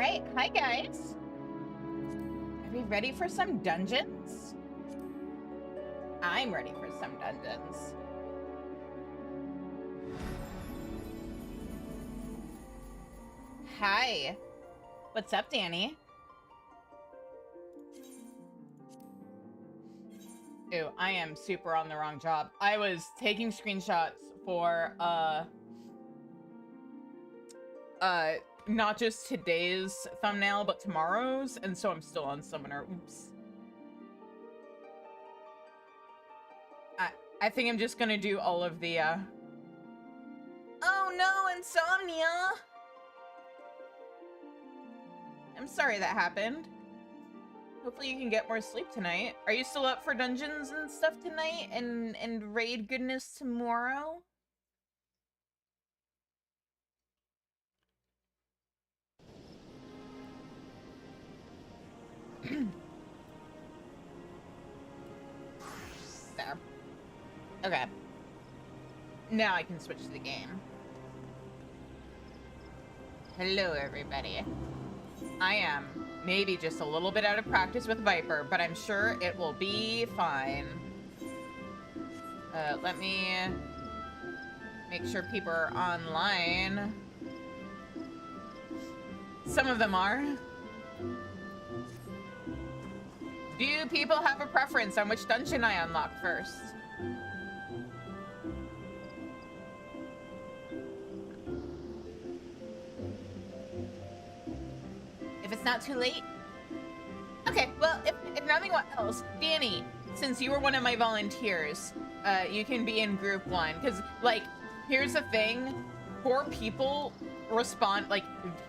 Alright, hi guys. Are we ready for some dungeons? I'm ready for some dungeons. Hi. What's up, Danny? Ew, I am super on the wrong job. I was taking screenshots for, not just today's thumbnail, but tomorrow's, and so I'm still on Summoner. Oops. I think I'm just gonna do all of the, Oh no, insomnia! I'm sorry that happened. Hopefully you can get more sleep tonight. Are you still up for dungeons and stuff tonight? And raid goodness tomorrow? There. Okay. Now I can switch to the game. Hello, everybody. I am maybe just a little bit out of practice with Viper, but I'm sure it will be fine. Let me make sure people are online. Some of them are. Do people have a preference on which dungeon I unlock first? If it's not too late? Okay, well, if nothing else, Danny, since you were one of my volunteers, you can be in group 1. Because, like, here's the thing. 4 people respond, like,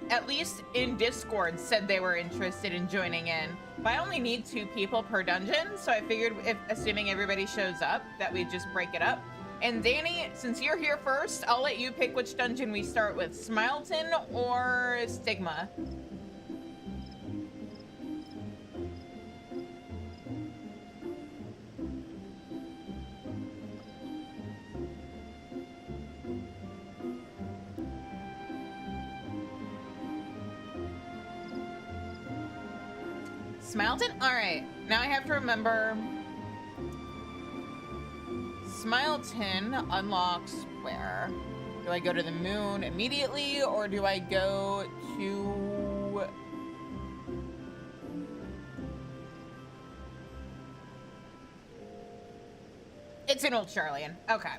at least in Discord, said they were interested in joining in. But I only need 2 people per dungeon, so I figured, assuming everybody shows up, that we'd just break it up. And Danny, since you're here first, I'll let you pick which dungeon we start with, Smileton or Stigma. Smileton? Alright, now I have to remember. Smileton unlocks where? Do I go to the moon immediately, or do I go to... It's in Old Charlian. Okay.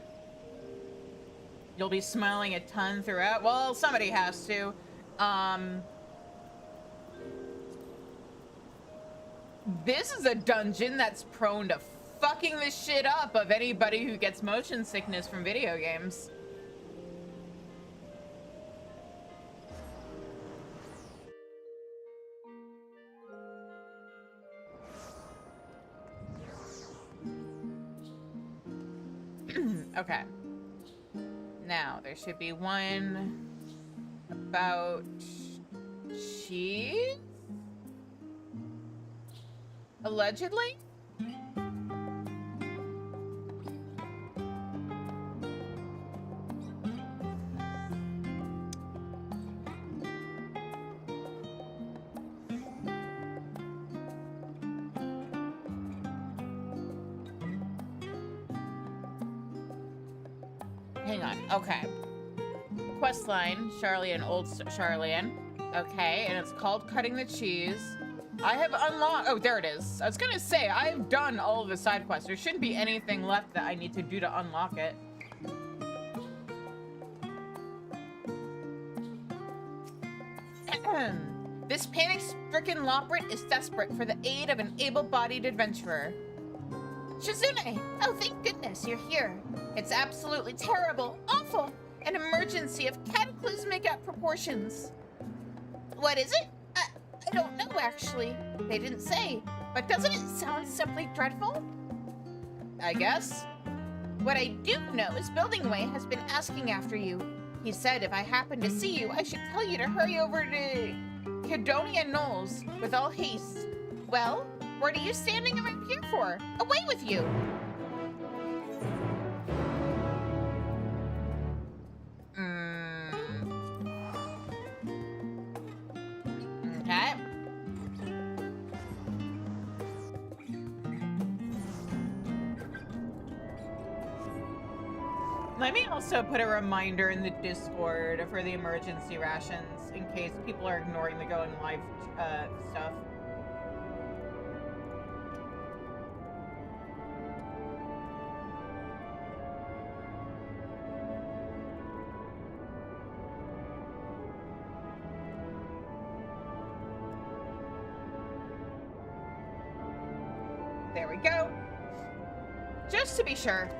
You'll be smiling a ton throughout? Well, somebody has to. This is a dungeon that's prone to fucking the shit up of anybody who gets motion sickness from video games. Okay. Now, there should be one about cheese? Allegedly? Hang on. Okay. Questline, Charlian, Old Charlian. Okay, and it's called Cutting the Cheese. I have unlocked... Oh, there it is. I was gonna say, I've done all of the side quests. There shouldn't be anything left that I need to do to unlock it. This panic-stricken Loprit is desperate for the aid of an able-bodied adventurer. Shizune! Oh, thank goodness you're here. It's absolutely terrible, awful, an emergency of cataclysmic proportions. What is it? I don't know, actually. They didn't say. But doesn't it sound simply dreadful? I guess. What I do know is Buildingway has been asking after you. He said if I happen to see you, I should tell you to hurry over to Cadonia Knolls with all haste. Well, what are you standing around here for? Away with you! Let me also put a reminder in the Discord for the emergency rations in case people are ignoring the going live stuff. There we go. Just to be sure.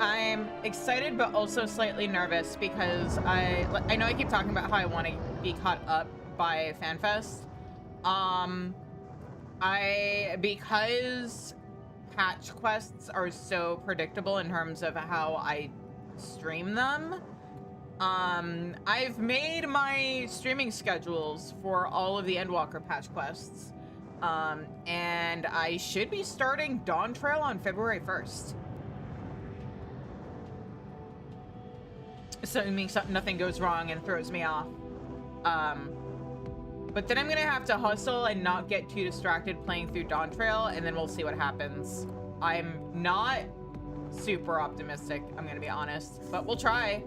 I'm excited, but also slightly nervous because I know I keep talking about how I want to be caught up by FanFest. Because patch quests are so predictable in terms of how I stream them. I've made my streaming schedules for all of the Endwalker patch quests. And I should be starting Dawn Trail on February 1st. Assuming nothing goes wrong and throws me off. But then I'm gonna have to hustle and not get too distracted playing through Dawn Trail, and then we'll see what happens. I'm not super optimistic, I'm gonna be honest, but we'll try.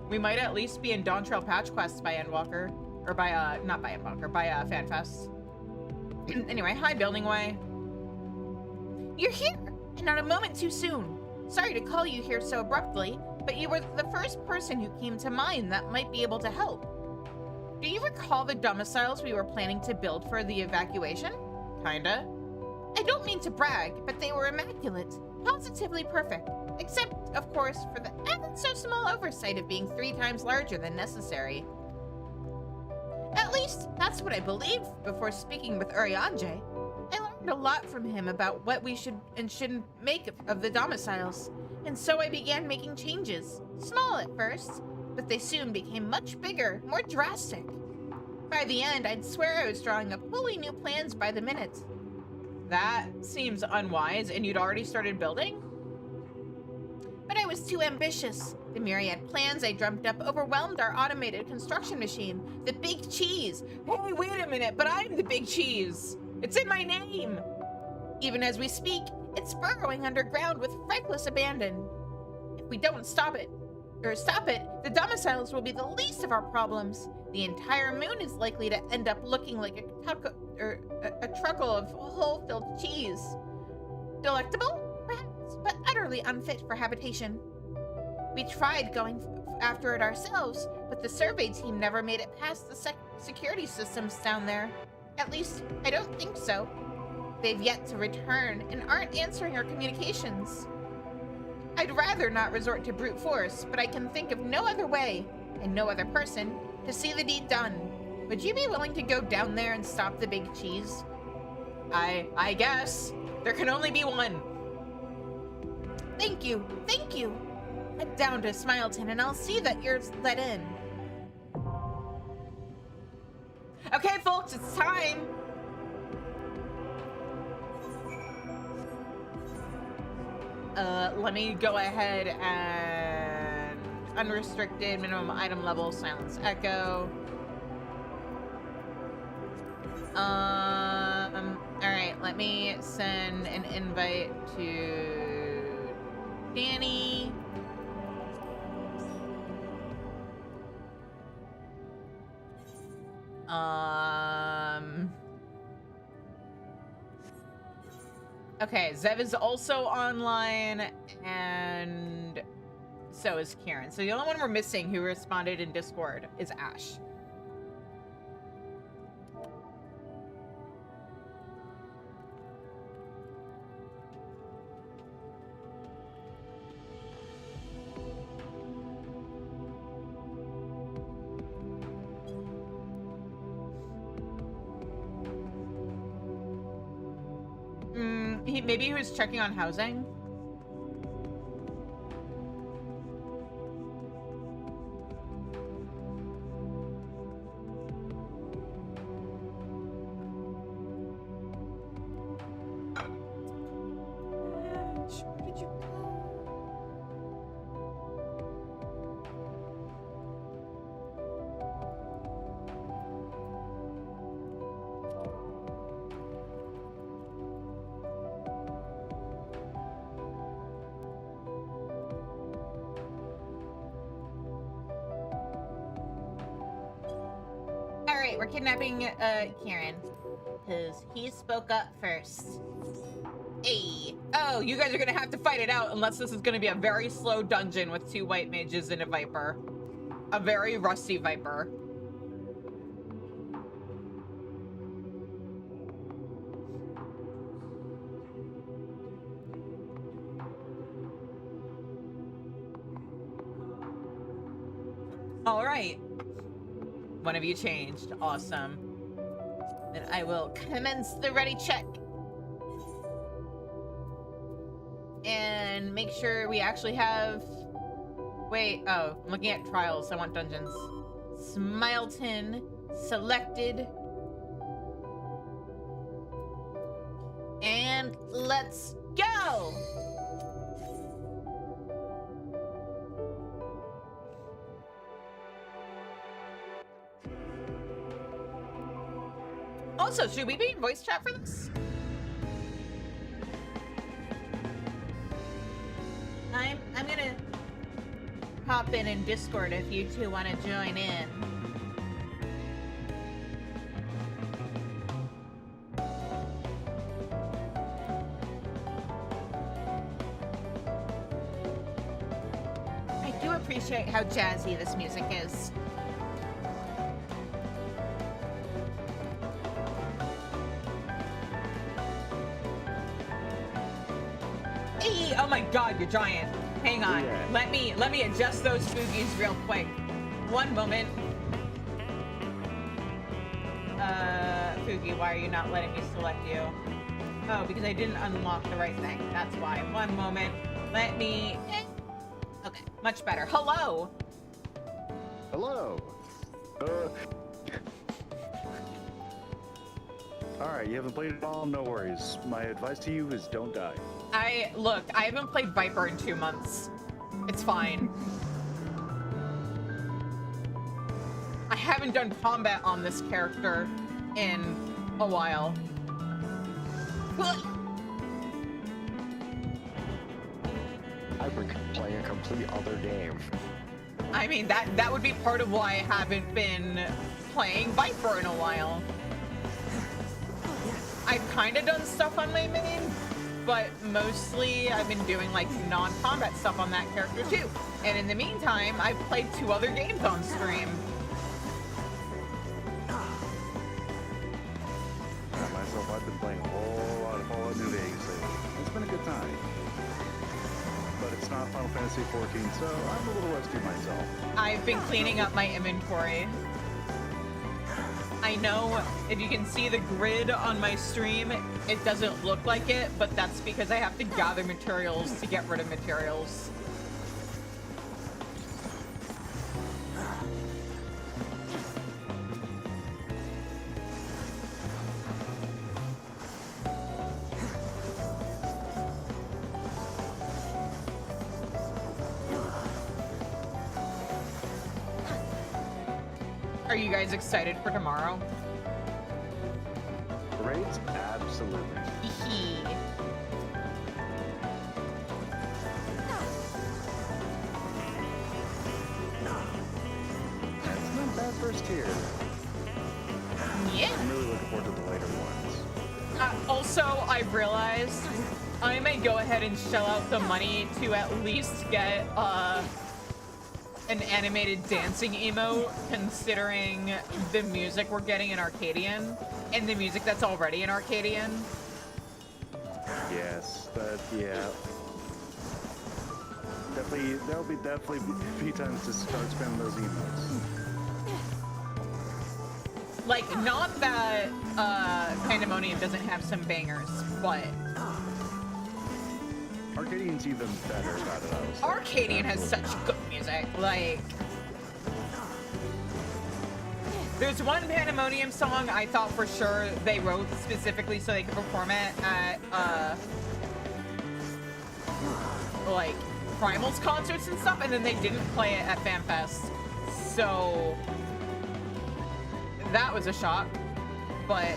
We might at least be in Dawn Trail patch quests by Endwalker, or by, not by Endwalker, by FanFest. Anyway, hi, Building Way. You're here, and not a moment too soon. Sorry to call you here so abruptly, but you were the first person who came to mind that might be able to help. Do you recall the domiciles we were planning to build for the evacuation? Kinda. I don't mean to brag, but they were immaculate, positively perfect, except, of course, for the ever-so-small oversight of being 3 times larger than necessary. At least, that's what I believed before speaking with Urianger. I learned a lot from him about what we should and shouldn't make of the domiciles, and so I began making changes. Small at first, but they soon became much bigger, more drastic. By the end, I'd swear I was drawing up wholly new plans by the minute. That seems unwise, and you'd already started building? But I was too ambitious. The myriad plans I dreamt up overwhelmed our automated construction machine, the Big Cheese. Hey, wait a minute, but I'm the Big Cheese. It's in my name. Even as we speak, it's burrowing underground with reckless abandon. If we don't stop it, the domiciles will be the least of our problems. The entire moon is likely to end up looking like a truckle of hole-filled cheese. Delectable, perhaps, but utterly unfit for habitation. We tried going after it ourselves, but the survey team never made it past the security systems down there. At least, I don't think so. They've yet to return and aren't answering our communications. I'd rather not resort to brute force, but I can think of no other way, and no other person, to see the deed done. Would you be willing to go down there and stop the Big Cheese? I guess. There can only be one. Thank you, thank you. Head down to Smileton and I'll see that you're let in. Okay, folks, it's time. Let me go ahead and unrestricted minimum item level silence echo. All right, let me send an invite to Danny. Okay, Zev is also online, and so is Kieran. So the only one we're missing who responded in Discord is Ash. Maybe he was checking on housing. Where did you go? we're kidnapping Kieran. Because he spoke up first. Hey. Oh, you guys are gonna have to fight it out unless this is gonna be a very slow dungeon with 2 white mages and a viper. A very rusty viper. All right. One of you changed. Awesome. Then I will commence the ready check. And make sure we actually have... Wait, oh, I'm looking at trials. I want dungeons. Smileton selected. And let's go! Also, should we be in voice chat for this? I'm gonna hop in Discord if you two want to join in. I do appreciate how jazzy this music is. Hey, oh my god, you're giant. Hang on. Yeah. Let me adjust those foogies real quick. One moment. Foogie, why are you not letting me select you? Oh, because I didn't unlock the right thing. That's why. One moment. Let me... Okay, much better. Hello! Hello! Alright, you haven't played it all? No worries. My advice to you is don't die. Look, I haven't played Viper in 2 months. It's fine. I haven't done combat on this character in a while. I've been playing a complete other game. I mean, that would be part of why I haven't been playing Viper in a while. I've kind of done stuff on my main, but mostly I've been doing like non-combat stuff on that character too. And in the meantime, I've played 2 other games on stream. Myself, I've been playing a whole lot of Fallout New Vegas lately. It's been a good time. But it's not Final Fantasy XIV, so I'm a little rusty myself. I've been cleaning up my inventory. I know if you can see the grid on my stream, it doesn't look like it, but that's because I have to gather materials to get rid of materials. Are you guys excited for tomorrow? Raids? Absolutely. That's not bad first tier. Yeah. I'm really looking forward to the later ones. Also, I've realized I may go ahead and shell out the money to at least get an animated dancing emote, considering the music we're getting in Arcadian and the music that's already in Arcadian. Yes, but yeah. Definitely, there'll be be times to start spamming those emotes. Like, not that Pandemonium doesn't have some bangers, but Arcadian's even better about it, I would say. Arcadian has such good music. Like, there's one Pandemonium song I thought for sure they wrote specifically so they could perform it at like Primal's concerts and stuff, and then they didn't play it at FanFest. So that was a shock, but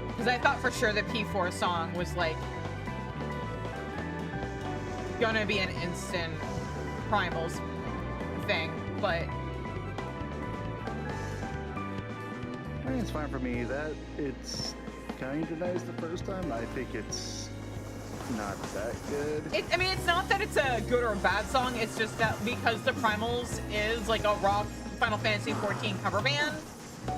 because I thought for sure the P4 song was like gonna be an instant Primal's thing, but I mean, it's fine for me. That it's kind of nice the first time. I think it's not that good. I mean, it's not that it's a good or a bad song. It's just that because the Primals is like a rock Final Fantasy XIV cover band,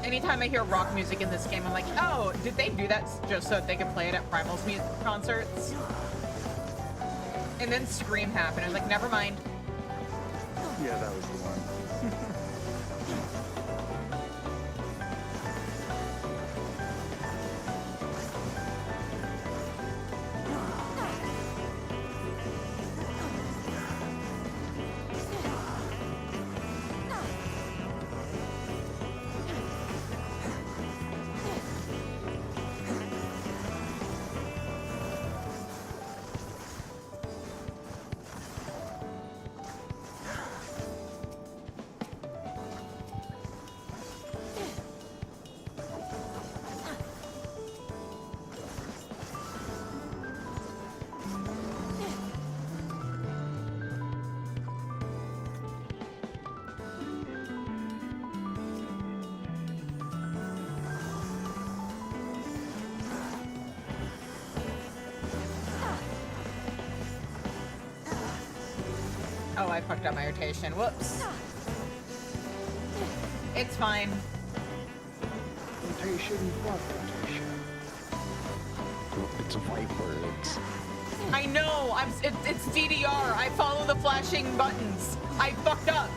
anytime I hear rock music in this game, I'm like, oh, did they do that just so that they could play it at Primal's music concerts? And then Scream happened. I was like, never mind. Yeah, that was the one. Oh, I fucked up my rotation. Whoops. It's fine. Rotation, what rotation? It's a Viper. I know. It's DDR. I follow the flashing buttons. I fucked up.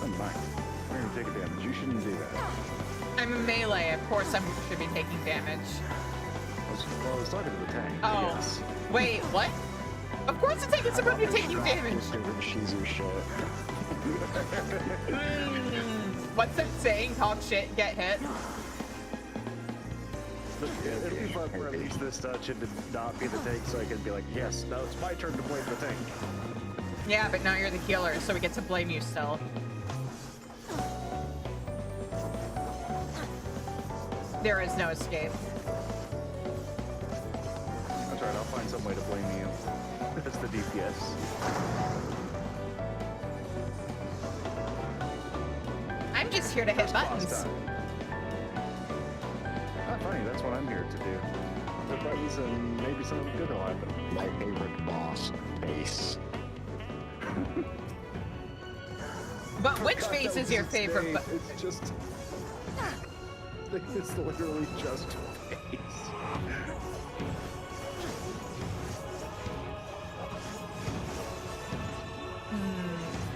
Never mind. We're gonna take a damage. You shouldn't do that. I'm a melee. Of course, I should be taking damage. Well, I was talking to the tank. Oh. Yes. Wait, what? Of course, the tank is supposed to be taking damage. She's your shit. What's that saying? Talk shit, get hit. It'd be fun for at least this touch and to not be the tank, so I can be like, yes, now it's my turn to blame the tank. Yeah, but now you're the healer, so we get to blame you still. There is no escape. That's right, I'll find some way to blame you. That's the DPS. I'm just here to hit Boss buttons. time. Not funny, that's what I'm here to do. The buttons and maybe something good will happen. My favorite boss, Base. But which God, face that is was your its favorite? name. It's just... It's literally just face.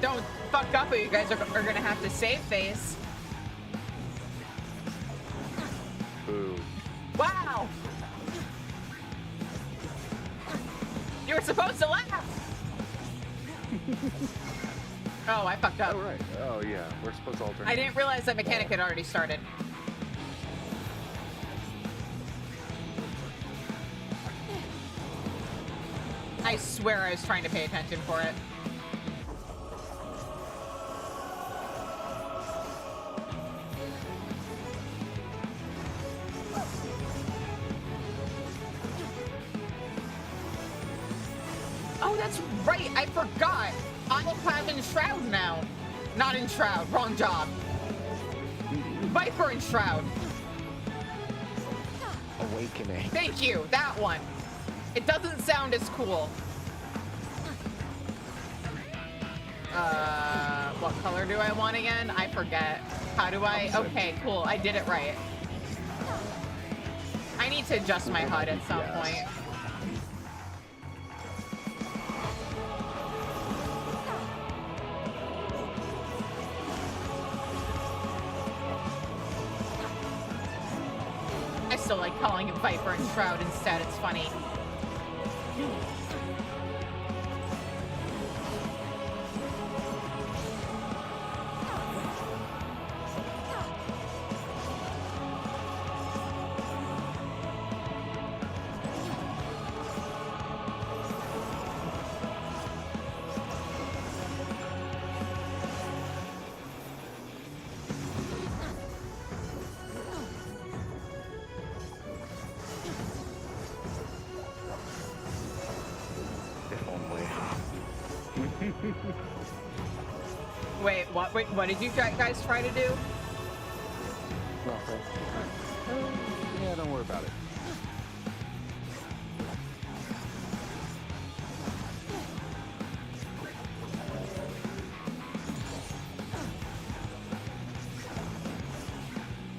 Don't fuck up, or you guys are gonna have to save face. Boo. Wow! You were supposed to laugh! Oh, I fucked up. Oh, right. Oh, yeah. We're supposed to alternate. I didn't realize that mechanic had already started. I swear I was trying to pay attention for it. Oh, that's right. I forgot. I have Enshroud now. Not Enshroud. Wrong job. Viper Enshroud. Awakening. Thank you. That one. It doesn't sound as cool. What color do I want again? I forget. How do I? Okay, cool. I did it right. I need to adjust my HUD at some point. I still like calling it Viper and Shroud instead. It's funny. Wait, what? Wait, what did you guys try to do? Nothing. Yeah, don't worry about it.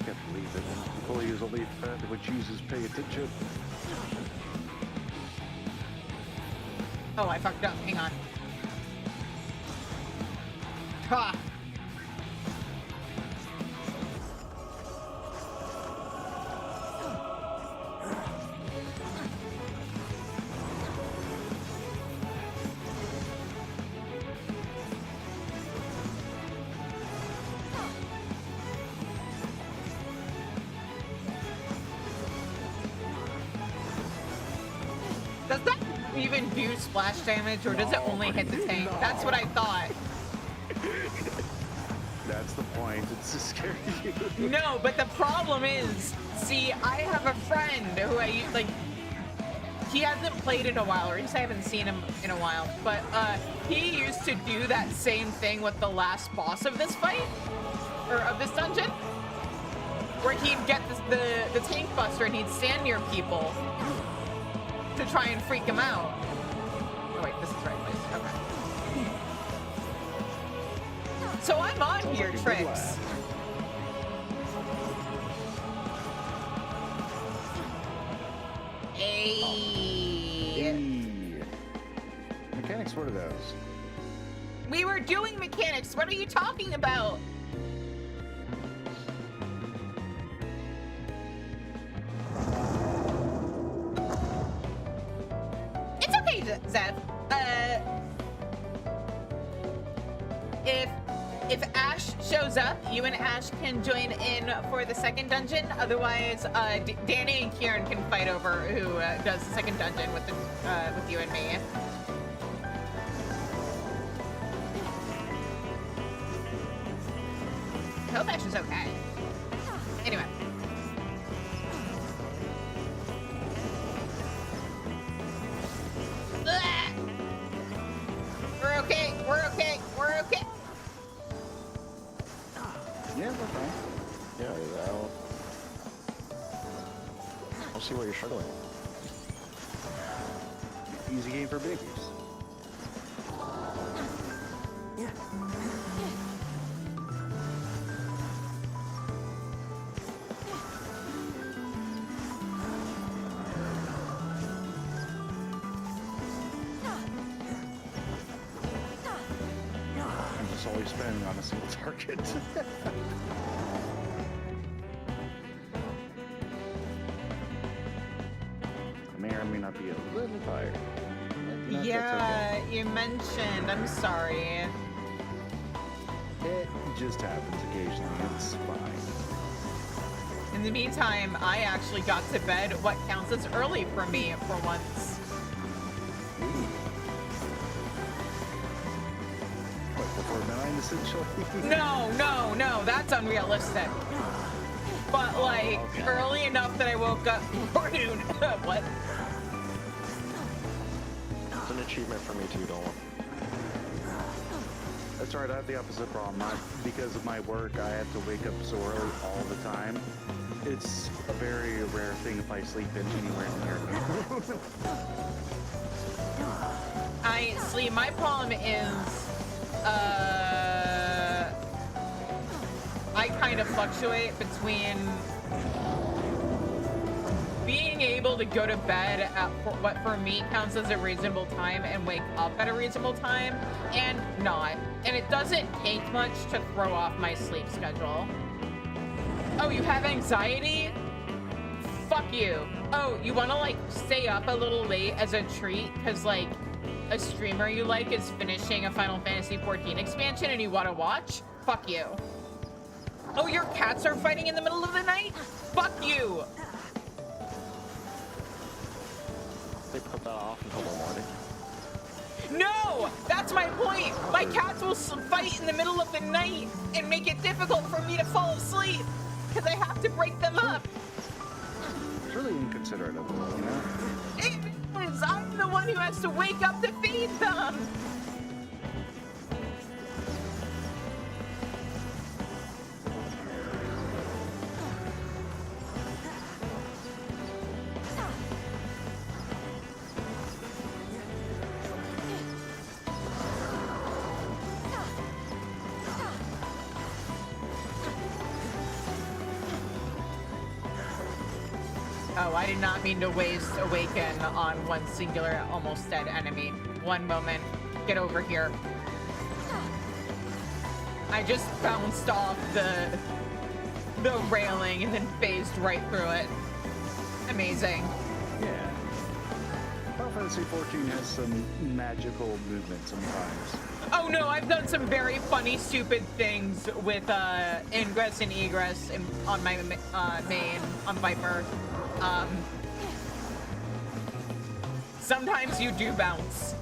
Can't believe that employees only which users pay attention. Oh, I fucked up. Hang on. Ha! Does that even do splash damage, or does it only hit the tank? No. That's what I thought. That's the point. It's to scare you. No, but the problem is, see, I have a friend who like, he hasn't played in a while, or at least I haven't seen him in a while, but he used to do that same thing with the last boss of this fight, or of this dungeon, where he'd get the tank buster and he'd stand near people to try and freak them out. Oh wait, this is the right place. Okay. So I'm on Sounds here, like a good Tricks. lad. Hey. Hey. Mechanics, what are those? We were doing mechanics. What are you talking about? It's okay, Zev. If Ash shows up, you and Ash can join in for the second dungeon. Otherwise, Danny and Kieran can fight over who does the second dungeon with you and me. I hope Ash is okay. Anyway. Ugh. We're okay. We're okay. We're okay. Yeah, we're fine. Yeah, I'll see why you're struggling. Easy game for babies. I'm just always spending on a single target. I may or may not be a little tired. No, that's Yeah, you mentioned. I'm sorry. okay. It just happens occasionally. It's fine. In the meantime, I actually got to bed what counts as early for me for once. What, before midnight, essentially? No, that's unrealistic. But like, okay. early enough that I woke up before noon. What? It's an achievement for me too, don't worry. That's right, I have the opposite problem. Because of my work, I have to wake up so early all the time. It's a very rare thing if I sleep in anywhere near me. My problem is, I kind of fluctuate between being able to go to bed at what for me counts as a reasonable time and wake up at a reasonable time, and not. And it doesn't take much to throw off my sleep schedule. Oh, you have anxiety? Fuck you. Oh, you want to like stay up a little late as a treat because like a streamer you like is finishing a Final Fantasy XIV expansion and you want to watch? Fuck you. Oh, your cats are fighting in the middle of the night? Fuck you. They put that off until the morning. No, that's my point. My cats will fight in the middle of the night and make it difficult for me to fall asleep because I have to break them up. It's really inconsiderate of them, you know? because I'm the one who has to wake up to feed them. Oh, I did not mean to waste Awaken on one singular, almost dead enemy. One moment. Get over here. I just bounced off the railing and then phased right through it. Amazing. Yeah. Final Fantasy XIV has some magical movement sometimes. Oh no, I've done some very funny, stupid things with ingress and egress on my main, on Viper. Sometimes you do bounce.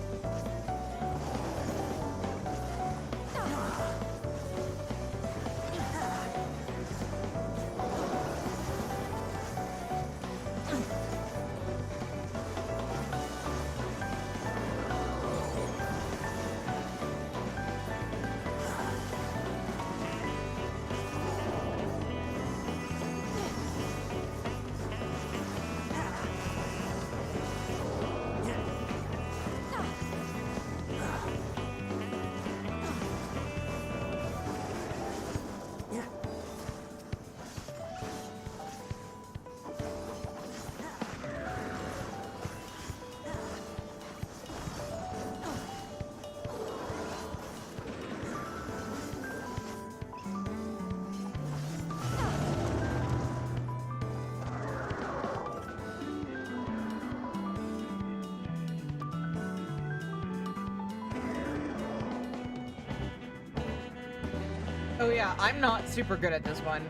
Oh yeah, I'm not super good at this one.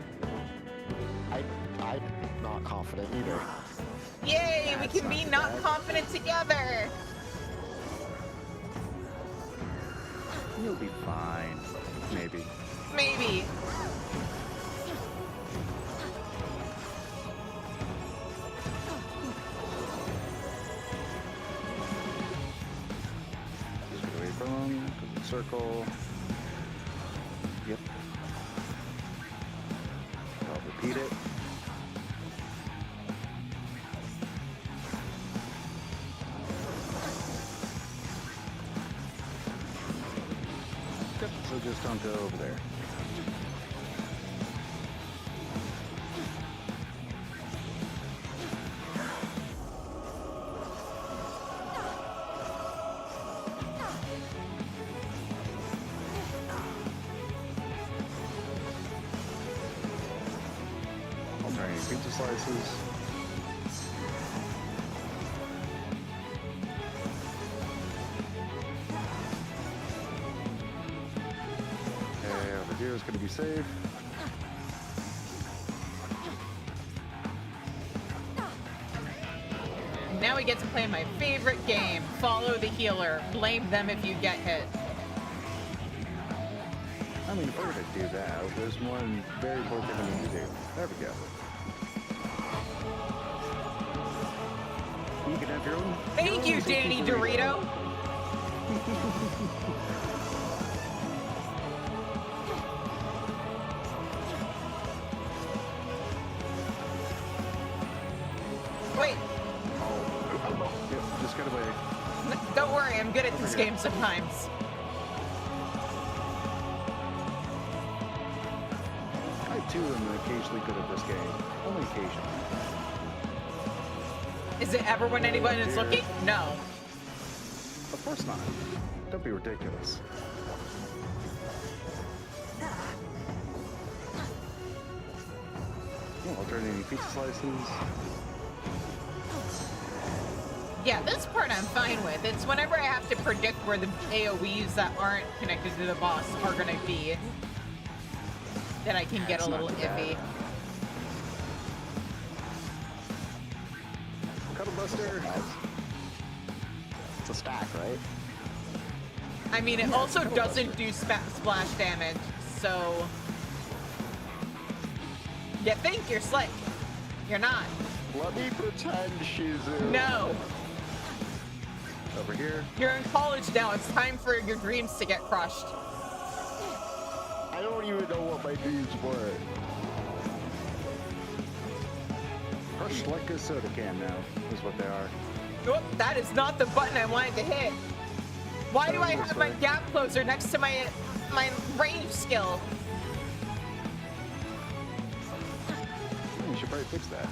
I'm not confident either. Yay, we can be not confident together. You'll be fine. Maybe. Maybe. Just get away from them. Go to the circle. Yep. I'll repeat it. Yep, so just don't go over there. Pizza slices. Okay, over here is going to be safe. Now we get to play my favorite game, Follow the Healer. Blame them if you get hit. I mean, if we're going to do that, there's one very important thing we need to do. There we go. You can have your own. Thank you, Danny Dorito. Wait. Yep, just get away. Don't worry, I'm good at this game sometimes. I too am occasionally good at this game. Only occasionally. Is it ever when anyone is looking? No. Of course not. Don't be ridiculous. Oh, alternating pizza slices. Yeah, this part I'm fine with. It's whenever I have to predict where the AoEs that aren't connected to the boss are gonna be that I can get a little iffy. Cuddle Buster. It's a stack, right? I mean, it also doesn't do splash damage, so... You think you're slick. You're not. Let me pretend, Shizu. No. over here. You're in college now. It's time for your dreams to get crushed. I don't even know what my dreams were. Crushed like a soda can now, is what they are. Nope, that is not the button I wanted to hit. Why do I have my gap closer next to my range skill? You should probably fix that.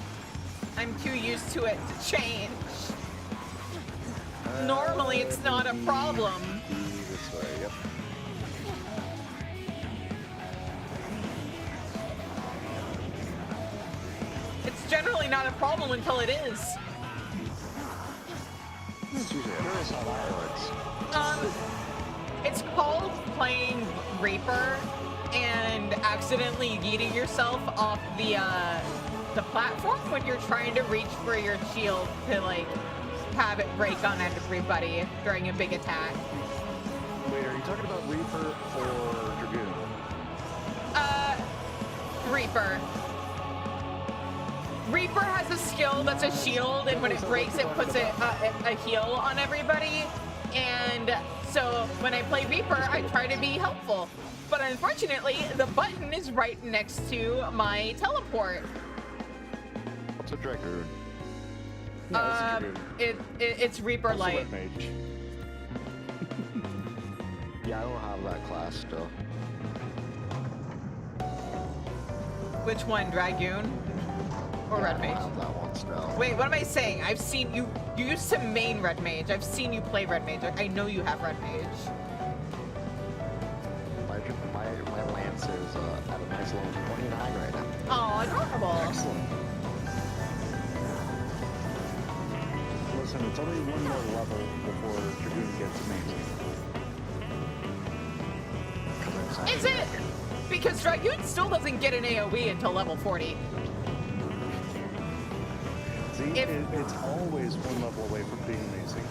I'm too used to it to change. Normally, it's not a problem. This way, yep. It's generally not a problem until it is. It's usually Curious how that works. It's called playing Reaper and accidentally yeeting yourself off the platform when you're trying to reach for your shield to like have it break on everybody during a big attack. Wait, are you talking about Reaper or Dragoon? Reaper. Reaper has a skill that's a shield, and when it breaks, it puts a heal on everybody. And so when I play Reaper, I try to be helpful. But unfortunately, the button is right next to my teleport. What's a Dragoon? No, it's Dragoon. It's Reaper Also Light. Red Mage. Yeah, I don't have that class still. Which one, Dragoon or Yeah, Red I Mage? don't have that one still. Wait, what am I saying? I've seen you. You used to main Red Mage. I've seen you play Red Mage. I know you have Red Mage. My Lance is at a nice level 29 right now. Oh, adorable. Excellent. Listen, it's only one more level before Dragoon gets amazing. Is it? Because Dragoon still doesn't get an AoE until level 40. See, it's always one level away from being amazing.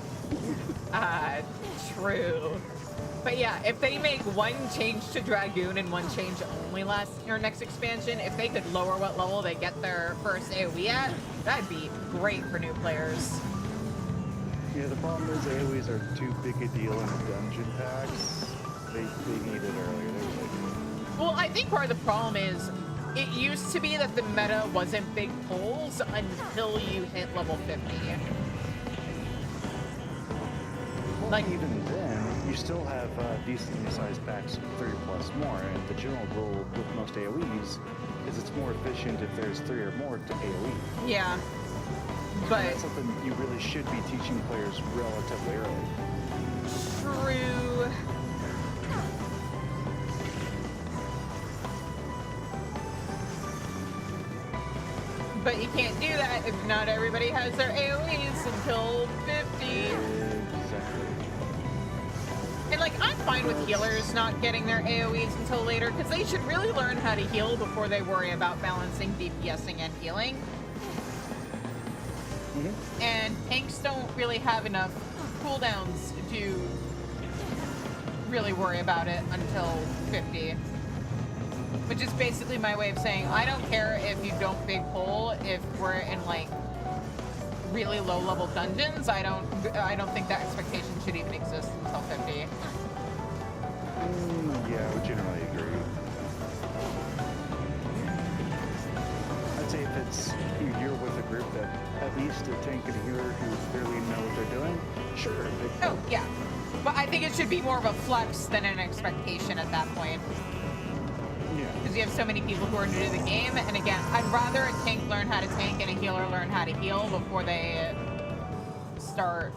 True. But yeah, if they make one change to Dragoon and one change only next expansion, if they could lower what level they get their first AoE at, that'd be great for new players. Yeah, the problem is AoEs are too big a deal in the dungeon packs. They need it earlier. Well, I think part of the problem is it used to be that the meta wasn't big pulls until you hit level 50. Well, Like, even then, you still have decently sized packs of 3 plus more, and the general rule with most AoEs is it's more efficient if there's 3 or more to AoE. yeah. But That's something you really should be teaching players relatively early. true. But you can't do that if not everybody has their AoEs until 50. Exactly. And like, I'm fine with healers not getting their AoEs until later, because they should really learn how to heal before they worry about balancing DPSing and healing. Mm-hmm. And tanks don't really have enough cooldowns to really worry about it until 50. Which is basically my way of saying, I don't care if you don't big pull if we're in like really low level dungeons. I don't think that expectation should even exist until 50. Yeah, I would generally agree. I'd say if it's you're with a group that at least a tank and a healer who clearly know what they're doing, sure. Oh, yeah. But I think it should be more of a flex than an expectation at that point. Yeah. Because you have so many people who are new to the game, and again, I'd rather a tank learn how to tank and a healer learn how to heal before they start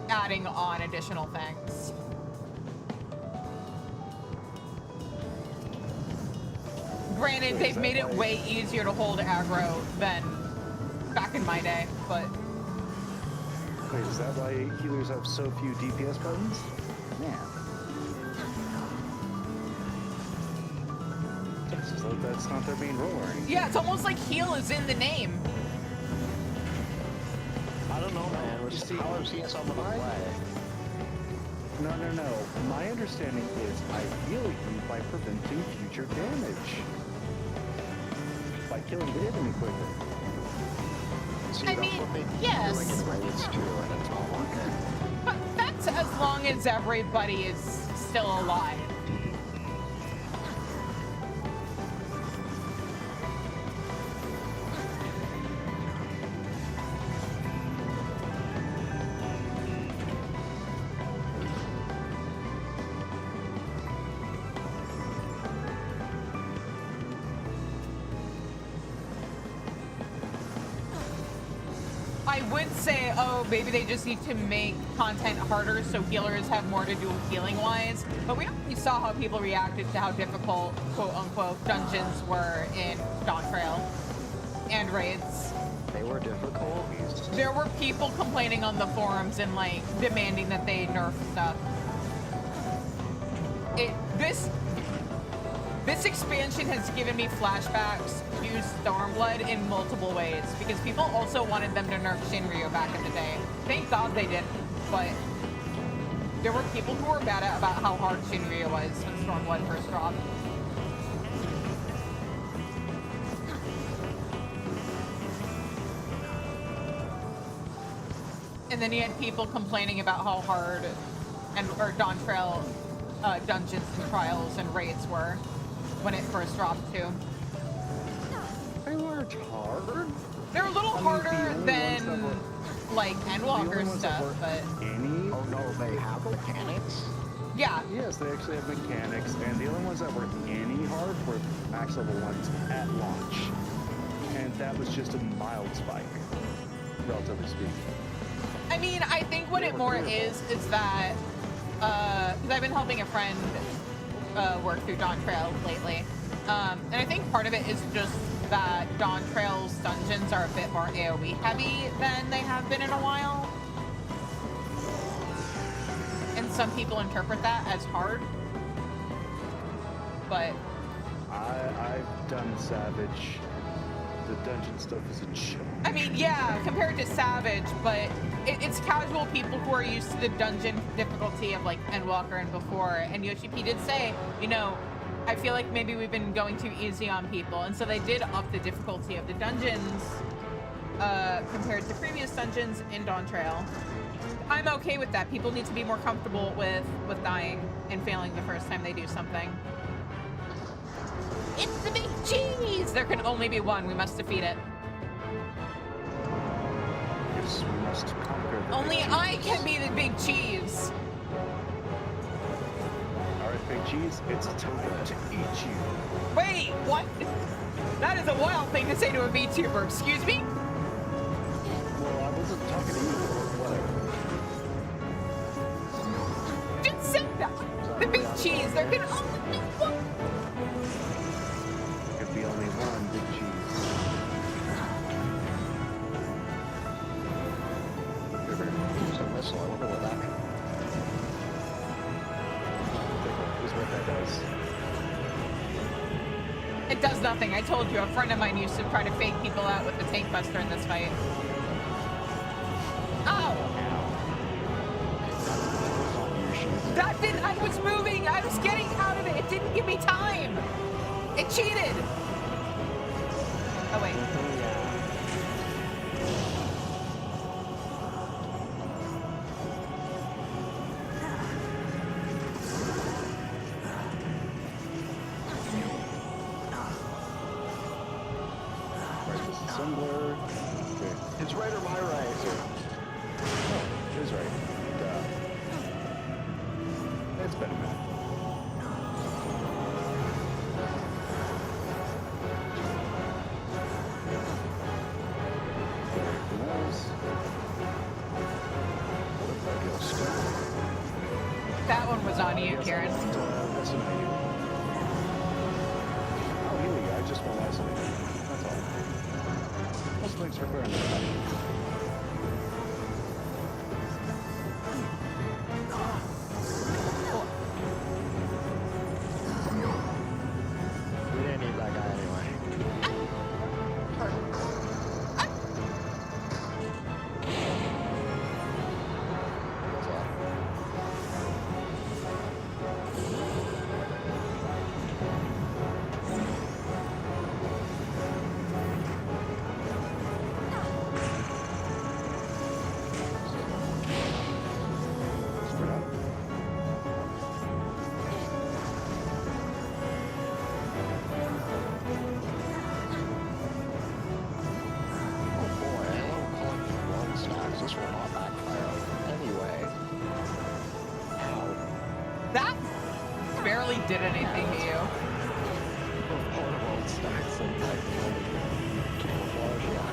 adding on additional things. Granted, they've made it way easier to hold aggro than back in my day, but... Wait, is that why healers have so few DPS buttons? Man. It's as though that's not their main role or anything. Yeah, it's almost like heal is in the name. I don't know, man. We're You just see, how I've seen some of them play. No. My understanding is I heal you by preventing future damage. By killing the enemy quicker. suit I up mean, with me. yes. Like in raids too, and it's all okay. But that's as long as everybody is still alive. I would say, oh, maybe they just need to make content harder so healers have more to do healing wise. But we already saw how people reacted to how difficult, quote unquote, dungeons were in Dawn Trail and raids. They were difficult. There were people complaining on the forums and like demanding that they nerf stuff. This expansion has given me flashbacks to Stormblood in multiple ways because people also wanted them to nerf Shinryu back in the day. Thank God they didn't, but there were people who were mad about how hard Shinryu was when Stormblood first dropped. And then you had people complaining about how hard or Dawn Trail dungeons and trials and raids were when it first dropped too. They weren't hard. They're a little harder than like Endwalker stuff, but Oh no, they have mechanics? yeah. Yes, they actually have mechanics, and the only ones that were any hard were max level ones at launch. And that was just a mild spike, relatively speaking. I mean, I think what it more is that because I've been helping a friend work through Dawn Trail lately, and I think part of it is just that Dawn Trail's dungeons are a bit more AoE heavy than they have been in a while, and some people interpret that as hard. But I've done Savage. The dungeon stuff is a joke. I mean, yeah, compared to Savage, but it's casual people who are used to the dungeon difficulty of like Endwalker and before. And Yoshi P did say, you know, I feel like maybe we've been going too easy on people, and so they did up the difficulty of the dungeons compared to previous dungeons in Dawn Trail. I'm okay with that. People need to be more comfortable with dying and failing the first time they do something. It's the big cheese! There can only be one. We must defeat it. Yes, we must conquer the Only big I cheese. can be the big cheese. Alright, big cheese, it's time to eat you. Wait, what? That is a wild thing to say to a VTuber. Excuse me? Well, I wasn't talking to you, or whatever. Just said that. The big cheese. There can only be one. There could be only one big cheese. Use a whistle. I wonder what that means. Is what that does. It does nothing. I told you, a friend of mine used to try to fake people out with the tank buster in this fight. Ow! That didn't, I was moving! I was getting out of it! It didn't give me time! It cheated! Oh wait. Assembler. Okay. It's right or my right? Oh, it is right. Duh. It's been a minute. That one was on you, Karen. Oh, really? I just want to isolate. That's all. Well, thanks for clearing that up. We didn't need that guy anyway. What's up? literally did anything to you. Portable stacks and like camouflage, yeah.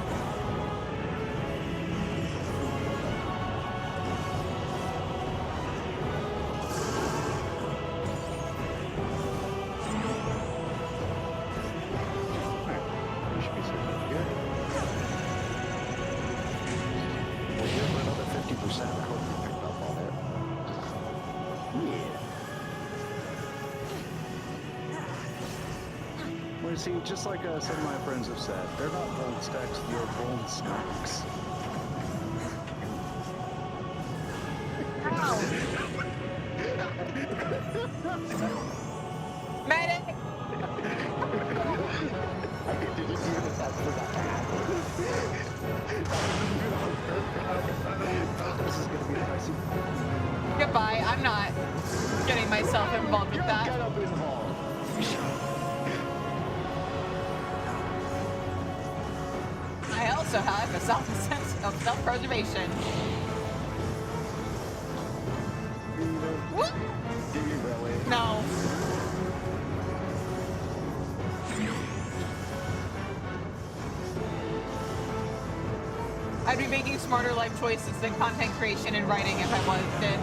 Alright, we should be super good. Well, here's another 50%. I hope you picked up on it. Yeah. Well, you see, just like some of my friends have said, they're not bone stacks, they're bone snacks. Medic! Did you see that that's about to happen? This is gonna be dicey. Goodbye. I'm not getting myself involved with Get that. up involved. I also have a sense of self-preservation. Whoop! Do you really? No. I'd be making smarter life choices than content creation and writing if I did.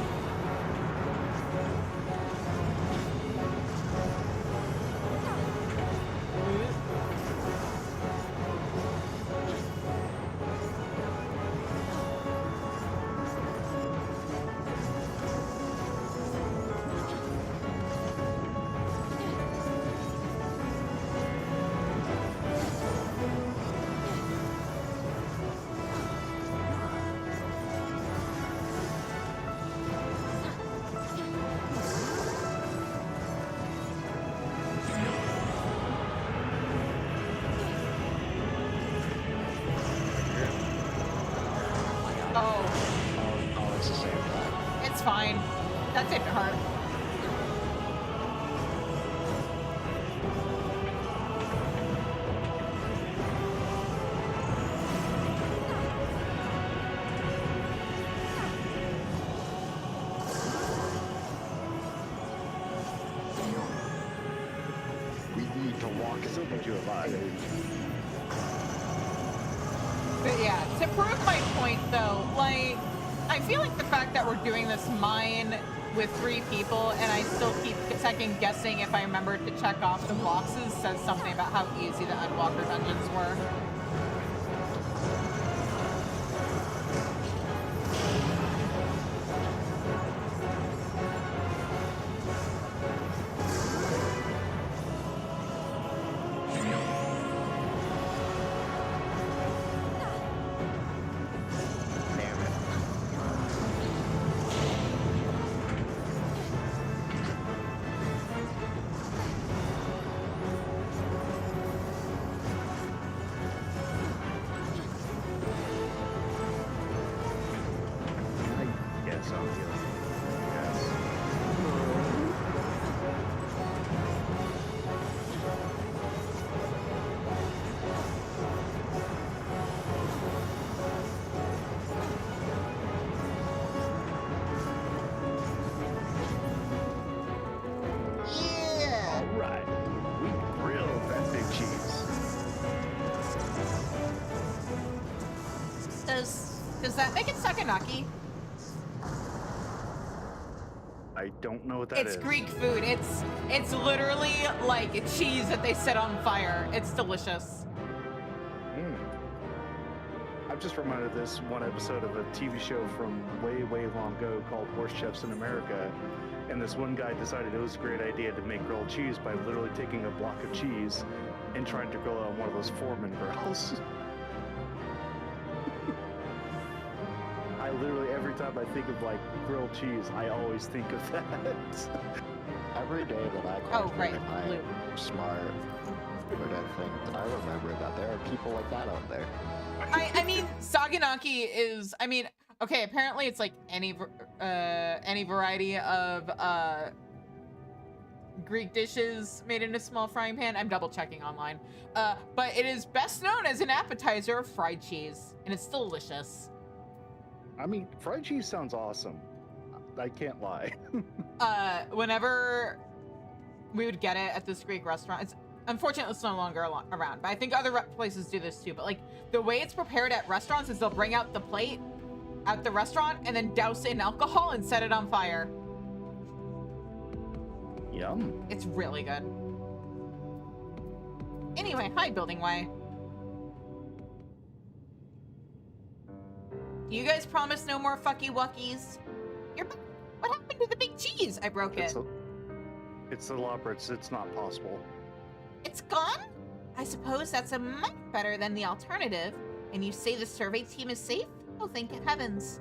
Oh, it's the same time. It's fine. That's it to her. We need to walk Still it. get you alive. But yeah, to prove my point though, like, I feel like the fact that we're doing this mine with 3 people and I still keep second guessing if I remember to check off the boxes says something about how easy the Endwalker dungeons were. Damn it. Yes, I'll do it. Yes. Yeah. All right. We grilled that big cheese. Does that make it Saganaki? I don't know what that is. It's Greek food. It's literally like cheese that they set on fire. It's delicious. I'm just reminded of this one episode of a TV show from way, way long ago called Horse Chefs in America. And this one guy decided it was a great idea to make grilled cheese by literally taking a block of cheese and trying to grill it on one of those Foreman grills. I literally, every time I think of like grilled cheese, I always think of that. Every day that I Oh, question right, my Luke. smart food, I think that I remember that there are people like that out there. I mean, Saganaki is, I mean, okay, apparently it's like any variety of Greek dishes made in a small frying pan. I'm double checking online. But it is best known as an appetizer of fried cheese, and it's delicious. I mean, fried cheese sounds awesome. I can't lie. Whenever we would get it at this Greek restaurant. It's unfortunately it's no longer around, but I think other places do this too. But like the way it's prepared at restaurants is they'll bring out the plate at the restaurant and then douse it in alcohol and set it on fire. Yum. It's really good. Anyway, hi, Building Y. You guys promise no more fucky wuckies? What happened to the big cheese? I broke it. It's the Loprits. It's not possible. It's gone? I suppose that's a much better than the alternative. And you say the survey team is safe? Oh, thank heavens.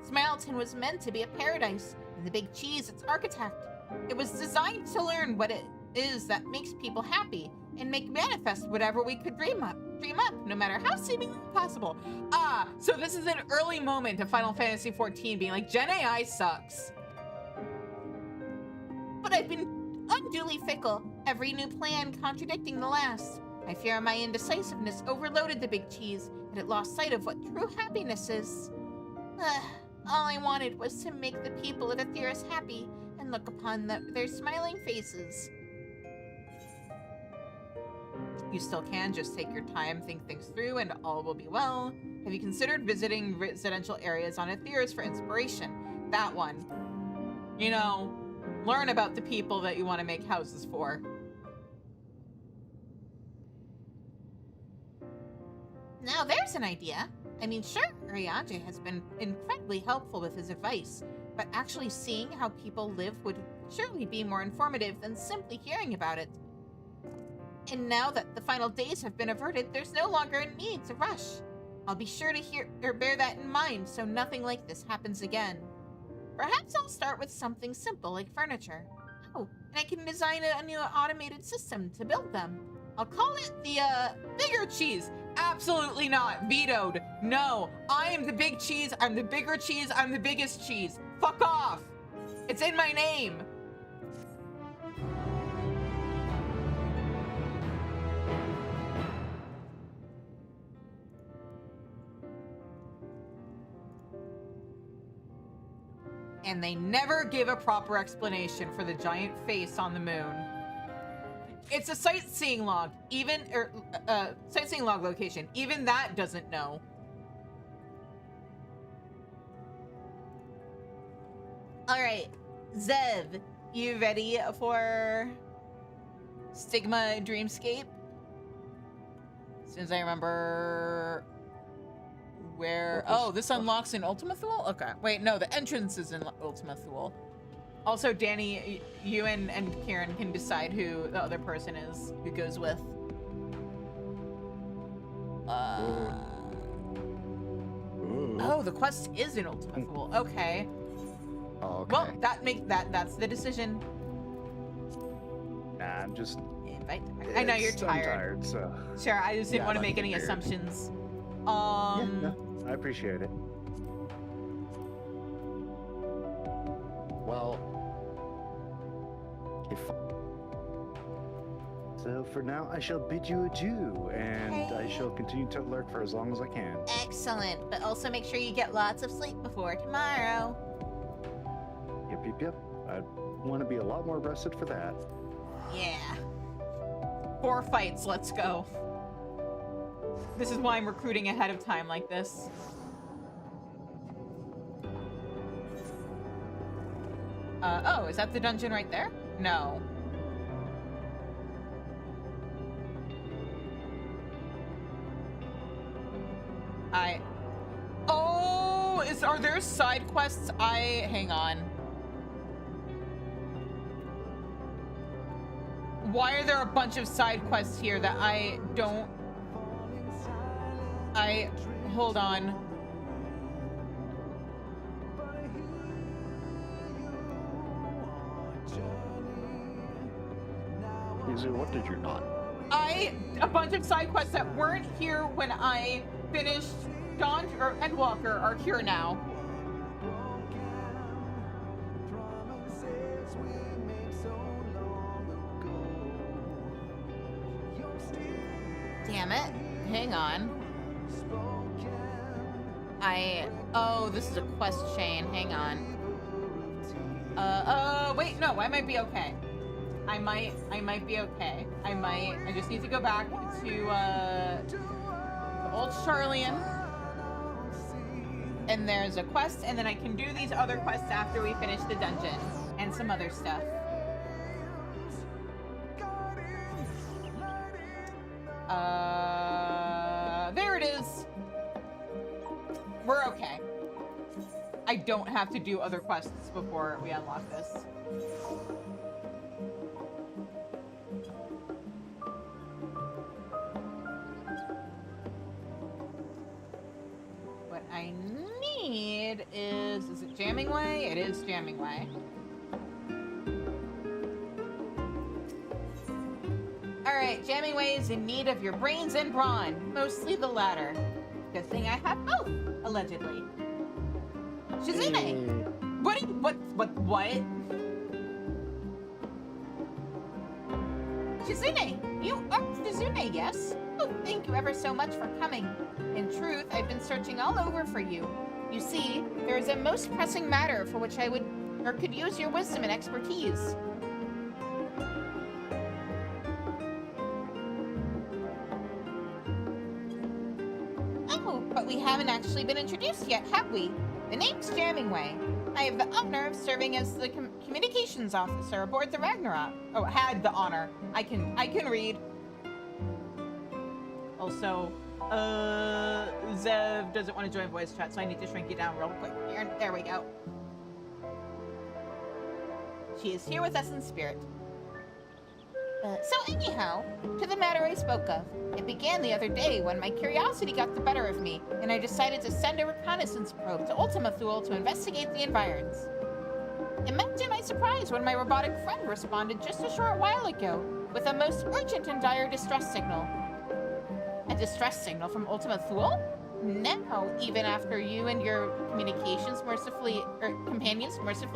Smileton was meant to be a paradise, and the big cheese its architect. It was designed to learn what it is that makes people happy, and make manifest whatever we could dream up, no matter how seemingly impossible. Ah, so this is an early moment of Final Fantasy XIV being like, Gen AI sucks. But I've been unduly fickle, every new plan contradicting the last. I fear my indecisiveness overloaded the big cheese, and it lost sight of what true happiness is. All I wanted was to make the people of Aetheris happy, and look upon their smiling faces. You still can, just take your time, think things through, and all will be well. Have you considered visiting residential areas on Aetheris for inspiration? That one. You know, learn about the people that you want to make houses for. Now there's an idea. I mean, sure, Urianger has been incredibly helpful with his advice, but actually seeing how people live would surely be more informative than simply hearing about it. And now that the final days have been averted, there's no longer a need to rush. I'll be sure to bear that in mind so nothing like this happens again. Perhaps I'll start with something simple like furniture. Oh, and I can design a new automated system to build them. I'll call it the, bigger cheese. Absolutely not. Vetoed. No, I am the big cheese. I'm the bigger cheese. I'm the biggest cheese. Fuck off. It's in my name. And they never give a proper explanation for the giant face on the moon. It's a sightseeing log, sightseeing log location. Even that doesn't know. All right, Zev, you ready for Stigma Dreamscape? As soon as I remember where... Oh, this unlocks in Ultima Thule? Okay. Wait, no, the entrance is in Ultima Thule. Also, Danny, you and Kieran can decide who the other person is who goes with. Oh, the quest is in Ultima Thule. Okay. Oh, okay. Well, that's the decision. Nah, I'm just... I know you're tired. I'm tired, so... Sure, I just didn't want to make any figured. assumptions. Yeah, no, I appreciate it. Well, so for now, I shall bid you adieu, and I shall continue to lurk for as long as I can. Excellent, but also make sure you get lots of sleep before tomorrow. Yep. I want to be a lot more rested for that. Yeah. 4 fights, let's go. This is why I'm recruiting ahead of time like this. Oh, is that the dungeon right there? No. Oh, are there side quests? Hang on. Why are there a bunch of side quests here that I don't... Hold on. what did you not? A bunch of side quests that weren't here when I finished Dawn or Endwalker are here now. Damn it. Hang on. Oh, this is a quest chain. Hang on. Wait, no, I might be okay. I might be okay. I just need to go back to Old Charlian. And there's a quest, and then I can do these other quests after we finish the dungeon. And some other stuff. There it is. We're okay. I don't have to do other quests before we unlock this. What I need is it Jamming Way? It is Jamming Way. Alright, Jamming Way is in need of your brains and brawn. Mostly the latter. Good thing I have both, allegedly. Shizune! What? Shizune! You are Shizune, yes? Oh, thank you ever so much for coming. In truth, I've been searching all over for you. You see, there is a most pressing matter for which I could use your wisdom and expertise. Oh, but we haven't actually been introduced yet, have we? The name's Jamming Way. I have the honor of serving as the communications officer aboard the Ragnarok. Oh, had the honor. I can read. Also, Zev doesn't want to join voice chat, so I need to shrink you down real quick. There we go. She is here with us in spirit. So anyhow, to the matter I spoke of. It began the other day when my curiosity got the better of me, and I decided to send a reconnaissance probe to Ultima Thule to investigate the environs. Imagine my surprise when my robotic friend responded just a short while ago with a most urgent and dire distress signal. A distress signal from Ultima Thule? Now, even after you and your companions mercifully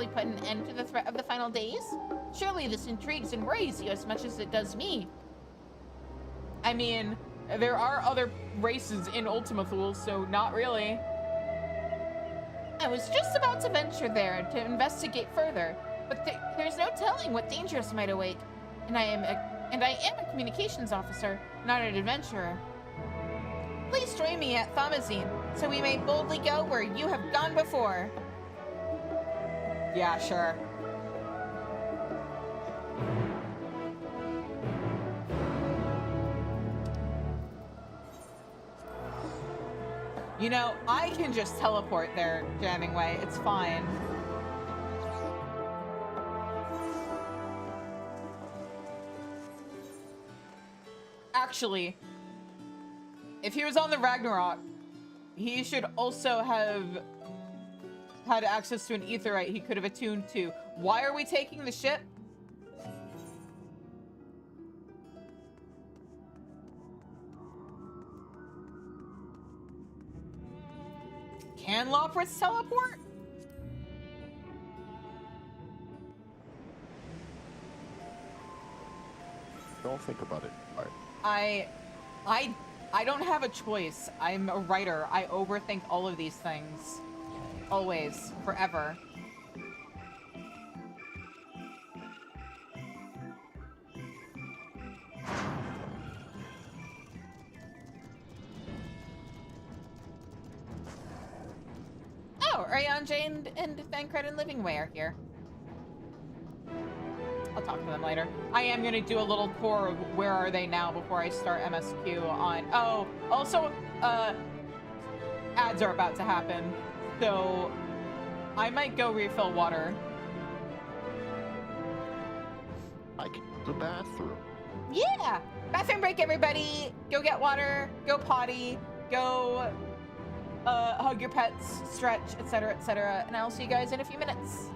put an end to the threat of the final days? Surely this intrigues and worries you as much as it does me. I mean, there are other races in Ultima Thule, so not really. I was just about to venture there to investigate further, but there's no telling what dangers might await. And I am a communications officer, not an adventurer. Please join me at Thomazine, so we may boldly go where you have gone before. Yeah, sure. You know, I can just teleport there, Jamming Way. It's fine. Actually, if he was on the Ragnarok, he should also have had access to an aetheryte he could have attuned to. Why are we taking the ship? Can Loprits teleport? Don't think about it. All right. I don't have a choice. I'm a writer. I overthink all of these things. Always. Forever. Oh, Rayon Jane and Thancred and Livingway are here. I'll talk to them later. I am going to do a little tour of where are they now before I start MSQ on... Oh, also, ads are about to happen. So, I might go refill water. I can use the bathroom. Yeah! Bathroom break, everybody! Go get water, go potty, go hug your pets, stretch, etc., etc. And I'll see you guys in a few minutes.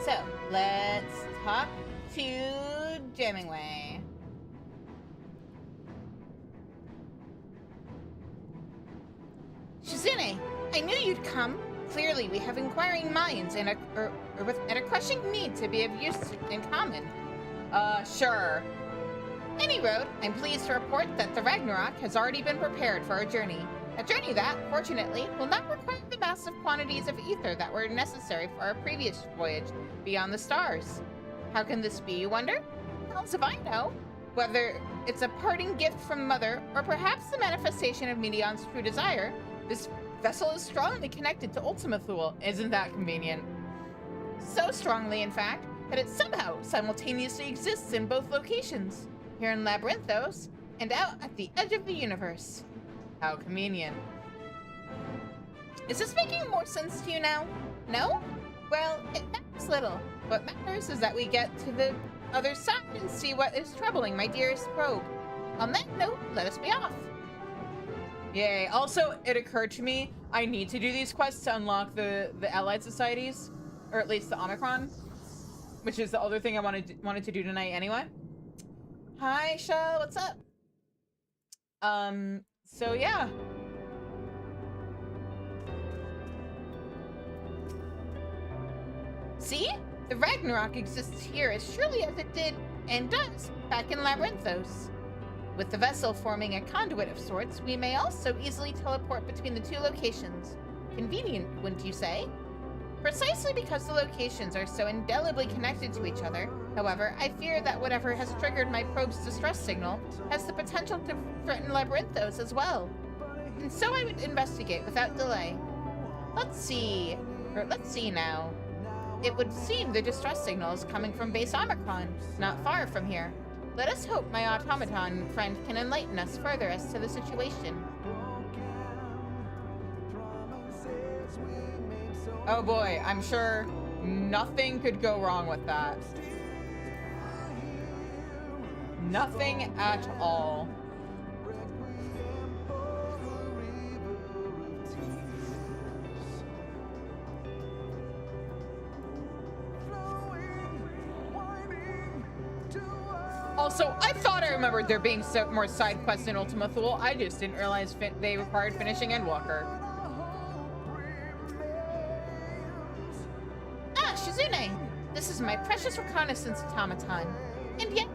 So, let's talk to Jammingway. Shizune, I knew you'd come. Clearly, we have inquiring minds and a crushing need to be of use in common. Sure. Any road, I'm pleased to report that the Ragnarok has already been prepared for our journey. A journey that, fortunately, will not require the massive quantities of ether that were necessary for our previous voyage beyond the stars. How can this be, you wonder? How else if I know? Whether it's a parting gift from Mother, or perhaps the manifestation of Medion's true desire, this vessel is strongly connected to Ultima Thule. Isn't that convenient? So strongly, in fact, that it somehow simultaneously exists in both locations, here in Labyrinthos and out at the edge of the universe. How convenient. Is this making more sense to you now? No? Well, it matters little. What matters is that we get to the other side and see what is troubling my dearest probe. On that note, let us be off. Yay. Also, it occurred to me, I need to do these quests to unlock the Allied Societies, or at least the Omicron, which is the other thing I wanted to do tonight anyway. Hi, Shell, what's up? So yeah. See? The Ragnarok exists here as surely as it did, and does, back in Labyrinthos. With the vessel forming a conduit of sorts, we may also easily teleport between the two locations. Convenient, wouldn't you say? Precisely because the locations are so indelibly connected to each other, however, I fear that whatever has triggered my probe's distress signal has the potential to threaten Labyrinthos as well. And so I would investigate without delay. Let's see now. It would seem the distress signal is coming from base Omicron, not far from here. Let us hope my automaton friend can enlighten us further as to the situation. Oh boy, I'm sure nothing could go wrong with that. Nothing at all. Also, I thought I remembered there being more side quests in Ultima Thule. I just didn't realize they required finishing Endwalker. Ah, Shizune! This is my precious reconnaissance automaton. And yet,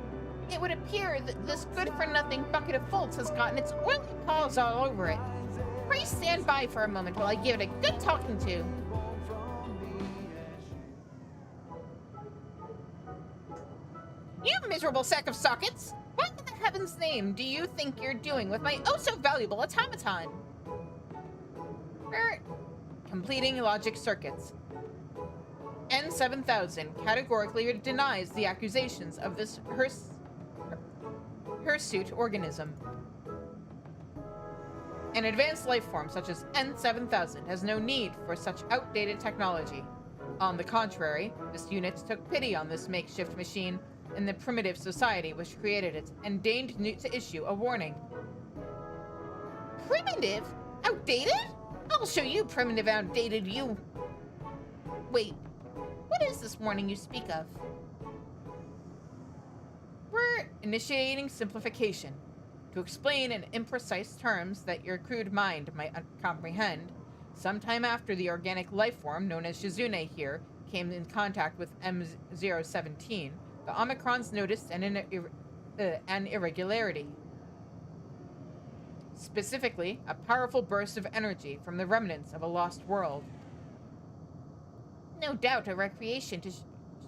it would appear that this good-for-nothing bucket of bolts has gotten its oily paws all over it. Pray stand by for a moment while I give it a good talking to. You miserable sack of sockets! What in the heaven's name do you think you're doing with my oh-so-valuable automaton? Completing logic circuits. N7000 categorically denies the accusations of this hirsute organism. An advanced life form such as N7000 has no need for such outdated technology. On the contrary, this unit took pity on this makeshift machine in the primitive society which created it, and deigned to issue a warning. Primitive? Outdated? I'll show you primitive outdated, you... Wait, what is this warning you speak of? We're initiating simplification. To explain in imprecise terms that your crude mind might comprehend, sometime after the organic life form known as Shizune here came in contact with M017, the Omicrons noticed an irregularity. Specifically, a powerful burst of energy from the remnants of a lost world. No doubt a reaction to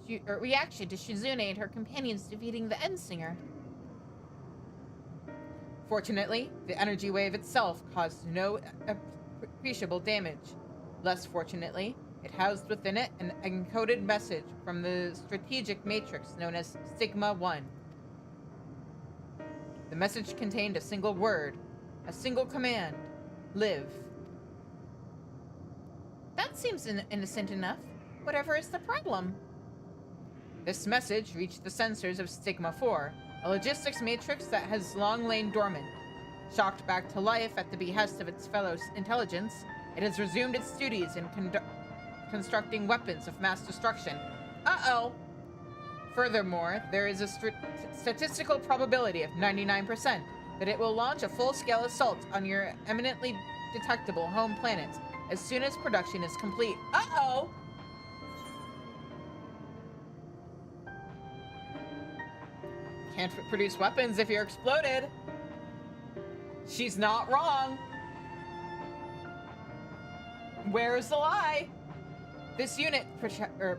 Shizune and her companions defeating the Endsinger. Fortunately, the energy wave itself caused no appreciable damage. Less fortunately, it housed within it an encoded message from the strategic matrix known as Sigma-1. The message contained a single word, a single command: live. That seems innocent enough. Whatever is the problem? This message reached the sensors of Sigma-4, a logistics matrix that has long lain dormant. Shocked back to life at the behest of its fellow intelligence, it has resumed its duties in constructing weapons of mass destruction. Uh-oh. Furthermore, there is a statistical probability of 99% that it will launch a full-scale assault on your eminently detectable home planet as soon as production is complete. Uh-oh! Can't produce weapons if you're exploded. She's not wrong. Where's the lie? This unit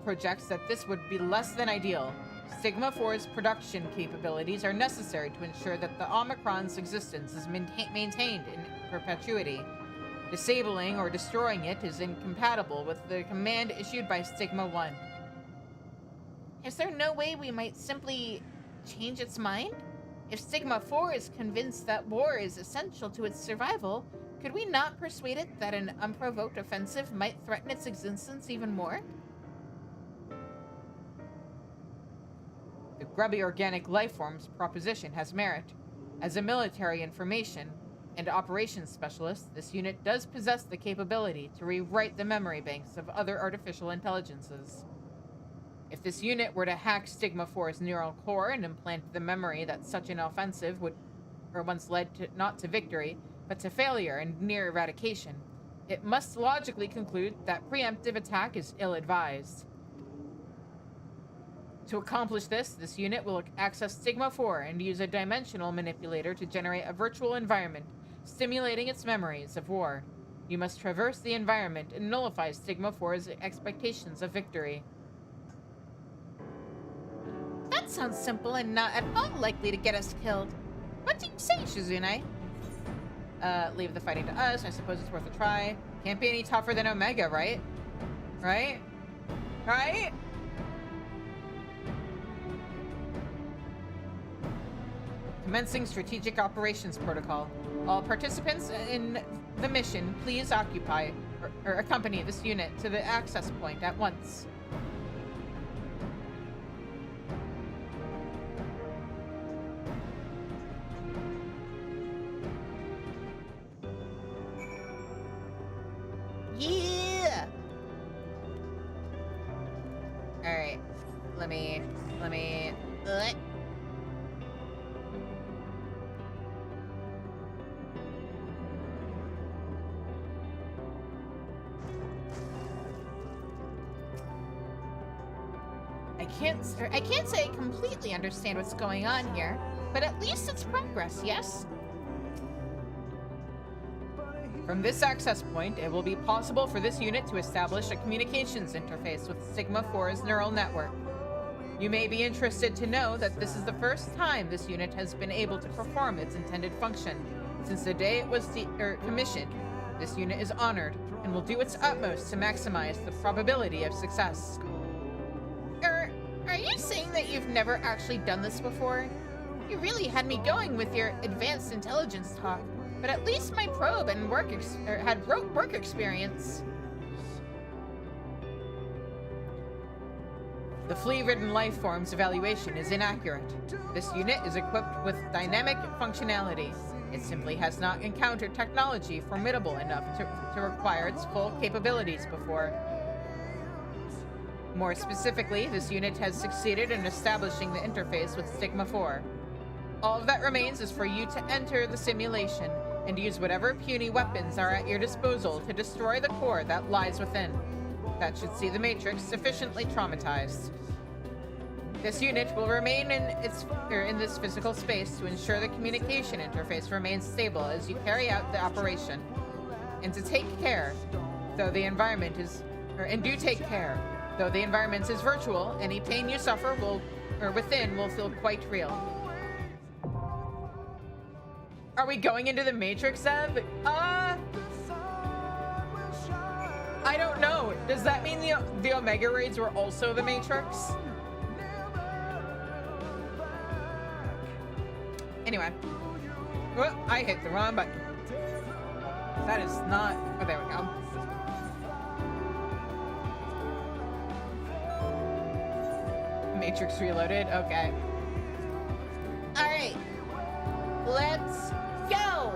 projects that this would be less than ideal. Sigma 4's production capabilities are necessary to ensure that the Omicron's existence is maintained in perpetuity. Disabling or destroying it is incompatible with the command issued by Sigma 1. Is there no way we might simply change its mind? If Sigma 4 is convinced that war is essential to its survival, could we not persuade it that an unprovoked offensive might threaten its existence even more? The grubby organic lifeforms proposition has merit. As a military information and operations specialist, this unit does possess the capability to rewrite the memory banks of other artificial intelligences. If this unit were to hack Sigma 4's neural core and implant the memory that such an offensive would once led to not to victory, but to failure and near eradication, it must logically conclude that preemptive attack is ill-advised. To accomplish this unit will access Sigma 4 and use a dimensional manipulator to generate a virtual environment, stimulating its memories of war. You must traverse the environment and nullify Sigma 4's expectations of victory. That sounds simple and not at all likely to get us killed. What do you say, Shizune? Leave the fighting to us. I suppose it's worth a try. Can't be any tougher than Omega, right? Right? Right? Commencing Strategic Operations Protocol. All participants in the mission, please occupy or accompany this unit to the access point at once. Yeah! Alright. Let me... I can't say I completely understand what's going on here, but at least it's progress, yes? From this access point, it will be possible for this unit to establish a communications interface with Sigma 4's neural network. You may be interested to know that this is the first time this unit has been able to perform its intended function. Since the day it was commissioned, this unit is honored and will do its utmost to maximize the probability of success. Are you saying that you've never actually done this before? You really had me going with your advanced intelligence talk, but at least my probe and work experience. The flea-ridden lifeform's evaluation is inaccurate. This unit is equipped with dynamic functionality. It simply has not encountered technology formidable enough to require its full capabilities before. More specifically, this unit has succeeded in establishing the interface with Sigma 4. All that remains is for you to enter the simulation and use whatever puny weapons are at your disposal to destroy the core that lies within. That should see the Matrix sufficiently traumatized. This unit will remain in this physical space to ensure the communication interface remains stable as you carry out the operation. And to take care, though the environment is Though the environment is virtual, any pain you suffer within will feel quite real. Are we going into the Matrix, Zeb? I don't know. Does that mean the Omega raids were also the Matrix? Anyway. Whoop, I hit the wrong button. That is not... Oh, there we go. Matrix Reloaded? Okay. Alright. Let's go!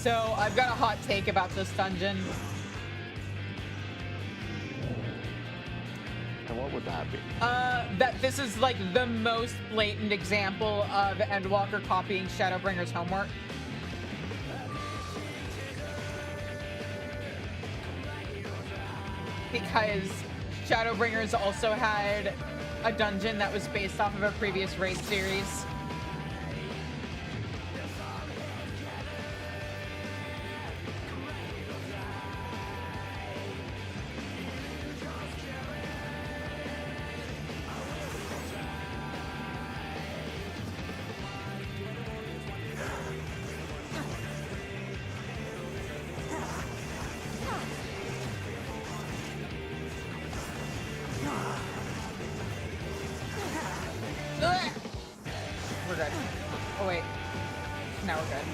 So I've got a hot take about this dungeon. And what would that be? That this is like the most blatant example of Endwalker copying Shadowbringer's homework. Because Shadowbringers also had a dungeon that was based off of a previous raid series. We're good. Oh wait. Now we're good.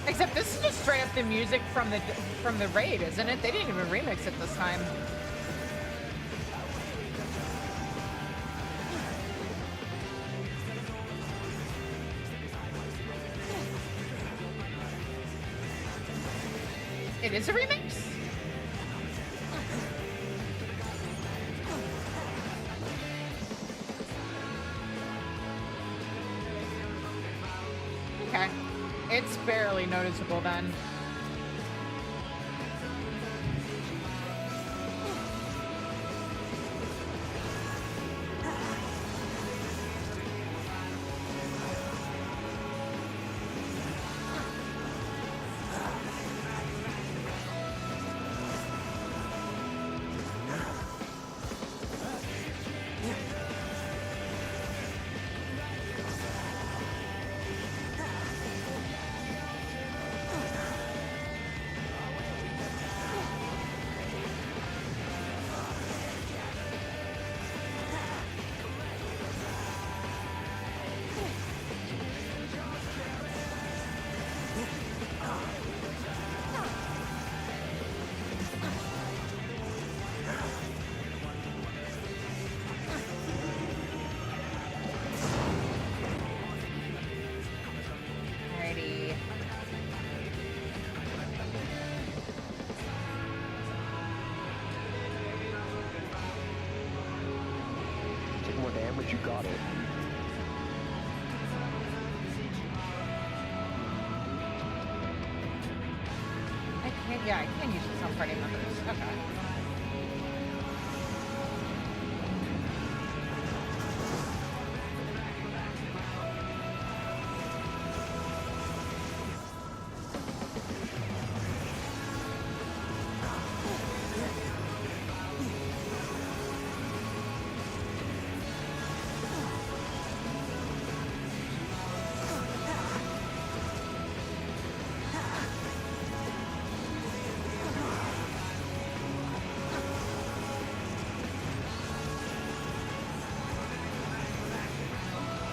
Except this is just straight up the music from the raid, isn't it? They didn't even remix it this time. It is a remix? Okay. It's barely noticeable then. Alrighty. Take more damage, you got it. Yeah, I can use this on party members. Okay.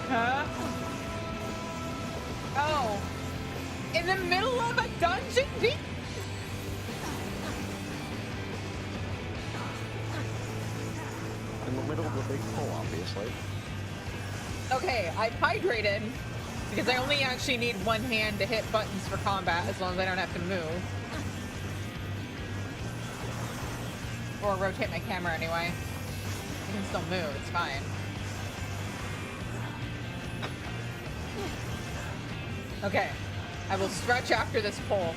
Huh? Oh. In the middle of a dungeon? In the middle of the big pull, obviously. Okay, I hydrated because I only actually need one hand to hit buttons for combat as long as I don't have to move. Or rotate my camera anyway. I can still move, it's fine. Okay, I will stretch after this pull.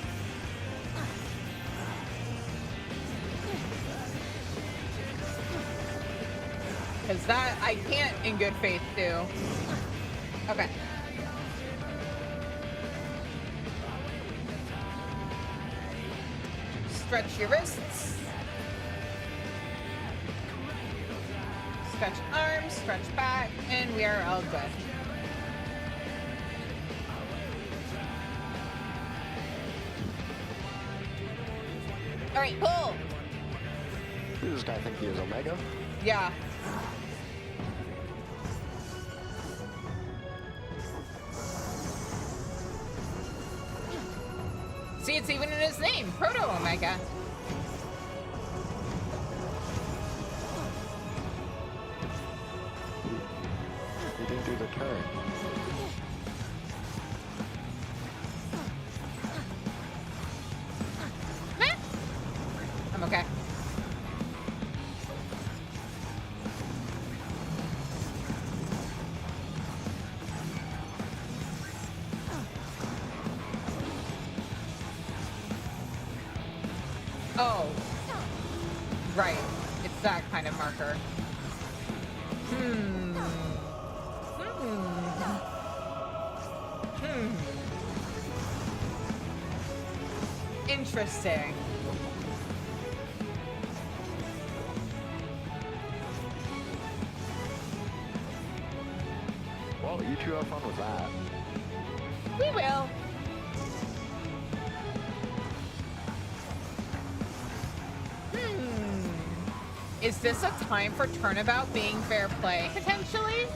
Because that I can't in good faith do. Okay. Stretch your wrists. Stretch arms, stretch back, and we are all good. All right, pull. Does this guy think he is Omega? Yeah. See, it's even in his name, Proto Omega. turn. Meh. I'm okay. Oh. Right. It's that kind of marker. Hmm. Interesting. Well, you two have fun with that. We will. Is this a time for turnabout being fair play, potentially?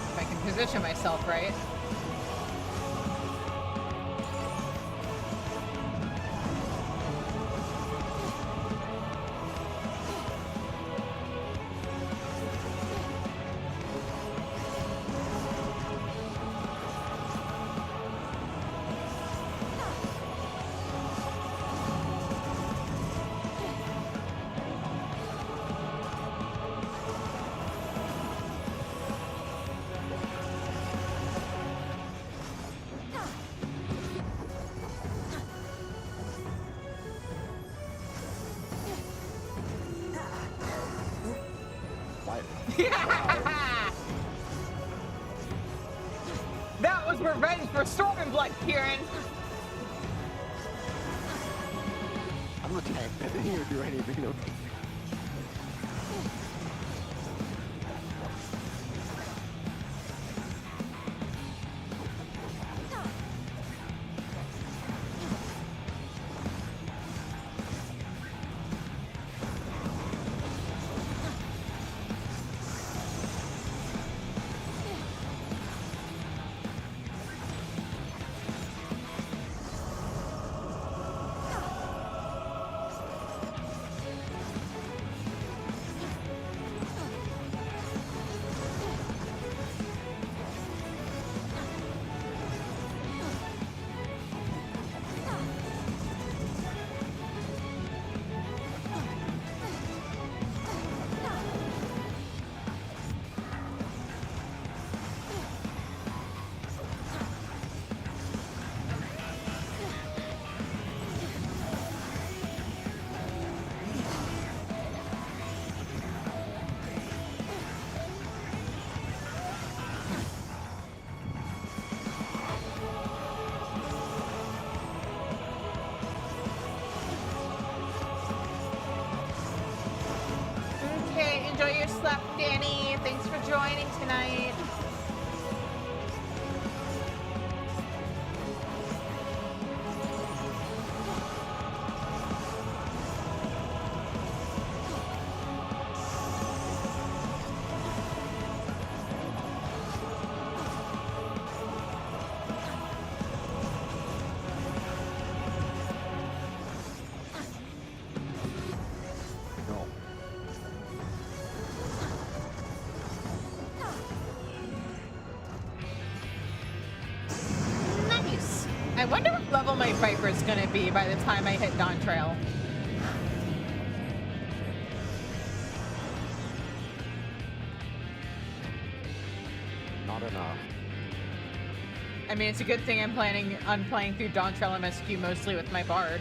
If I can position myself right. That was revenge for Stormblood, Kieran. I'm the tank. I didn't even do anything. No. Okay, enjoy your slap, Danny. Thanks for joining tonight. No. Nice. I wonder what level my Viper is going to be by the time I hit Dawn Trail. Not enough. I mean, it's a good thing I'm planning on playing through Dawn Trail MSQ mostly with my Bard.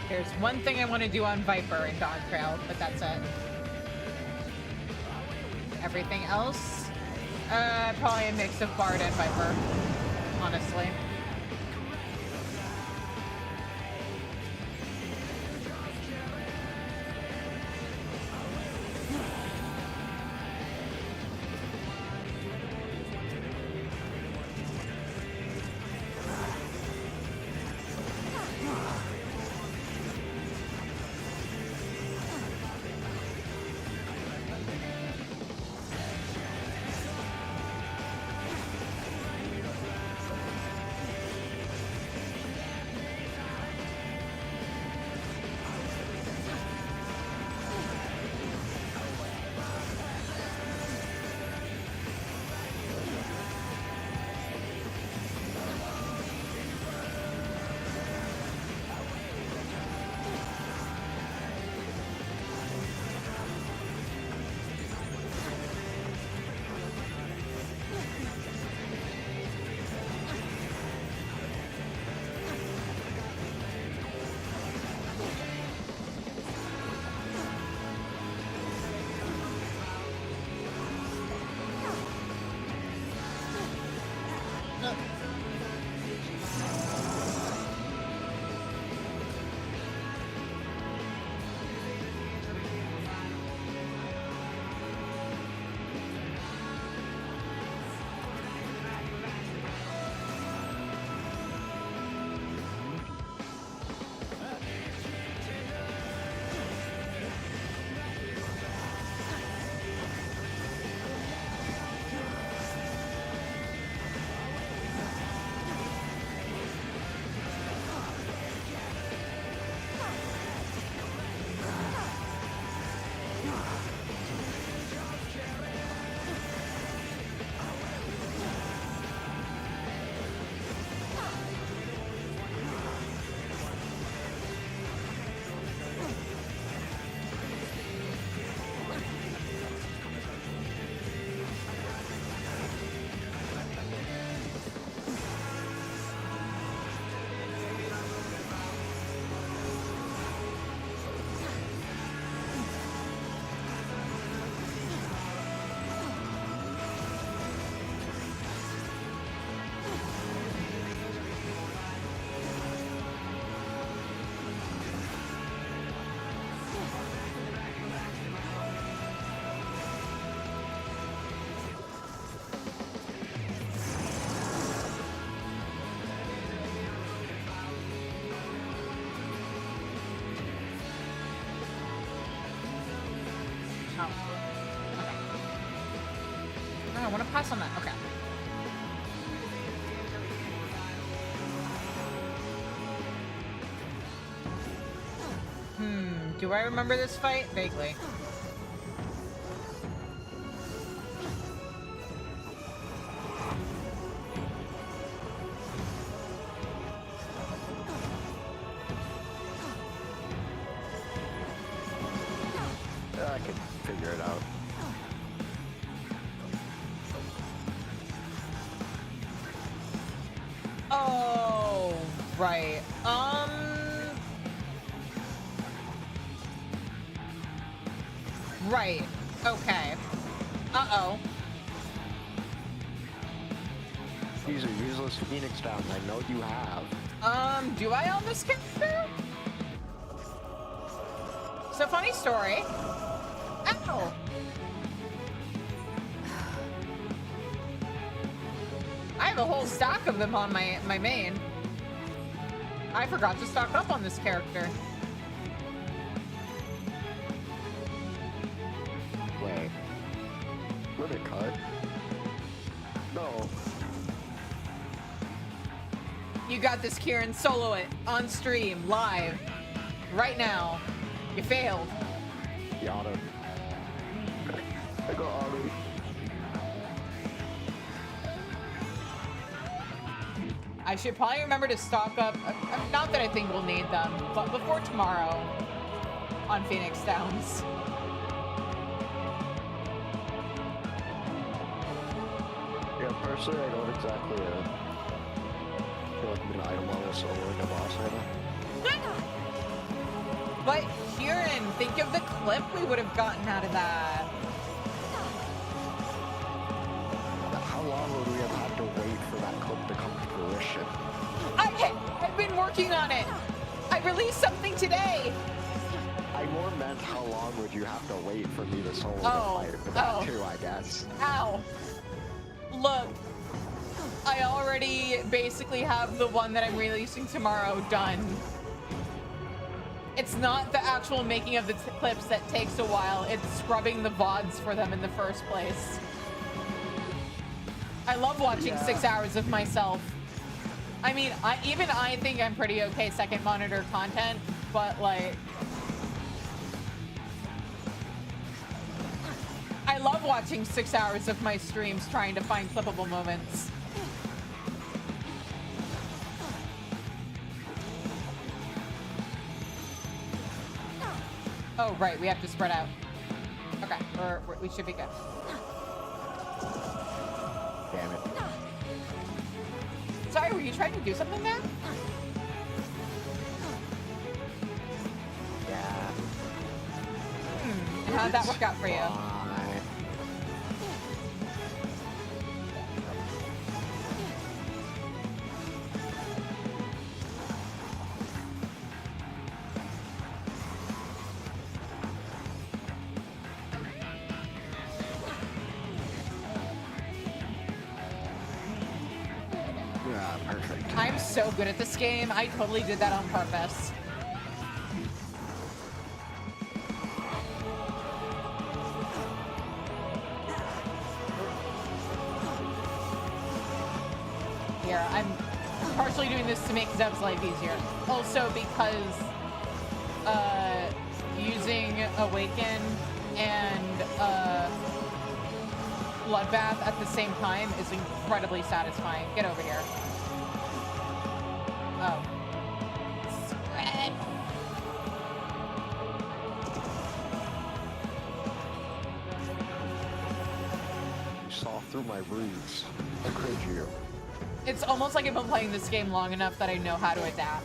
There's one thing I want to do on Viper and Dawn Trail, but that's it. Everything else, probably a mix of Bard and Viper, honestly. I want to pass on that. Okay. Do I remember this fight? Vaguely. I can figure it out. Oh, right. Right. Okay. Uh-oh. These are useless Phoenix Downs. I know you have. Do I own this character? So, funny story. Ow! I have a whole stack of them on my main. I forgot to stock up on this character. Wait. Let it cut. No. You got this, Kieran. Solo it. On stream. Live. Right now. You failed. The auto. I got auto. I should probably remember to stock up. Not that I think we'll need them, but before tomorrow on Phoenix Downs. Yeah, personally, I don't exactly feel like I'm an item level soloing a boss item. But Kieran, think of the clip we would have gotten out of that. How long would we have had to wait for that clip to come to fruition? I've been working on it. I released something today. I more meant how long would you have to wait for me to solo the fight for that too, I guess. Ow. Look, I already basically have the one that I'm releasing tomorrow done. It's not the actual making of the clips that takes a while. It's scrubbing the VODs for them in the first place. I love watching 6 hours of myself. I mean, I think I'm pretty okay second monitor content, but like, I love watching 6 hours of my streams trying to find clippable moments. Oh, right, we have to spread out. Okay, we should be good. Damn it. Sorry, were you trying to do something there? Yeah. And how'd that work out for you? Fine. Yeah, perfect. I'm so good at this game. I totally did that on purpose. Here, I'm partially doing this to make Zeb's life easier. Also because using Awaken and Bloodbath at the same time is incredibly satisfying. Get over here. Oh. Spread. You saw through my ruse. How could you? It's almost like I've been playing this game long enough that I know how to adapt.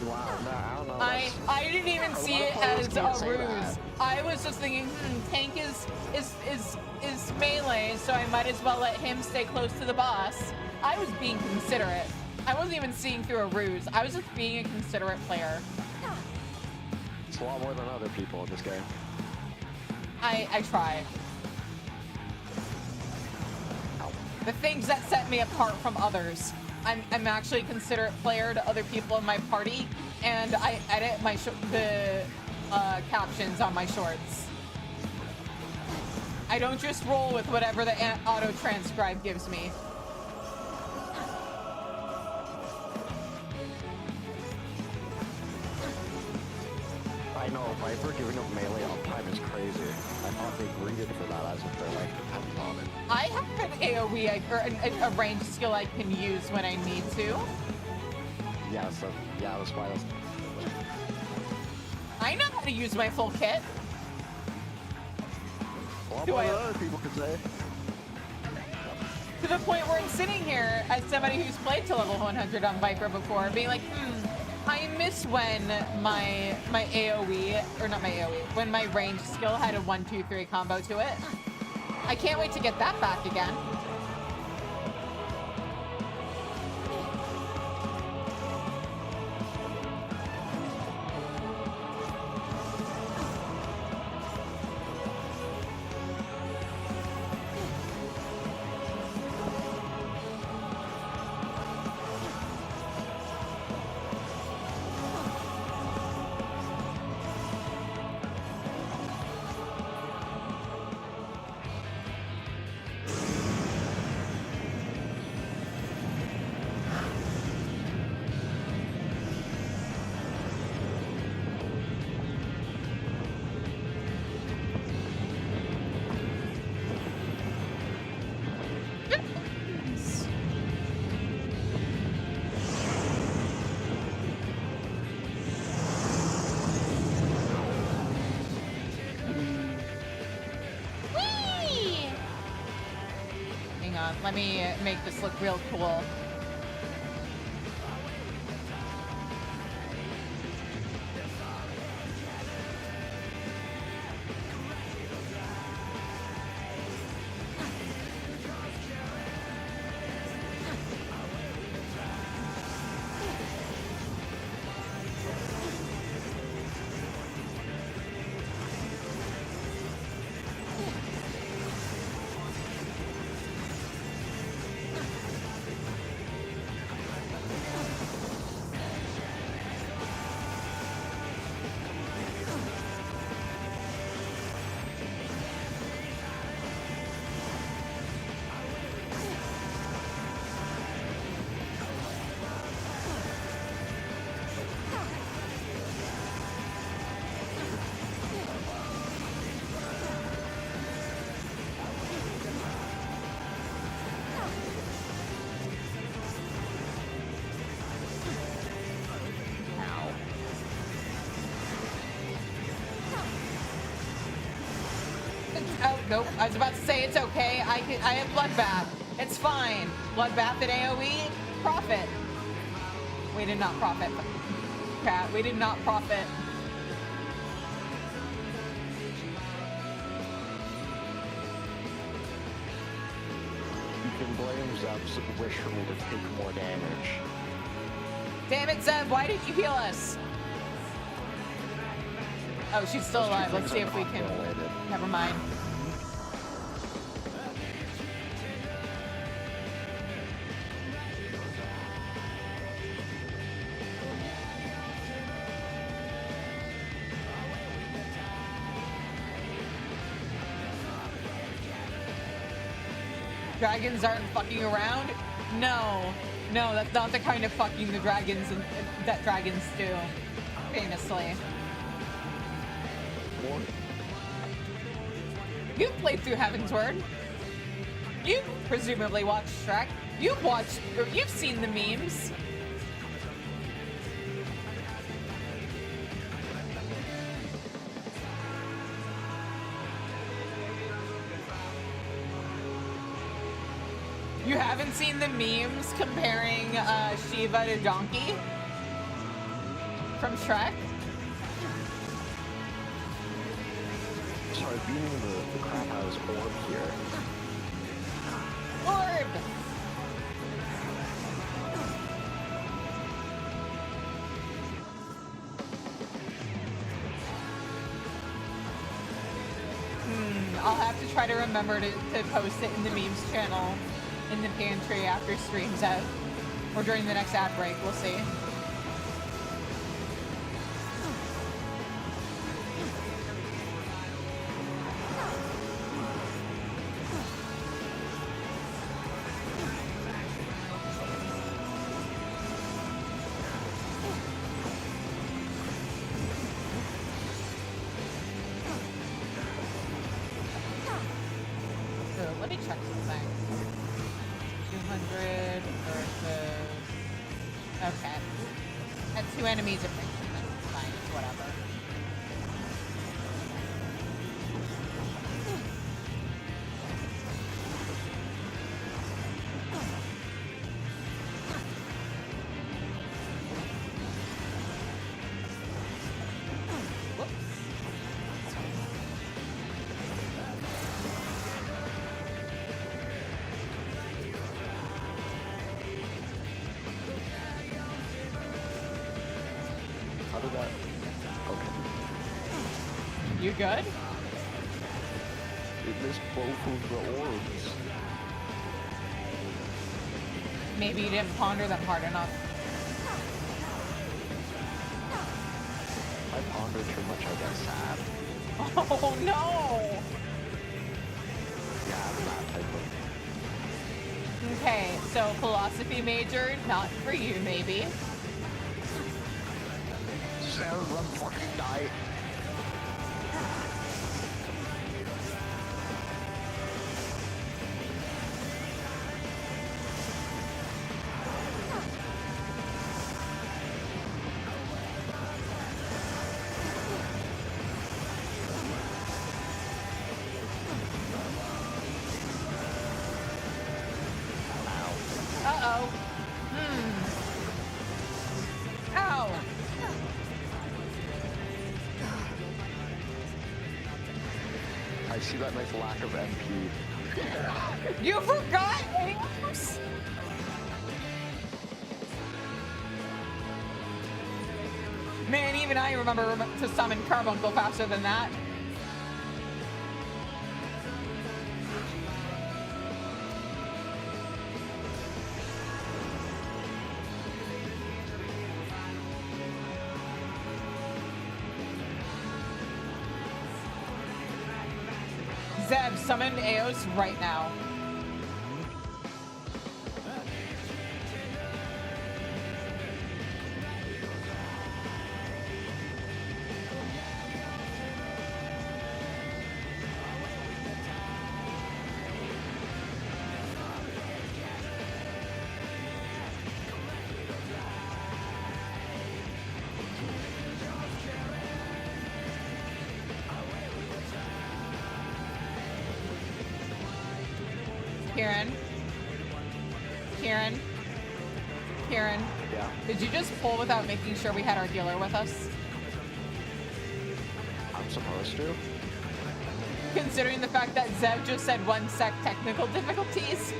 Wow, no, I don't know. I didn't even see it as a ruse. I was just thinking, tank is melee, so I might as well let him stay close to the boss. I was being considerate. I wasn't even seeing through a ruse. I was just being a considerate player. It's a lot more than other people in this game. I try. The things that set me apart from others. I'm actually a considerate player to other people in my party, and I edit the captions on my shorts. I don't just roll with whatever the auto transcribe gives me. I know, Viper giving up melee uptime is crazy. I thought they greeted for that as if they're like dependent on it. I have an AoE or a range skill I can use when I need to. Yeah, so yeah, that's why that's. I know how to use my full kit. Well, Do what I- other people could say. To the point where I'm sitting here as somebody who's played to level 100 on Viper before, being like, I miss when my AoE, or not my AoE, when my range skill had a 1-2-3 combo to it. I can't wait to get that back again. Whee! Hang on, let me make this look real cool. Oh, nope. I was about to say it's okay. I have Bloodbath. It's fine. Bloodbath and AoE, profit. We did not profit. Cat, we did not profit. You can blame Zeb's wish for me to take more damage. Damn it, Zeb, why did you heal us? Oh, she's still alive. Let's see if we can. Never mind. Dragons aren't fucking around? No. No, that's not the kind of fucking the dragons that dragons do. Famously. What? You've played through Heaven's Word. You've presumably watched Shrek. You've seen the memes. You haven't seen the memes comparing Shiva to Donkey from Shrek? Sorry, beating the crap out of this orb here. Orb! I'll have to try to remember to post it in the memes channel in the pantry after stream's out. Or during the next ad break, we'll see. Let me check something. 200 versus... Okay. At 2 enemies it brings them. That's fine. It's whatever. How did that? Okay. You good? It missed both of the orbs. Maybe you didn't ponder them hard enough. I pondered too much, I get sad. Oh no! Yeah, I'm that type of... Okay, so philosophy major, not for you maybe. Sarah, run fucking die. Uh-oh. Ow. I see that nice lack of MP. You forgot Amos? Man, even I remember to summon Carbuncle faster than that. Zeb, summon Eos right now. Kieran, Yeah. did you just pull without making sure we had our healer with us? I'm supposed to? Considering the fact that Zev just said 1 sec technical difficulties.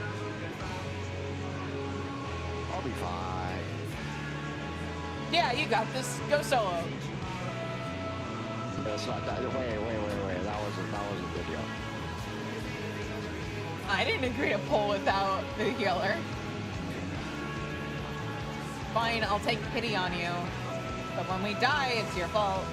I'll be fine. Yeah, you got this. Go solo. It's not that. Wait. That was a video. I didn't agree to pull without the healer. Fine, I'll take pity on you. But when we die, it's your fault.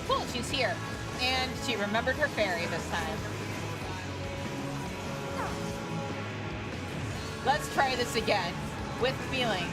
Cool, she's here. And she remembered her fairy this time. Let's try this again. With feeling.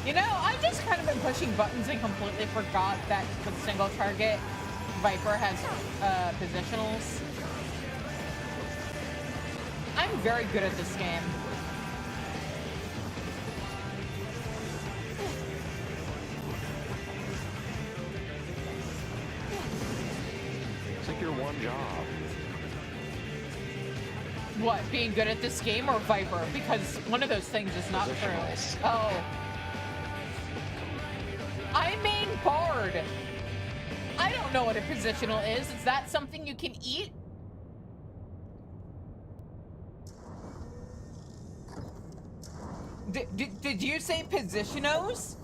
You know, I've just kind of been pushing buttons and completely forgot that with single target, Viper has positionals. I'm very good at this game. one job. What, being good at this game or Viper? Because one of those things is not true. Positionals. Oh. I main Bard. I don't know what a positional is. Is that something you can eat? Did you say positionos?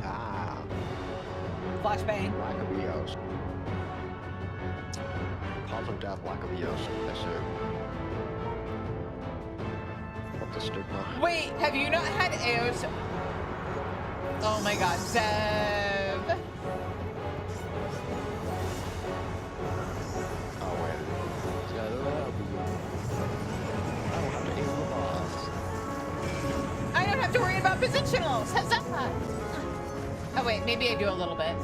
Ah, Flashbang. lack of EOS. Cause of death, lack of EOS. That's it. What the stigma? Wait, have you not had AOS? Oh my god, Zev. Oh wait. I don't have to aim the boss. I don't have to worry about positionals. How's that? Oh wait, maybe I do a little bit.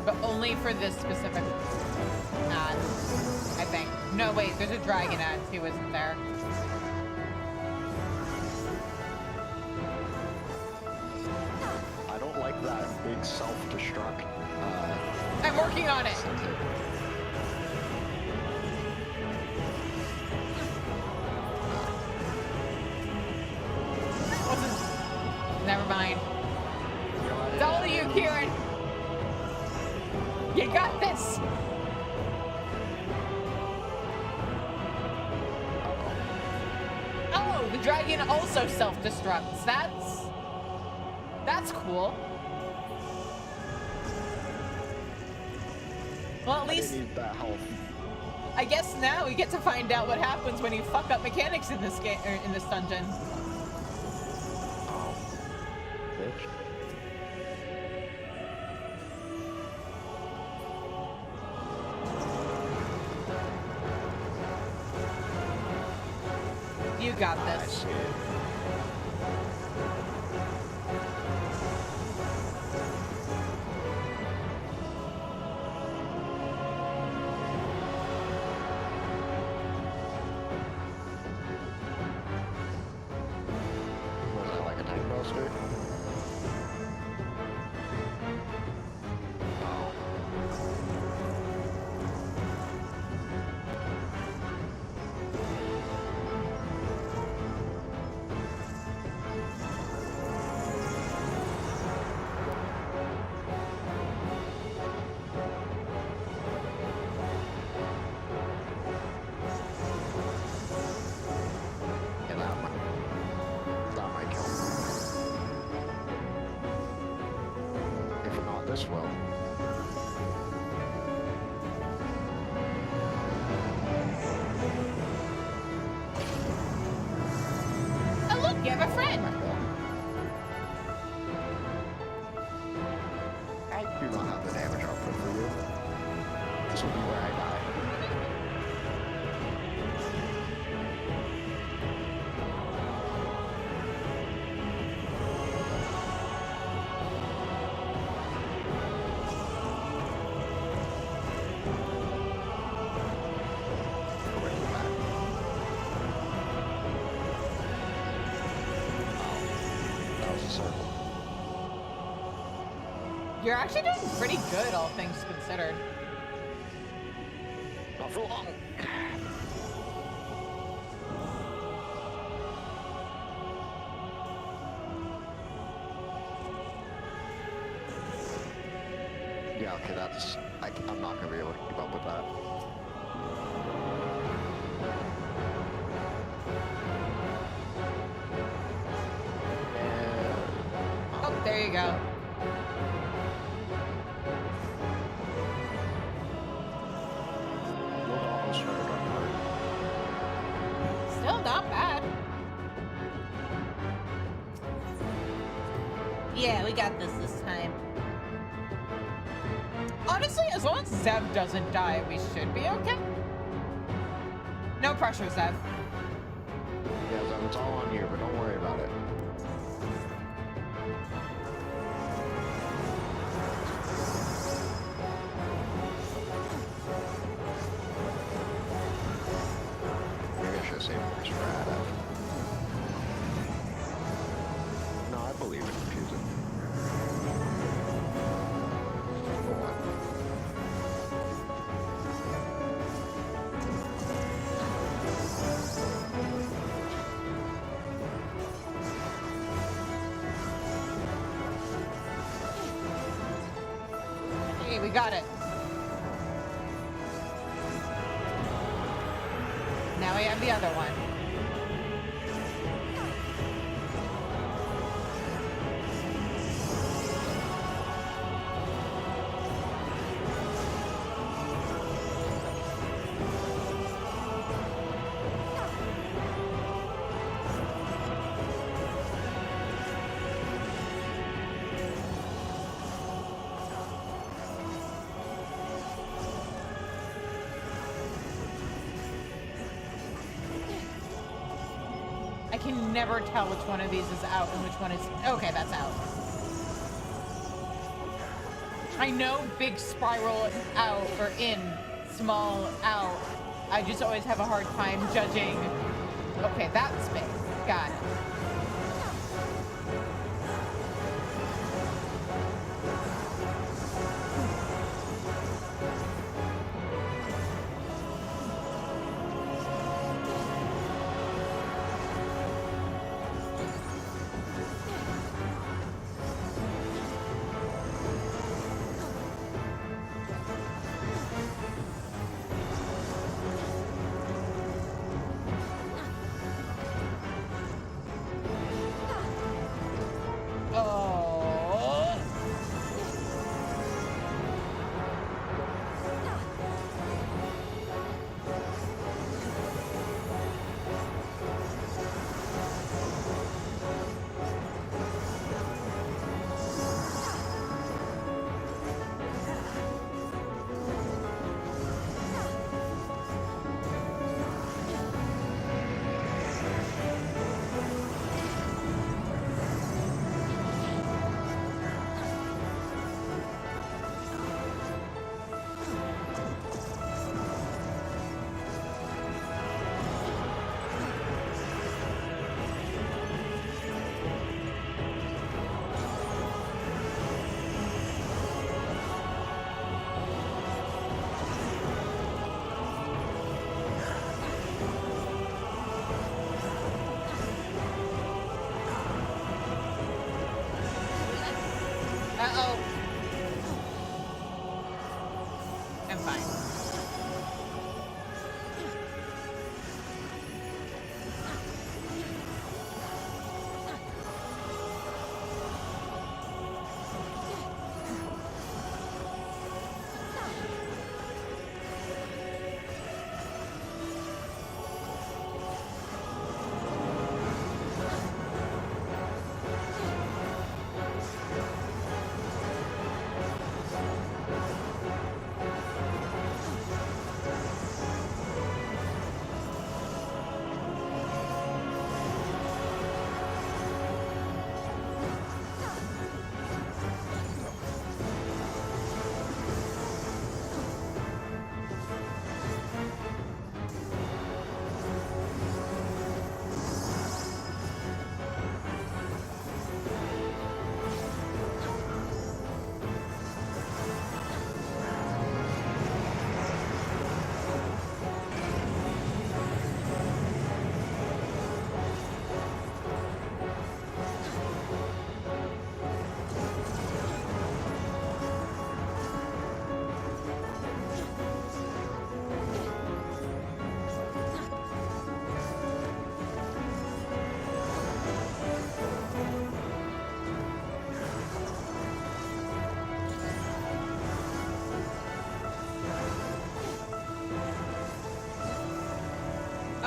But only for this specific ad, I think. No, wait, there's a dragon ad too, isn't there? I don't like that big self-destruct. I'm working on it. Sentence. Never mind. It's all you, Kieran. You got this. Oh, the dragon also self-destructs. That's cool. Well, at least I need that health. I guess now we get to find out what happens when you fuck up mechanics in this game or in this dungeon. Oh, bitch. You got I this. see it. Was that like a tank buster? Oh. Yeah, that might kill him. If not, this will. Oh look, you have a friend. I do not have the damage output for you. This will be where I die. Go right to the back. Oh, that was a circle. You're actually doing pretty good, all things considered. Not for long. Yeah, okay, that's... I'm not gonna be able to keep up with that. Oh, there you go. We'll almost try to run hard. Still not bad. Yeah, we got this time. Honestly, as long as Zev doesn't die, we should be okay. No pressure, Zev. Yeah, so it's all on you, but don't worry about it. same course we're at. No, I believe it, confusing. Hey, we got it. Now we have the other one. I can never tell which one of these is out and which one is... Okay, that's out. I know big spiral is out or in, small out. I just always have a hard time judging. Okay, that's big. Got it. Uh-oh. I'm fine.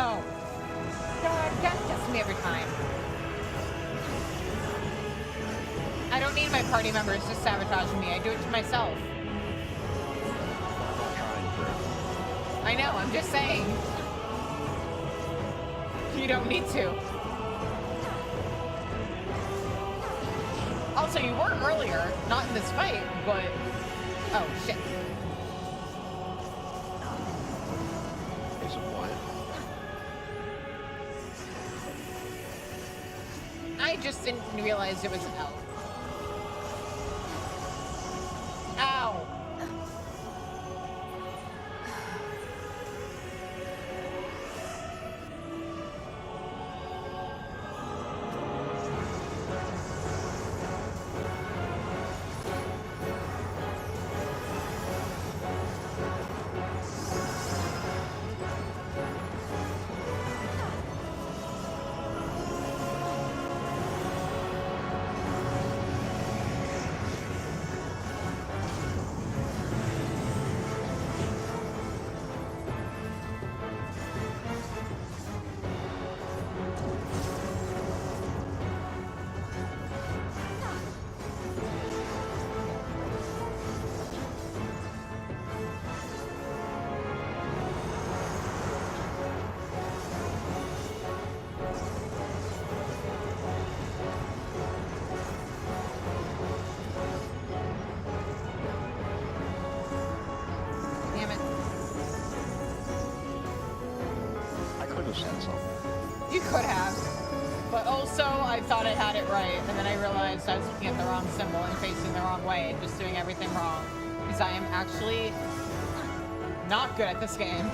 Oh. God, gets me every time. I don't need my party members to sabotage me. I do it to myself. I'm not trying to. I know, I'm just saying. You don't need to. Also, you were earlier, not in this fight, but... Oh, shit. Is it what? just didn't realize it was an elf. Ow. Damn it. I could have said something. You could have. But also, I thought I had it right, and then I realized I was looking at the wrong symbol and facing the wrong way and just doing everything wrong. Because I am actually not good at this game.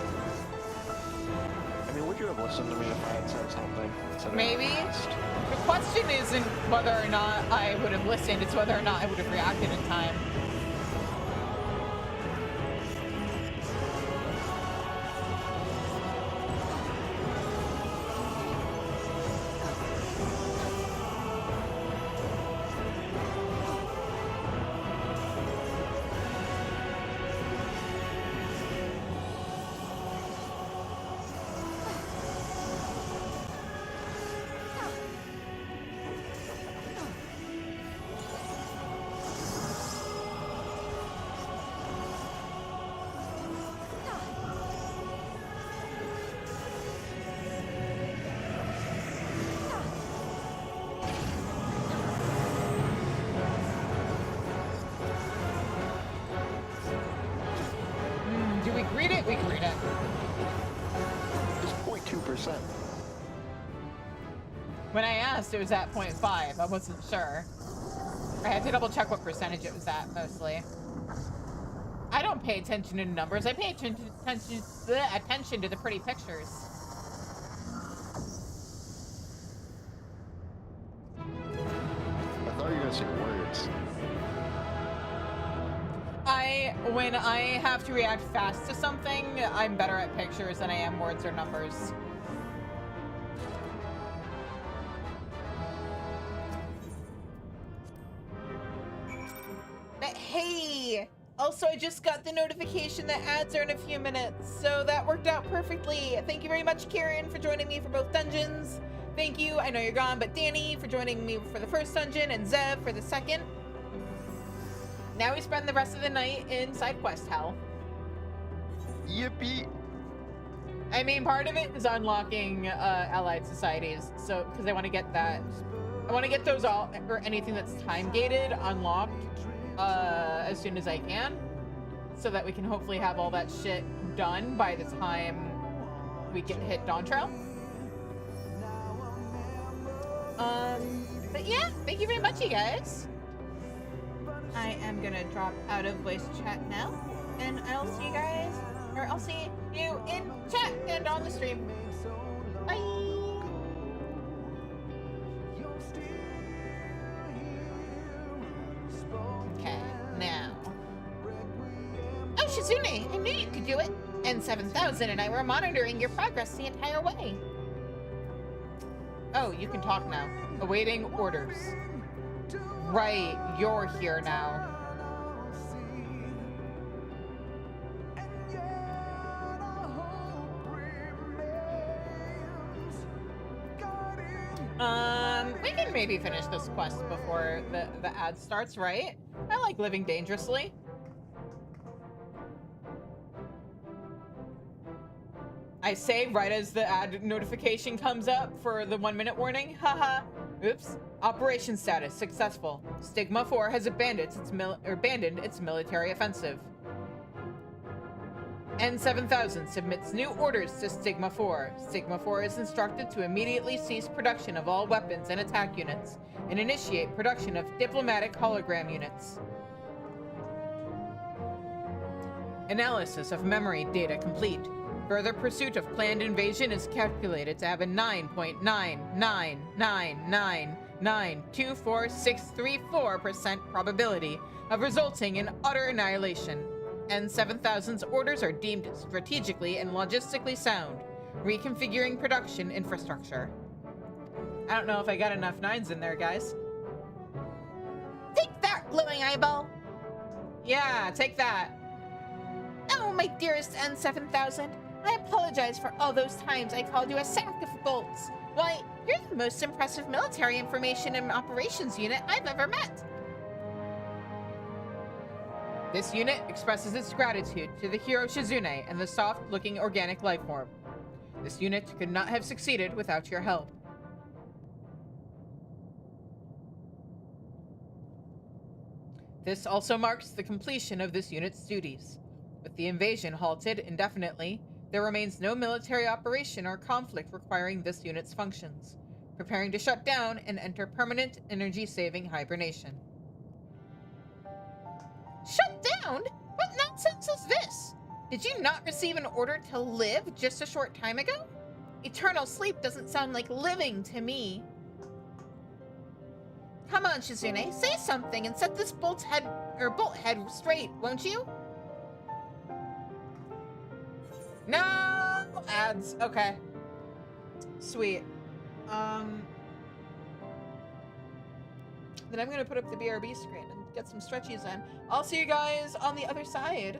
I mean, would you have listened to me if I had said something? Instead of Maybe. asked? The question isn't whether or not I would have listened, it's whether or not I would have reacted in time. Do we greet it? We greet it. It's 0.2%. When I asked, it was at 0.5. I wasn't sure. I had to double check what percentage it was at, mostly. I don't pay attention to numbers. I pay attention to the pretty pictures. I thought you were going to say words. When I have to react fast to something, I'm better at pictures than I am words or numbers. But hey! Also, I just got the notification that ads are in a few minutes, so that worked out perfectly. Thank you very much, Karen, for joining me for both dungeons. Thank you, I know you're gone, but Danny for joining me for the first dungeon, and Zev for the second. Now we spend the rest of the night in side quest hell. Yippee! I mean, part of it is unlocking allied societies, so because I want to get that. I want to get those all, or anything that's time gated, unlocked as soon as I can, so that we can hopefully have all that shit done by the time we get hit Dawn Trail. But yeah, thank you very much, you guys. I am gonna drop out of voice chat now, and I'll see you guys, or I'll see you in chat and on the stream. Bye! Okay, now. Oh, Shizune, I knew you could do it. N7000 and I were monitoring your progress the entire way. Oh, you can talk now. Awaiting orders. Right, you're here now. We can maybe finish this quest before the ad starts, right? I like living dangerously. I say right as the ad notification comes up for the 1-minute warning. Haha. Oops. Operation status successful. Stigma 4 has abandoned its military offensive. N7000 submits new orders to Sigma 4. Sigma 4 is instructed to immediately cease production of all weapons and attack units and initiate production of diplomatic hologram units. Analysis of memory data complete. Further pursuit of planned invasion is calculated to have a 9.999992464% probability of resulting in utter annihilation. N7000's orders are deemed strategically and logistically sound, reconfiguring production infrastructure. I don't know if I got enough nines in there, guys. Take that, glowing eyeball! Yeah, take that. Oh, my dearest N7000, I apologize for all those times I called you a sack of bolts. Why, you're the most impressive military information and operations unit I've ever met. This unit expresses its gratitude to the hero Shizune and the soft-looking organic life form. This unit could not have succeeded without your help. This also marks the completion of this unit's duties. With the invasion halted indefinitely, there remains no military operation or conflict requiring this unit's functions, preparing to shut down and enter permanent energy-saving hibernation. Shut down? What nonsense is this? Did you not receive an order to live just a short time ago? Eternal sleep doesn't sound like living to me. Come on, Shizune, say something and set this bolt head straight, won't you? No ads. Okay. Sweet. Then I'm gonna put up the BRB screen and get some stretchies in. I'll see you guys on the other side.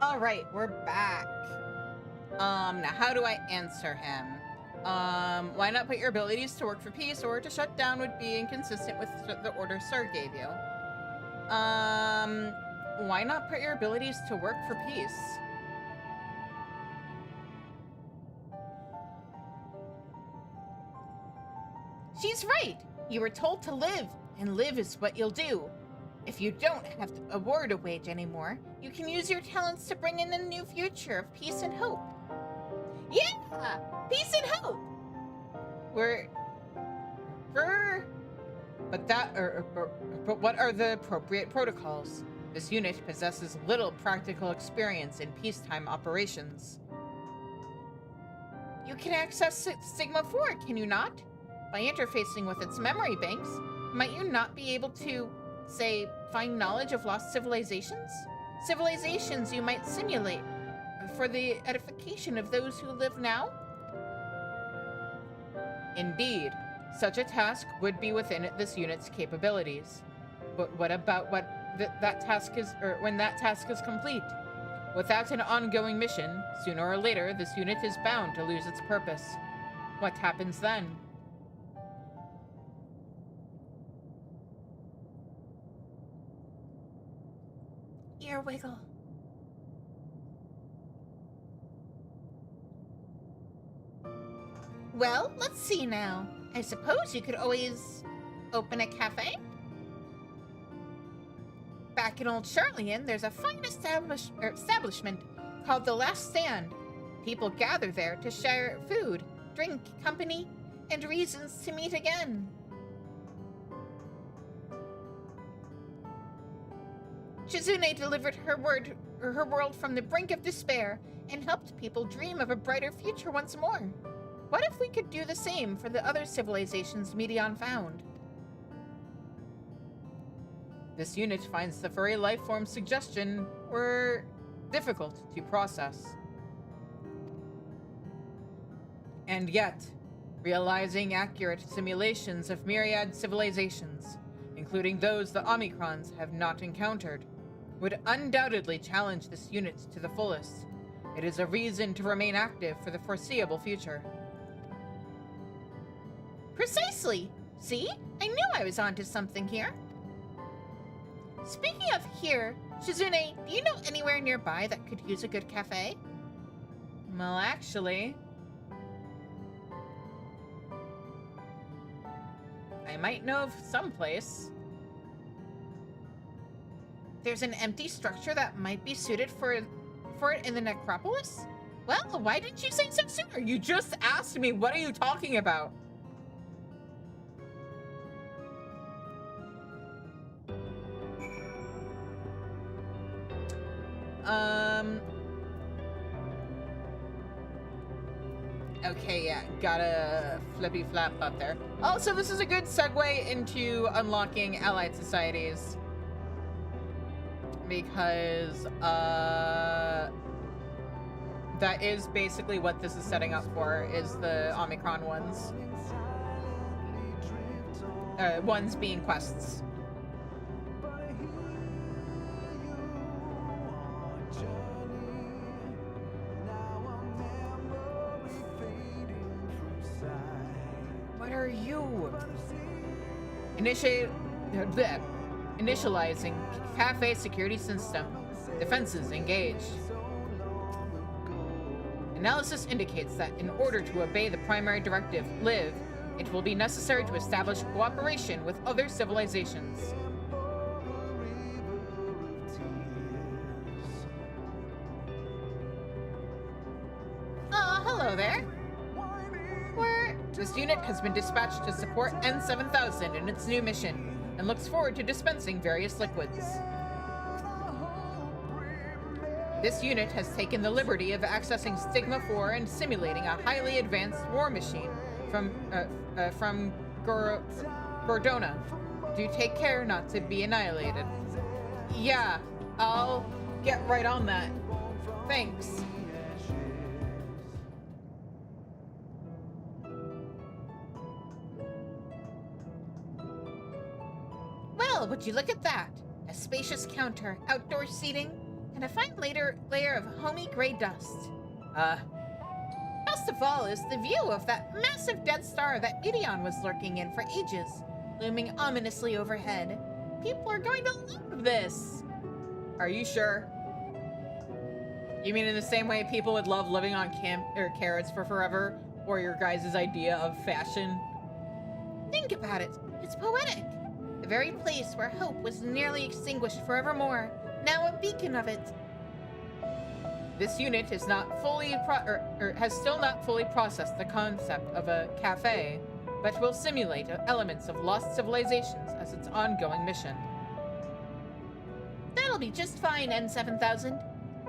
Alright, we're back. Now how do I answer him? Why not put your abilities to work for peace, or to shut down would be inconsistent with the order Sir gave you? Why not put your abilities to work for peace? She's right! You were told to live, and live is what you'll do. If you don't have a war to wage anymore, you can use your talents to bring in a new future of peace and hope. Yeah! Peace and hope! But what are the appropriate protocols? This unit possesses little practical experience in peacetime operations. You can access Sigma-4, can you not? By interfacing with its memory banks, might you not be able to, say, find knowledge of lost civilizations? Civilizations you might simulate for the edification of those who live now? Indeed, such a task would be within this unit's capabilities. But what about that task is, or when that task is complete? Without an ongoing mission, sooner or later, this unit is bound to lose its purpose. What happens then? Ear wiggle. Well, let's see now. I suppose you could always open a cafe? Back in Old Charlian, there's a fine establishment called The Last Stand. People gather there to share food, drink, company, and reasons to meet again. Shizune delivered her world from the brink of despair and helped people dream of a brighter future once more. What if we could do the same for the other civilizations Medion found? This unit finds the furry life form suggestion were difficult to process. And yet, realizing accurate simulations of myriad civilizations, including those the Omicrons have not encountered, would undoubtedly challenge this unit to the fullest. It is a reason to remain active for the foreseeable future. Precisely! See? I knew I was onto something here. Speaking of here, Shizune, do you know anywhere nearby that could use a good cafe? Well, actually, I might know of some place. There's an empty structure that might be suited for it in the necropolis? Well, why didn't you say so sooner? You just asked me, what are you talking about? Okay, yeah, got a flippy flap up there. Also, this is a good segue into unlocking allied societies. Because, that is basically what this is setting up for, is the Omicron ones. Ones being quests. What are you? Initializing cafe security system. Defenses engaged. Analysis indicates that in order to obey the primary directive, live, it will be necessary to establish cooperation with other civilizations. Hello there. This unit has been dispatched to support N7000 in its new mission, and looks forward to dispensing various liquids. This unit has taken the liberty of accessing Stigma-4 and simulating a highly advanced war machine from Gordona. Do take care not to be annihilated. Yeah, I'll get right on that. Thanks. Well, would you look at that? A spacious counter, outdoor seating, and a fine layer of homey gray dust. Best of all is the view of that massive dead star that Gideon was lurking in for ages, looming ominously overhead. People are going to love this. Are you sure? You mean in the same way people would love living on carrots for forever, or your guys' idea of fashion? Think about it. It's poetic. The very place where hope was nearly extinguished forevermore, now a beacon of it. This unit is not fully has still not fully processed the concept of a cafe, but will simulate elements of lost civilizations as its ongoing mission. That'll be just fine, N7000.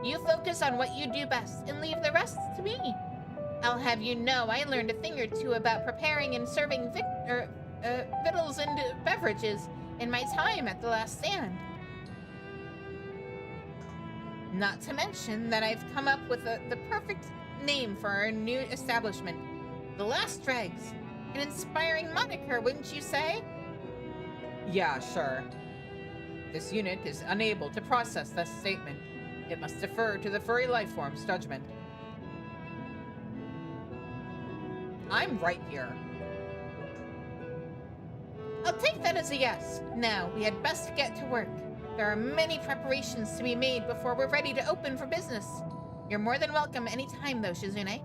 You focus on what you do best and leave the rest to me. I'll have you know I learned a thing or two about preparing and serving victuals and beverages in my time at the Last Stand. Not to mention that I've come up with the perfect name for our new establishment, The Last Dregs. An inspiring moniker, wouldn't you say? Yeah, sure. This unit is unable to process this statement. It must defer to the furry lifeform's judgment. I'm right here. I'll take that as a yes. Now, we had best get to work. There are many preparations to be made before we're ready to open for business. You're more than welcome any time, though, Shizune.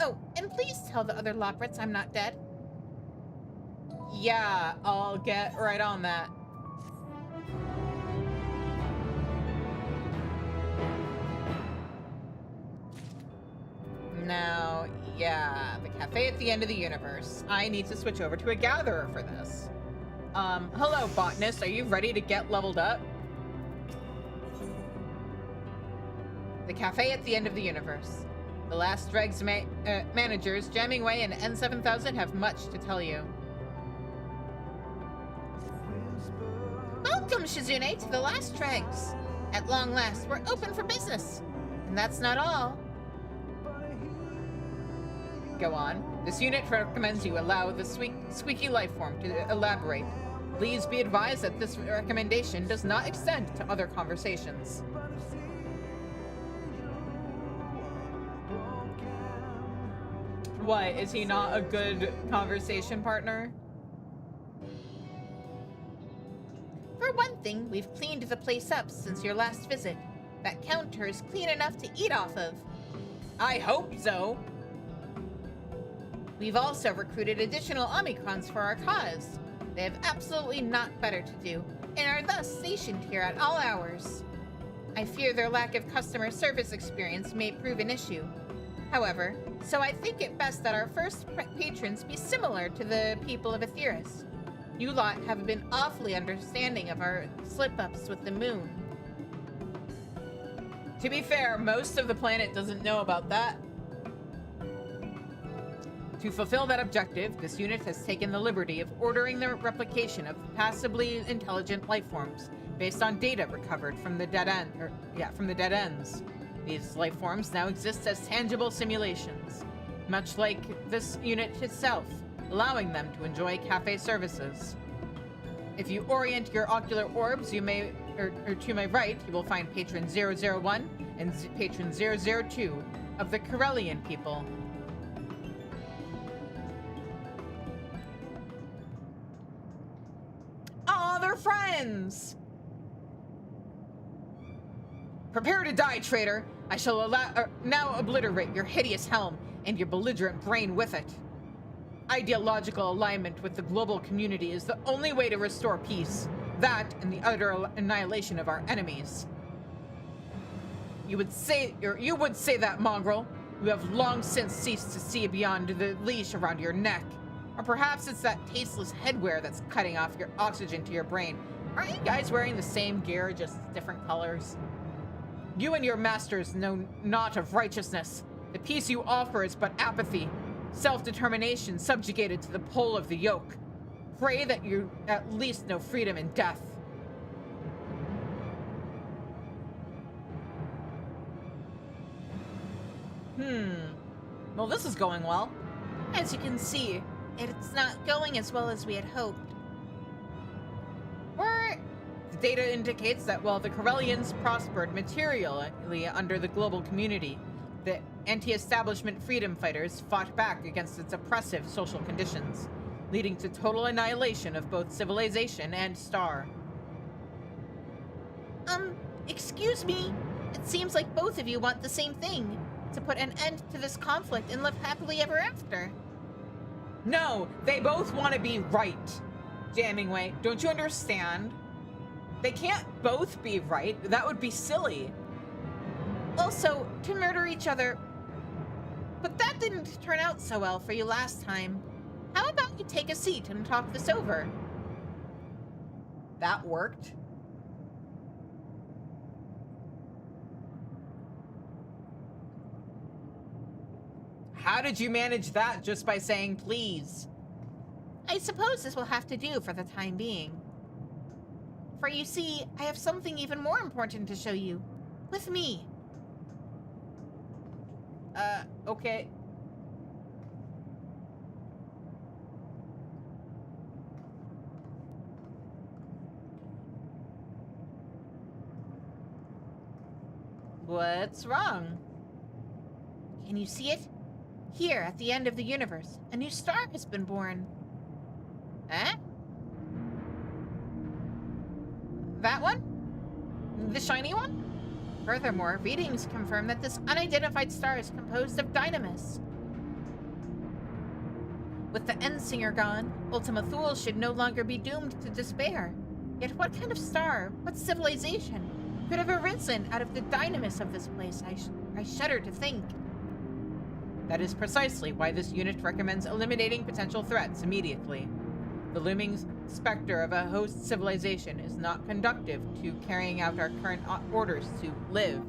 Oh, and please tell the other Loprits I'm not dead. Yeah, I'll get right on that. Now, yeah, the cafe at the end of the universe. I need to switch over to a gatherer for this. Hello, botanist. Are you ready to get leveled up? The cafe at the end of the universe. The Last Dregs managers, Jamming Way and N7000 have much to tell you. Welcome, Shizune, to the Last Dregs. At long last, we're open for business. And that's not all. Go on. This unit recommends you allow the squeaky lifeform to elaborate. Please be advised that this recommendation does not extend to other conversations. What, is he not a good conversation partner? For one thing, we've cleaned the place up since your last visit. That counter is clean enough to eat off of. I hope so. We've also recruited additional Omicrons for our cause. They have absolutely naught better to do, and are thus stationed here at all hours. I fear their lack of customer service experience may prove an issue. However, so I think it best that our first patrons be similar to the people of Aetheris. You lot have been awfully understanding of our slip-ups with the moon. To be fair, most of the planet doesn't know about that. To fulfill that objective, this unit has taken the liberty of ordering the replication of passably intelligent lifeforms based on data recovered from the dead ends. These lifeforms now exist as tangible simulations, much like this unit itself, allowing them to enjoy cafe services. If you orient your ocular orbs, you may, or to my right, you will find Patron 001 and Patron 002 of the Corellian people. Oh, they're friends! Prepare to die, traitor! I shall now obliterate your hideous helm and your belligerent brain with it. Ideological alignment with the global community is the only way to restore peace. That and the utter annihilation of our enemies. You would say that, mongrel. You have long since ceased to see beyond the leash around your neck. Or perhaps it's that tasteless headwear that's cutting off your oxygen to your brain. Aren't you guys wearing the same gear, just different colors? You and your masters know naught of righteousness. The peace you offer is but apathy. Self-determination subjugated to the pull of the yoke. Pray that you at least know freedom in death. Well, this is going well. As you can see, it's not going as well as we had hoped. The data indicates that while the Corellians prospered materially under the global community, the anti-establishment freedom fighters fought back against its oppressive social conditions, leading to total annihilation of both civilization and star. Excuse me? It seems like both of you want the same thing, to put an end to this conflict and live happily ever after. No, they both want to be right. Jammingway, don't you understand? They can't both be right. That would be silly. Also, to murder each other. But that didn't turn out so well for you last time. How about you take a seat and talk this over? That worked. How did you manage that just by saying please? I suppose this will have to do for the time being. For you see, I have something even more important to show you. With me. Okay. What's wrong? Can you see it? Here, at the end of the universe, a new star has been born. Eh? That one? The shiny one? Furthermore, readings confirm that this unidentified star is composed of dynamis. With the Endsinger gone, Ultima Thule should no longer be doomed to despair. Yet what kind of star, what civilization, could have arisen out of the dynamis of this place? I shudder to think. That is precisely why this unit recommends eliminating potential threats immediately. The looming specter of a host civilization is not conducive to carrying out our current orders to live.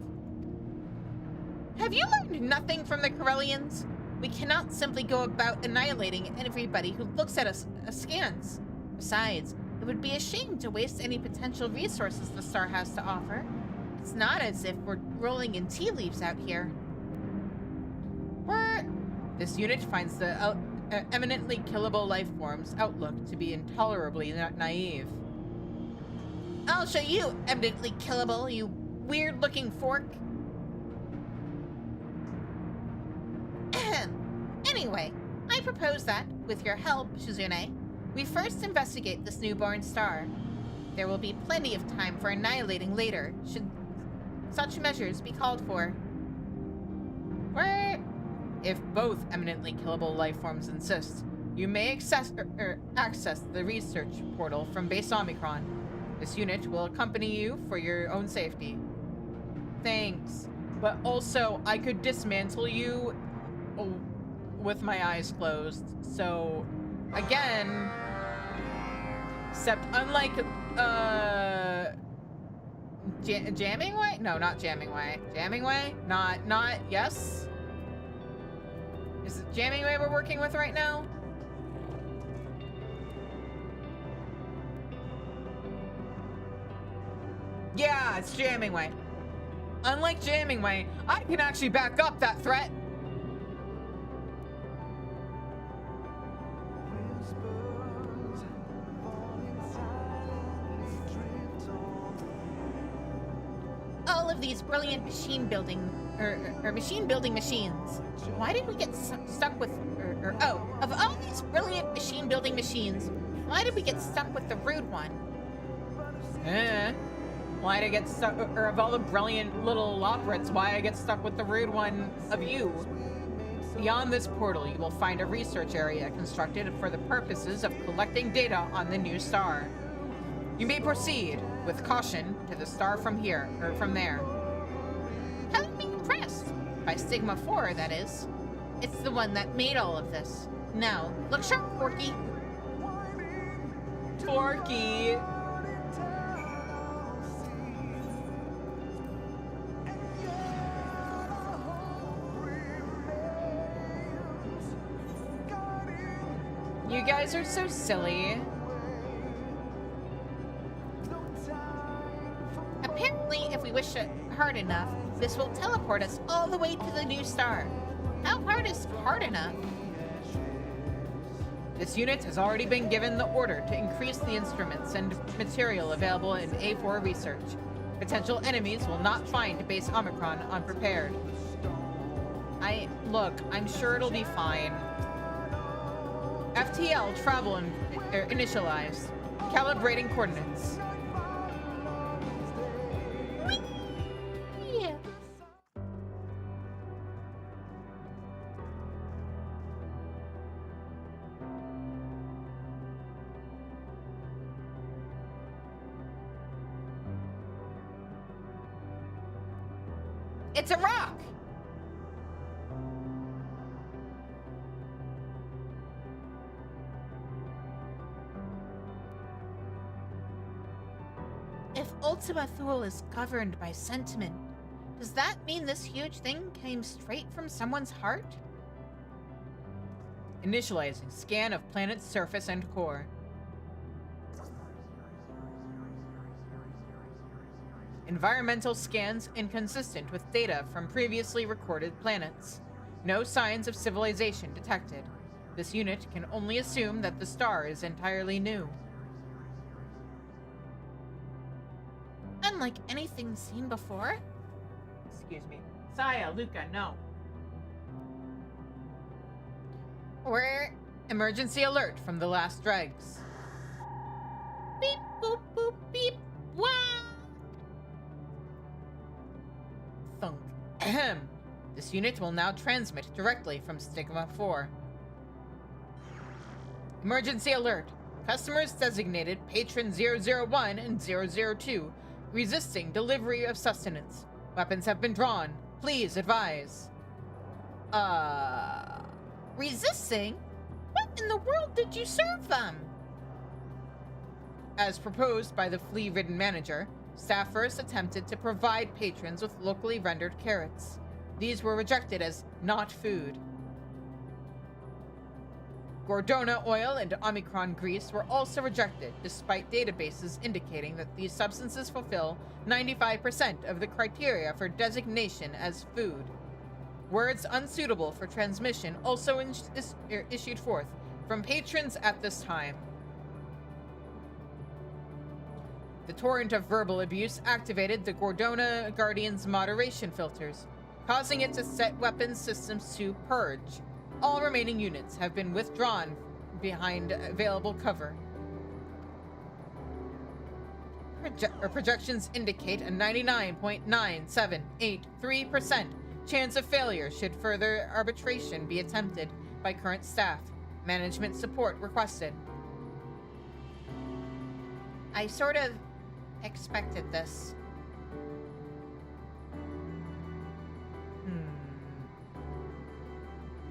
Have you learned nothing from the Corellians? We cannot simply go about annihilating everybody who looks at us askance. Besides, it would be a shame to waste any potential resources the star has to offer. It's not as if we're rolling in tea leaves out here. This unit finds the eminently killable life forms outlook to be intolerably naive. I'll show you, eminently killable, you weird-looking fork. Anyway, I propose that, with your help, Shizune, we first investigate this newborn star. There will be plenty of time for annihilating later, should such measures be called for. If both eminently killable life forms insist, you may access the research portal from Base Omicron. This unit will accompany you for your own safety. Thanks. But also, I could dismantle you with my eyes closed. So, again, except unlike, Jammingway? No, not Jammingway. Jammingway? Not, yes? Is it Jammingway we're working with right now? Yeah, it's Jammingway. Unlike Jammingway, I can actually back up that threat. All of these brilliant machine building machines. Why did we get stuck with, of all these brilliant machine building machines, why did we get stuck with the rude one? Why did I get stuck, or of all the brilliant little operates, why I get stuck with the rude one of you? Beyond this portal, you will find a research area constructed for the purposes of collecting data on the new star. You may proceed, with caution, to the star from here, or from there. Haven't been impressed. By Sigma 4, that is. It's the one that made all of this. Now, look sharp, Porky. Porky! You guys are so silly. Apparently, if we wish it hard enough, this will teleport us all the way to the new star. How hard is hard enough? This unit has already been given the order to increase the instruments and material available in A4 research. Potential enemies will not find Base Omicron unprepared. Look, I'm sure it'll be fine. FTL travel initialized. Calibrating coordinates. Yeah. It's a rock! If Ultima Thule is governed by sentiment, does that mean this huge thing came straight from someone's heart? Initializing scan of planet's surface and core. Environmental scans inconsistent with data from previously recorded planets. No signs of civilization detected. This unit can only assume that the star is entirely new. Unlike anything seen before? Excuse me. Saya, Luca, no. Or Emergency alert from the last dregs. beep boop boop beep wow. Thunk. Ahem. This unit will now transmit directly from Stigma 4. Emergency alert. Customers designated Patron 001 and 002 resisting delivery of sustenance. Weapons have been drawn. Please advise. Resisting? What in the world did you serve them? As proposed by the flea-ridden manager, staffers attempted to provide patrons with locally rendered carrots. These were rejected as not food. Gordona oil and Omicron grease were also rejected, despite databases indicating that these substances fulfill 95% of the criteria for designation as food. Words unsuitable for transmission also issued forth from patrons at this time. The torrent of verbal abuse activated the Gordona Guardian's moderation filters, causing it to set weapons systems to purge. All remaining units have been withdrawn behind available cover. Projections indicate a 99.9783% chance of failure should further arbitration be attempted by current staff. Management support requested. I sort of expected this.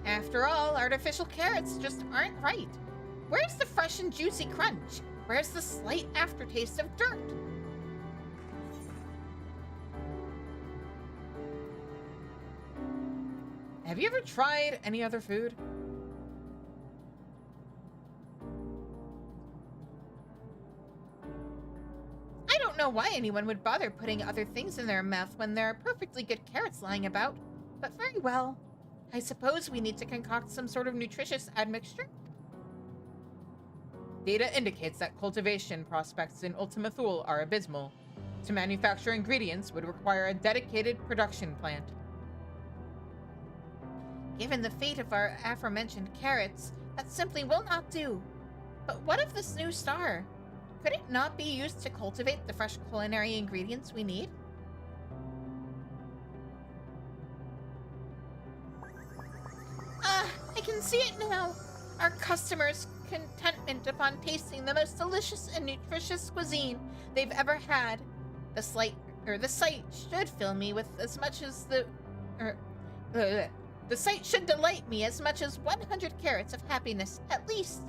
After all, artificial carrots just aren't right. Where's the fresh and juicy crunch? Where's the slight aftertaste of dirt? Have you ever tried any other food? I don't know why anyone would bother putting other things in their mouth when there are perfectly good carrots lying about, but very well. I suppose we need to concoct some sort of nutritious admixture. Data indicates that cultivation prospects in Ultima Thule are abysmal. To manufacture ingredients would require a dedicated production plant. Given the fate of our aforementioned carrots, that simply will not do. But what of this new star? Could it not be used to cultivate the fresh culinary ingredients we need? I can see it now. Our customers' contentment upon tasting the most delicious and nutritious cuisine they've ever had. The sight should fill me with as much as the sight should delight me as much as 100 carats of happiness, at least.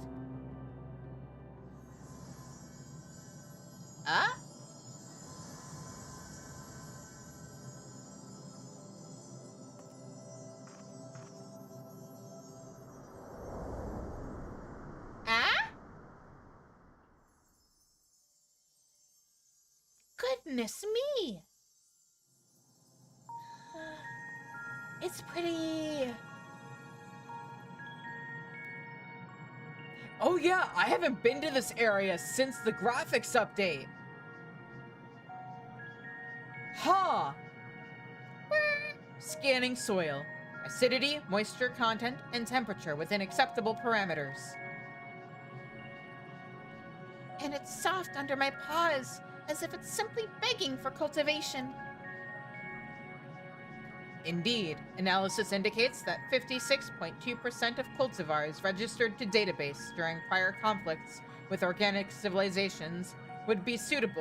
Ah? Ah? Goodness me! It's pretty... Oh yeah, I haven't been to this area since the graphics update. Huh. Scanning soil. Acidity, moisture content, and temperature within acceptable parameters. And it's soft under my paws, as if it's simply begging for cultivation. Indeed, analysis indicates that 56.2% of cultivars registered to database during prior conflicts with organic civilizations would be suited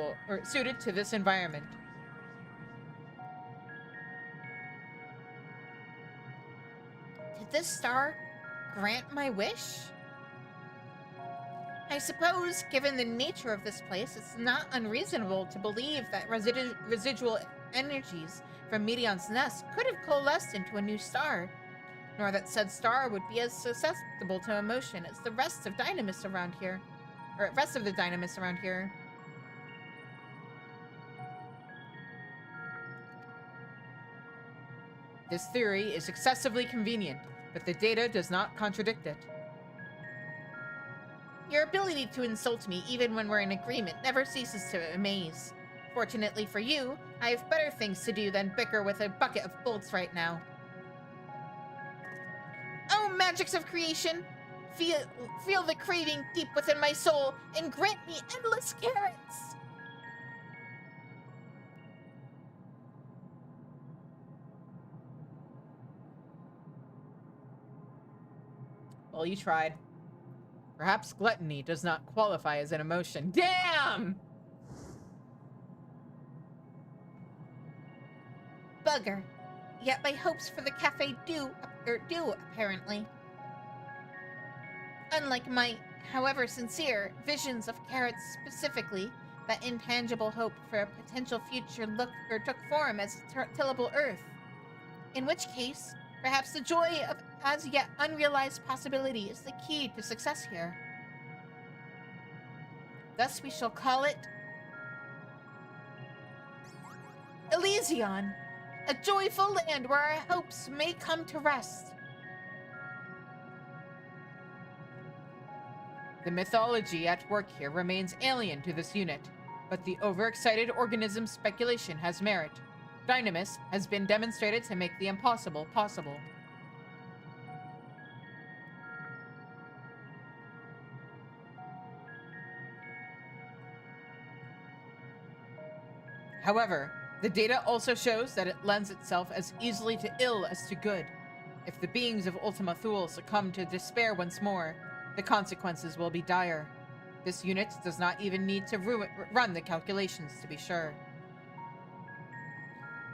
to this environment. Did this star grant my wish? I suppose, given the nature of this place, it's not unreasonable to believe that residual energies from Medion's nest could have coalesced into a new star, nor that said star would be as susceptible to emotion as the rest of Dynamis around here. Or rest of the Dynamis around here. This theory is excessively convenient, but the data does not contradict it. Your ability to insult me even when we're in agreement never ceases to amaze. Fortunately for you, I have better things to do than bicker with a bucket of bolts right now. Oh, magics of creation! Feel the craving deep within my soul and grant me endless carrots! Well, you tried. Perhaps gluttony does not qualify as an emotion. Damn! Bugger. Yet my hopes for the cafe do, apparently. Unlike my, however sincere, visions of carrots specifically, that intangible hope for a potential future took form as tillable earth. In which case, perhaps the joy of as yet unrealized possibility is the key to success here. Thus we shall call it Elysion, a joyful land where our hopes may come to rest. The mythology at work here remains alien to this unit, but the overexcited organism's speculation has merit. Dynamis has been demonstrated to make the impossible possible. However, the data also shows that it lends itself as easily to ill as to good. If the beings of Ultima Thule succumb to despair once more, the consequences will be dire. This unit does not even need to run the calculations to be sure.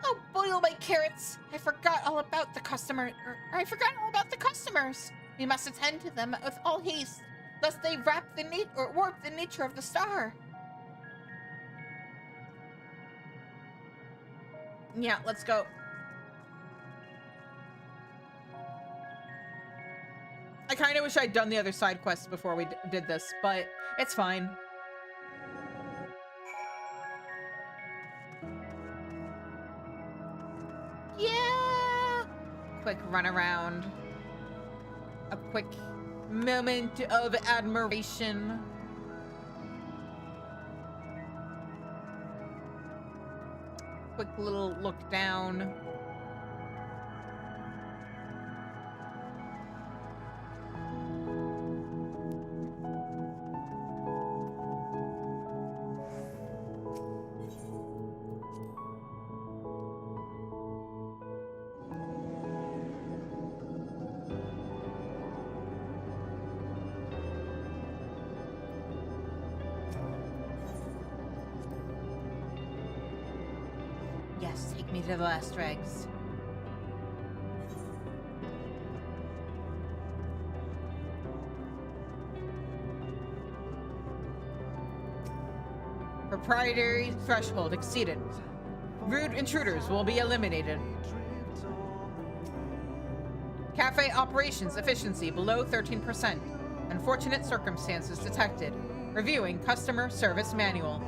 Oh, boil my carrots! I forgot all about the customers. We must attend to them with all haste, lest they warp the nature of the star. Yeah, let's go. I kind of wish I'd done the other side quests before we did this, but it's fine. Yeah! Quick run around. A quick moment of admiration. Quick little look down. Yes, take me to the last dregs. Proprietary threshold exceeded. Rude intruders will be eliminated. Cafe operations efficiency below 13%. Unfortunate circumstances detected. Reviewing customer service manual.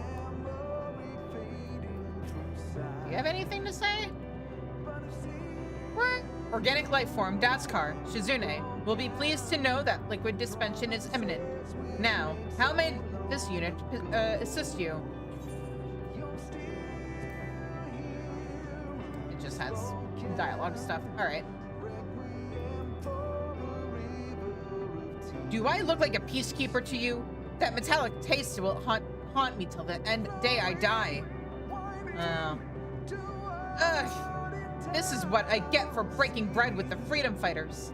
Do you have anything to say? Organic life form Daskar, Shizune, will be pleased to know that liquid dispensation is imminent. Now, how may this unit assist you? It just has dialogue stuff. Alright. Do I look like a peacekeeper to you? That metallic taste will haunt me till the day I die. This is what I get for breaking bread with the freedom fighters.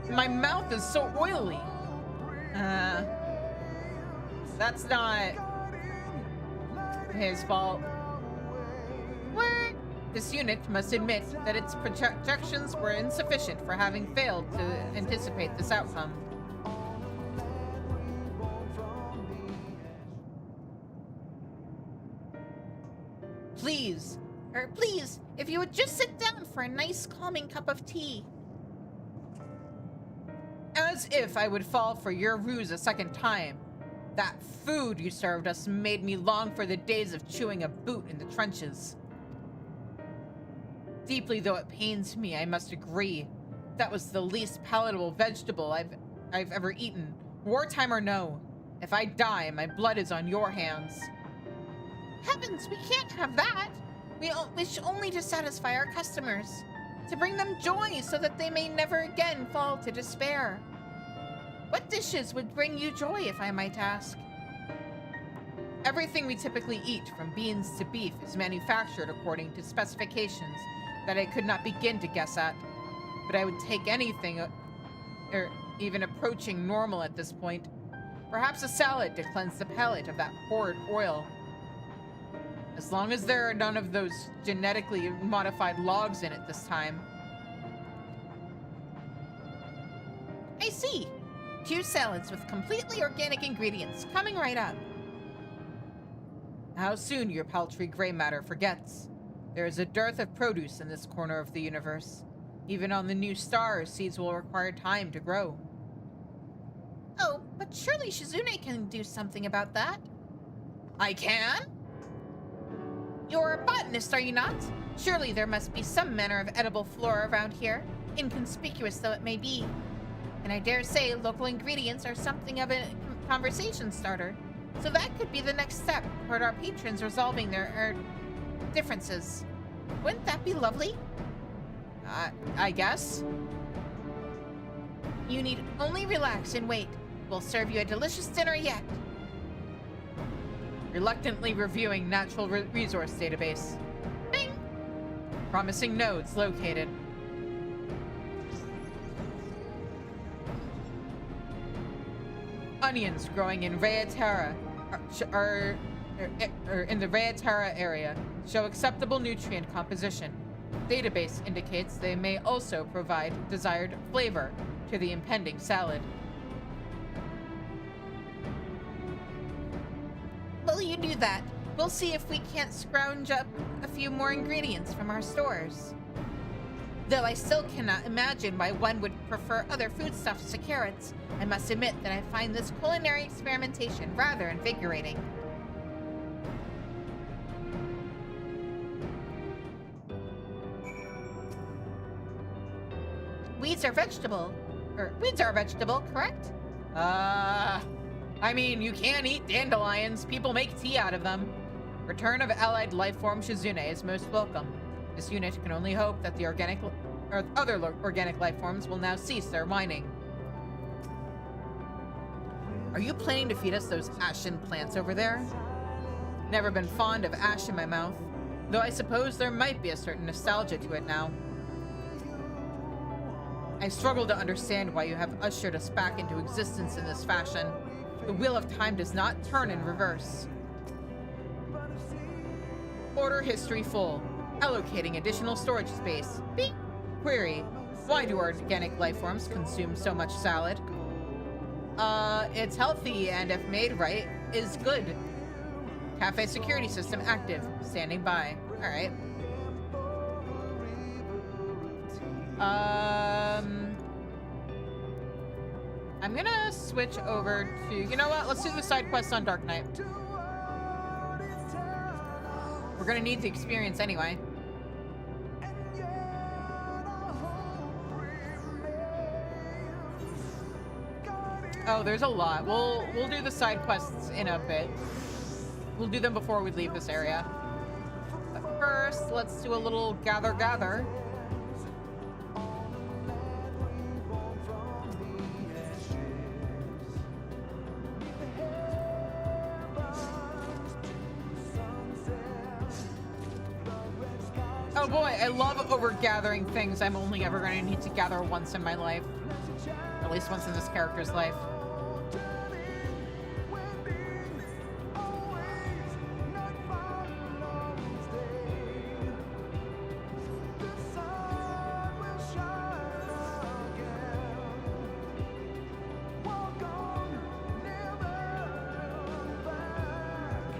My mouth is so oily. That's not his fault. What? This unit must admit that its projections were insufficient for having failed to anticipate this outcome. Please, if you would just sit down for a nice calming cup of tea. As if I would fall for your ruse a second time. That food you served us made me long for the days of chewing a boot in the trenches. Deeply though it pains me, I must agree. That was the least palatable vegetable I've ever eaten, wartime or no. If I die, my blood is on your hands. Heavens, we can't have that. We wish only to satisfy our customers, to bring them joy so that they may never again fall to despair. What dishes would bring you joy, if I might ask? Everything we typically eat, from beans to beef, is manufactured according to specifications that I could not begin to guess at. But I would take anything, or even approaching normal at this point. Perhaps a salad to cleanse the palate of that horrid oil. As long as there are none of those genetically modified logs in it this time. I see. 2 salads with completely organic ingredients coming right up. How soon your paltry gray matter forgets. There is a dearth of produce in this corner of the universe. Even on the new stars, seeds will require time to grow. Oh, but surely Shizune can do something about that. I can? You're a botanist, are you not? Surely there must be some manner of edible flora around here, inconspicuous though it may be. And I dare say local ingredients are something of a conversation starter. So that could be the next step toward our patrons resolving their differences. Wouldn't that be lovely? I guess. You need only relax and wait. We'll serve you a delicious dinner yet. Reluctantly reviewing natural resource database. Bing! Promising nodes located. Onions growing in Rea Terra are in the Rea Terra area show acceptable nutrient composition. Database indicates they may also provide desired flavor to the impending salad. Well, you do that. We'll see if we can't scrounge up a few more ingredients from our stores. Though I still cannot imagine why one would prefer other foodstuffs to carrots, I must admit that I find this culinary experimentation rather invigorating. Weeds are vegetable, correct? I mean, you can eat dandelions. People make tea out of them. Return of allied life form Shizune is most welcome. This unit can only hope that the other organic life forms will now cease their whining. Are you planning to feed us those ashen plants over there? Never been fond of ash in my mouth, though I suppose there might be a certain nostalgia to it now. I struggle to understand why you have ushered us back into existence in this fashion. The wheel of time does not turn in reverse. Order history full. Allocating additional storage space. Beep. Query. Why do organic life forms consume so much salad? It's healthy and if made right, is good. Cafe security system active. Standing by. Alright. I'm gonna switch over to, you know what? Let's do the side quest on Dark Knight. We're gonna need the experience anyway. Oh, there's a lot. We'll do the side quests in a bit. We'll do them before we leave this area. But first, let's do a little gather. Oh boy, I love overgathering things I'm only ever going to need to gather once in my life. At least once in this character's life.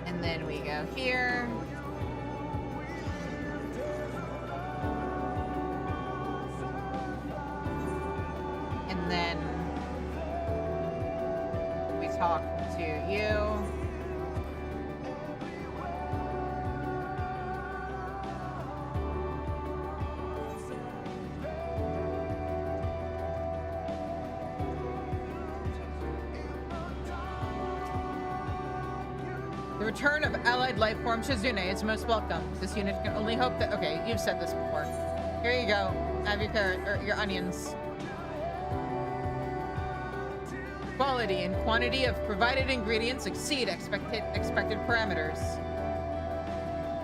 And then we go here. And then we talk to you. The return of allied life form Shizune is most welcome. This unit can only hope that... Okay, you've said this before. Here you go. Have your carrot or your onions. Quality and quantity of provided ingredients exceed expected parameters.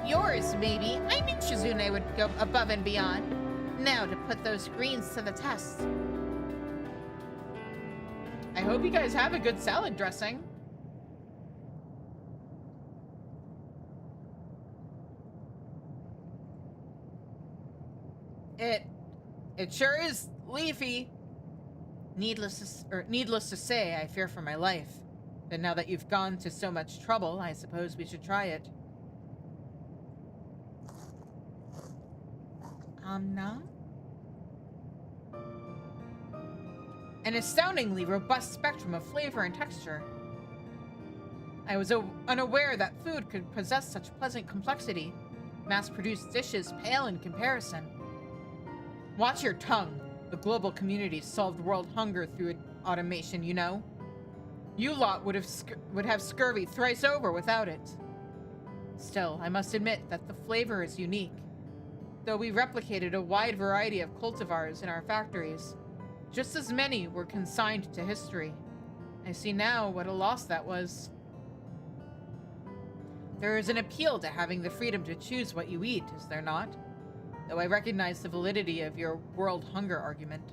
Yours, maybe. I knew Shizune would go above and beyond. Now to put those greens to the test. I hope you guys have a good salad dressing. It sure is leafy. Needless to say, I fear for my life. But now that you've gone to so much trouble, I suppose we should try it. Nom? An astoundingly robust spectrum of flavor and texture. I was unaware that food could possess such pleasant complexity. Mass-produced dishes pale in comparison. Watch your tongue. The global community solved world hunger through automation, you know? You lot would have scurvy thrice over without it. Still, I must admit that the flavor is unique. Though we replicated a wide variety of cultivars in our factories, just as many were consigned to history. I see now what a loss that was. There is an appeal to having the freedom to choose what you eat, is there not? Though I recognize the validity of your world hunger argument.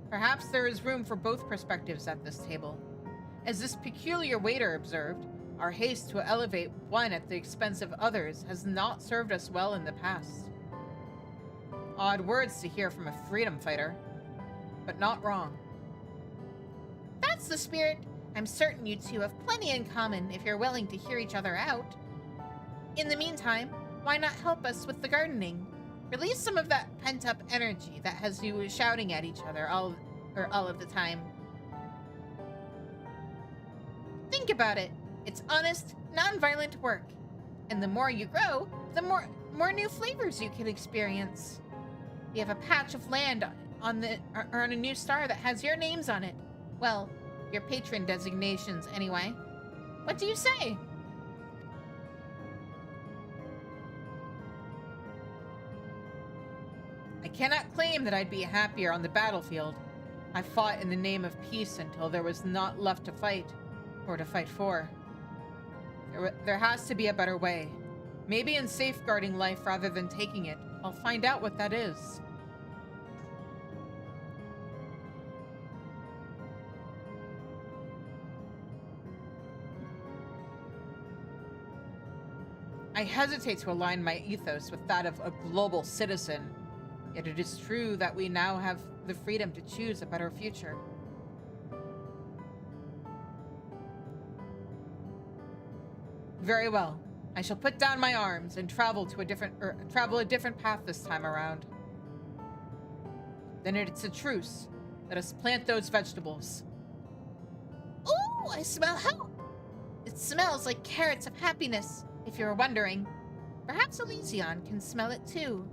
Perhaps there is room for both perspectives at this table. As this peculiar waiter observed, our haste to elevate one at the expense of others has not served us well in the past. Odd words to hear from a freedom fighter, but not wrong. That's the spirit. I'm certain you two have plenty in common if you're willing to hear each other out. In the meantime, why not help us with the gardening? Release some of that pent-up energy that has you shouting at each other all of the time. Think about it. It's honest, non-violent work. And the more you grow, the more new flavors you can experience. We have a patch of land on a new star that has your names on it. Well, your patron designations anyway. What do you say? I cannot claim that I'd be happier on the battlefield. I fought in the name of peace until there was not left to fight, or to fight for. There has to be a better way. Maybe in safeguarding life rather than taking it. I'll find out what that is. I hesitate to align my ethos with that of a global citizen. Yet it is true that we now have the freedom to choose a better future. Very well. I shall put down my arms and travel a different path this time around. Then it's a truce. Let us plant those vegetables. Ooh, I smell help. It smells like carrots of happiness, if you're wondering. Perhaps Elysion can smell it too.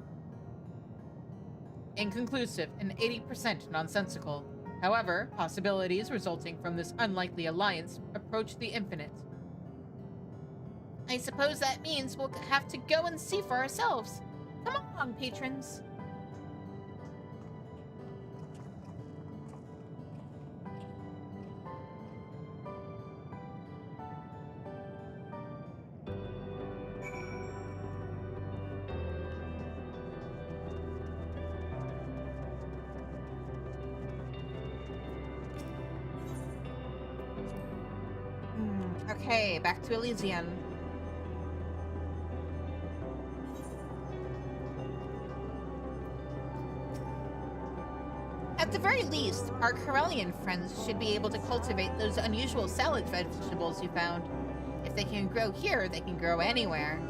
Inconclusive and 80% nonsensical. However, possibilities resulting from this unlikely alliance approach the infinite. I suppose that means we'll have to go and see for ourselves. Come along, patrons. Okay, back to Elysian. At the very least, our Corellian friends should be able to cultivate those unusual salad vegetables you found. If they can grow here, they can grow anywhere.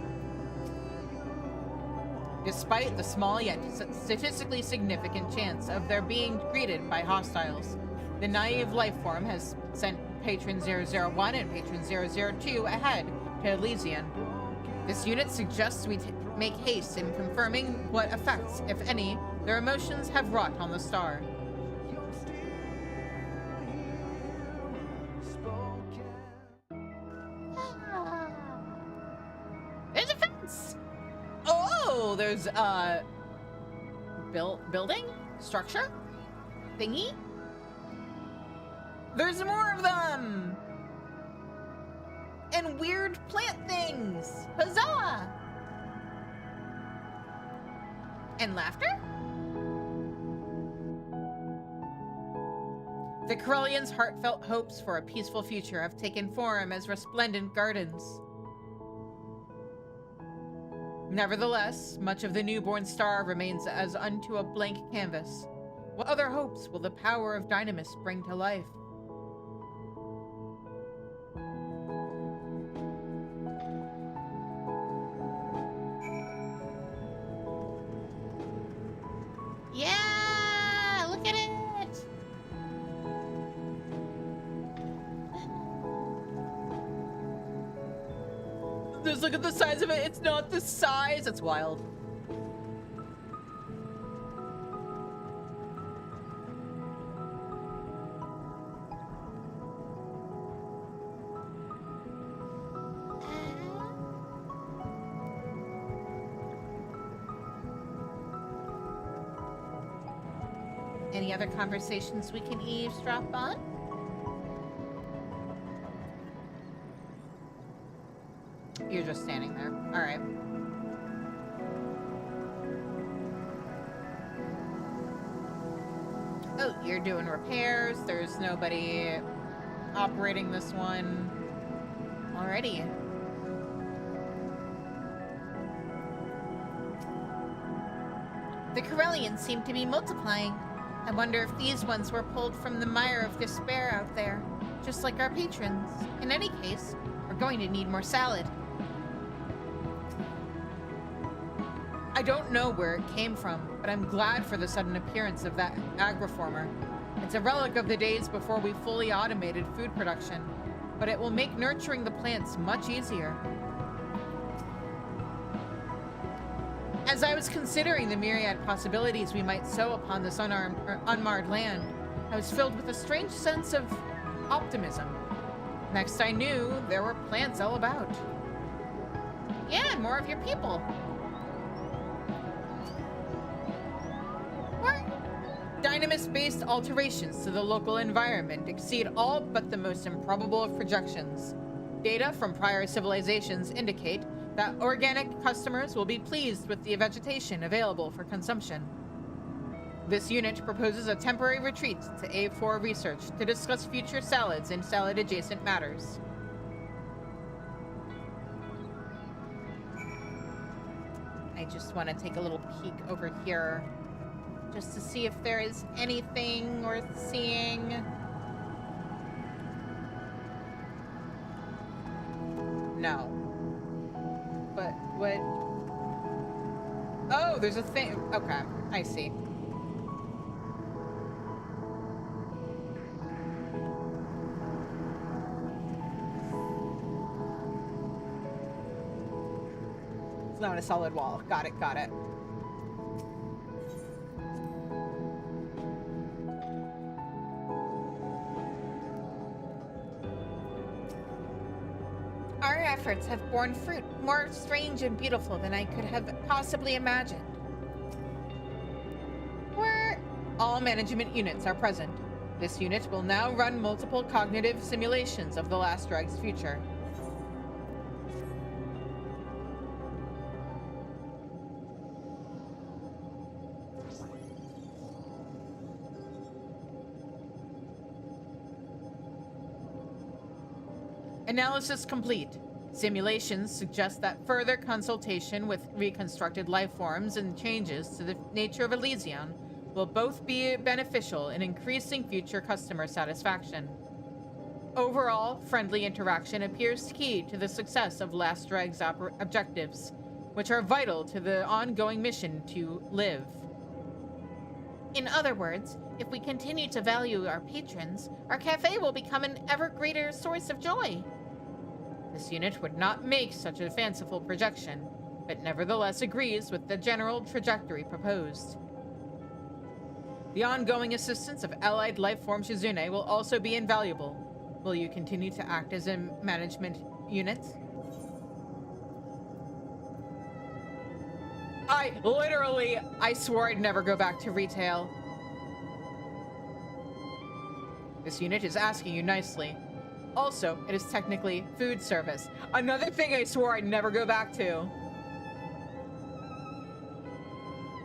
Despite the small yet statistically significant chance of their being greeted by hostiles, the naive life form has sent Patron 001 and Patron 002 ahead to Elysian. This unit suggests we make haste in confirming what effects, if any, their emotions have wrought on the star. There's a fence! Oh, there's a building? Structure? Thingy? There's more of them! And weird plant things! Huzzah! And laughter? The Corellians' heartfelt hopes for a peaceful future have taken form as resplendent gardens. Nevertheless, much of the newborn star remains as unto a blank canvas. What other hopes will the power of Dynamis bring to life? Yeah! Look at it! Just look at the size of it. It's not the size. That's wild. Any other conversations we can eavesdrop on? You're just standing there. All right. Oh, you're doing repairs. There's nobody operating this one. Alrighty. The Corellians seem to be multiplying. I wonder if these ones were pulled from the mire of despair out there, just like our patrons. In any case, we're going to need more salad. I don't know where it came from, but I'm glad for the sudden appearance of that agriformer. It's a relic of the days before we fully automated food production, but it will make nurturing the plants much easier. As I was considering the myriad possibilities we might sow upon this unmarred land, I was filled with a strange sense of optimism. Next I knew, there were plants all about. Yeah, and more of your people. Dynamis-based alterations to the local environment exceed all but the most improbable of projections. Data from prior civilizations indicate that organic customers will be pleased with the vegetation available for consumption. This unit proposes a temporary retreat to A4 research to discuss future salads and salad-adjacent matters. I just want to take a little peek over here, just to see if there is anything worth seeing. No. But what? Oh, there's a thing. Okay, I see. It's not a solid wall. Got it, got it. efforts have borne fruit more strange and beautiful than I could have possibly imagined. Where all management units are present. This unit will now run multiple cognitive simulations of the last drag's future. Analysis complete. Simulations suggest that further consultation with reconstructed life forms and changes to the nature of Elysion will both be beneficial in increasing future customer satisfaction. Overall, friendly interaction appears key to the success of Last Drag's objectives, which are vital to the ongoing mission to live. In other words, if we continue to value our patrons, our cafe will become an ever greater source of joy. This unit would not make such a fanciful projection, but nevertheless agrees with the general trajectory proposed. The ongoing assistance of allied life form Shizune will also be invaluable. Will you continue to act as a management unit? I swore I'd never go back to retail. This unit is asking you nicely. Also, it is technically food service. Another thing I swore I'd never go back to.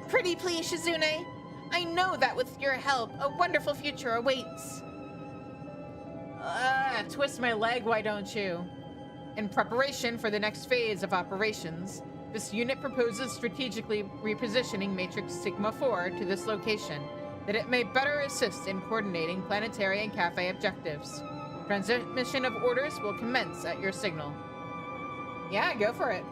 Pretty please, Shizune. I know that with your help, a wonderful future awaits. Twist my leg, why don't you? In preparation for the next phase of operations, this unit proposes strategically repositioning Matrix Sigma 4 to this location, that it may better assist in coordinating planetary and cafe objectives. Transmission of orders will commence at your signal. Yeah, go for it.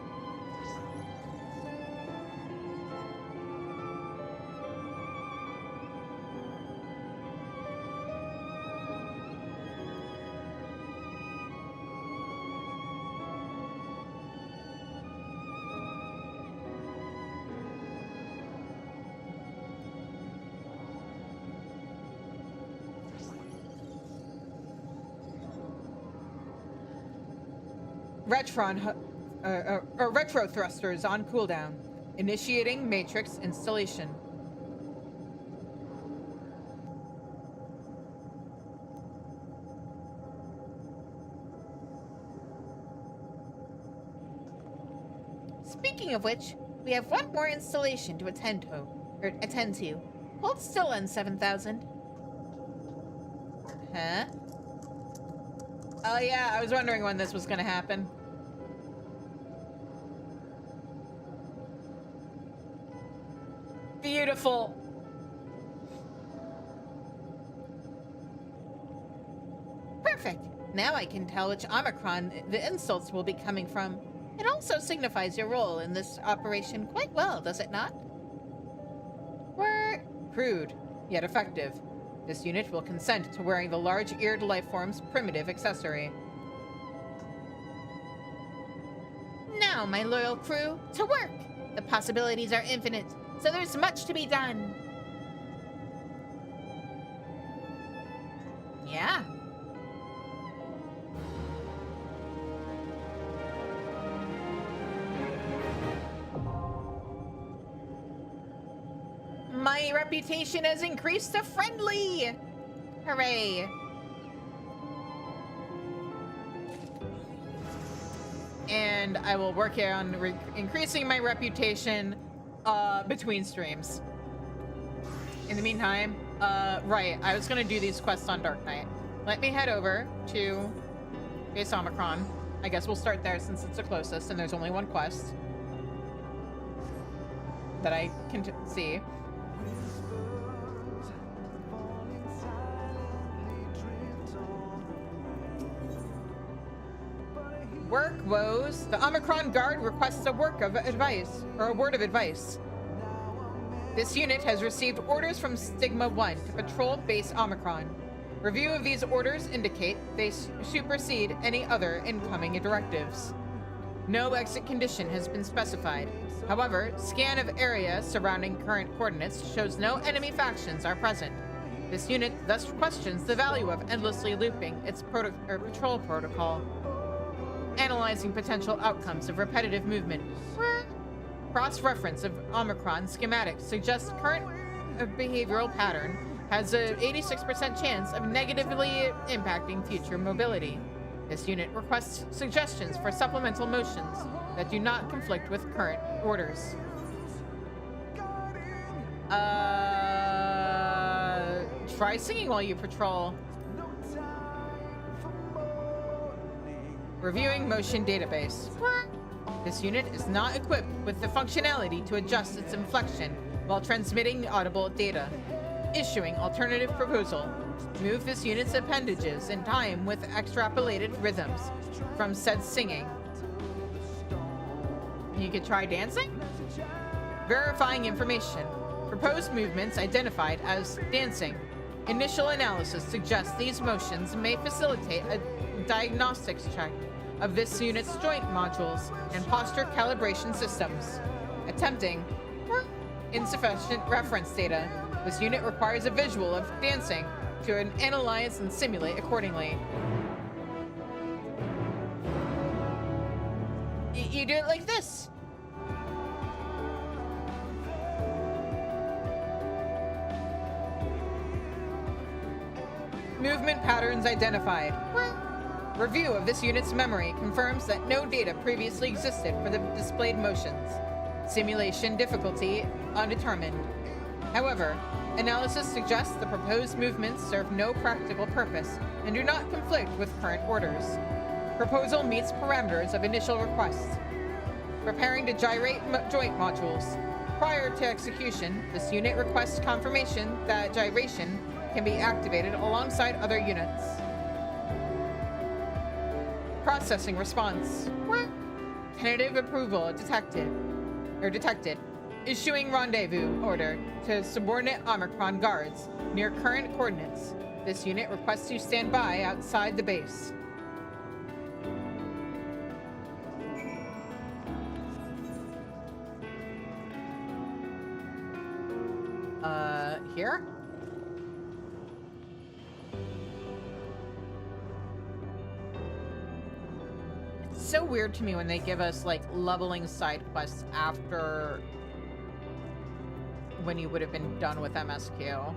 Retro thrusters on cooldown. Initiating matrix installation. Speaking of which, we have one more installation to attend to. Hold still on 7000. Huh? Oh yeah, I was wondering when this was gonna happen. Beautiful. Perfect. Now I can tell which Omicron the insults will be coming from. It also signifies your role in this operation quite well, does it not? We're crude, yet effective. This unit will consent to wearing the large-eared lifeform's primitive accessory. Now, my loyal crew, to work! The possibilities are infinite, so there's much to be done. Yeah. My reputation has increased to friendly! Hooray! And I will work on increasing my reputation between streams. In the meantime, right, I was gonna do these quests on Dark Knight. Let me head over to Base Omicron. I guess we'll start there since it's the closest and there's only one quest that I can see. Work woes. The Omicron Guard requests a word of advice. This unit has received orders from Stigma 1 to patrol base Omicron. Review of these orders indicate they supersede any other incoming directives. No exit condition has been specified. However, scan of area surrounding current coordinates shows no enemy factions are present. This unit thus questions the value of endlessly looping its patrol protocol. Analyzing potential outcomes of repetitive movement. Cross-reference of Omicron schematics suggests current behavioral pattern has a 86% chance of negatively impacting future mobility. This unit requests suggestions for supplemental motions that do not conflict with current orders. Try singing while you patrol. Reviewing motion database. This unit is not equipped with the functionality to adjust its inflection while transmitting audible data. Issuing alternative proposal. Move this unit's appendages in time with extrapolated rhythms from said singing. You could try dancing? Verifying information. Proposed movements identified as dancing. Initial analysis suggests these motions may facilitate a diagnostics check of this unit's joint modules and posture calibration systems. Attempting insufficient reference data. This unit requires a visual of dancing to analyze and simulate accordingly. You do it like this. Movement patterns identified. Review of this unit's memory confirms that no data previously existed for the displayed motions. Simulation difficulty undetermined. However, analysis suggests the proposed movements serve no practical purpose and do not conflict with current orders. Proposal meets parameters of initial request. Preparing to gyrate joint modules. Prior to execution, this unit requests confirmation that gyration can be activated alongside other units. Processing response. Tentative approval detected. Issuing rendezvous order to subordinate Omicron guards near current coordinates. This unit requests you stand by outside the base. Here? It's so weird to me when they give us, like, leveling side quests after when you would have been done with MSQ.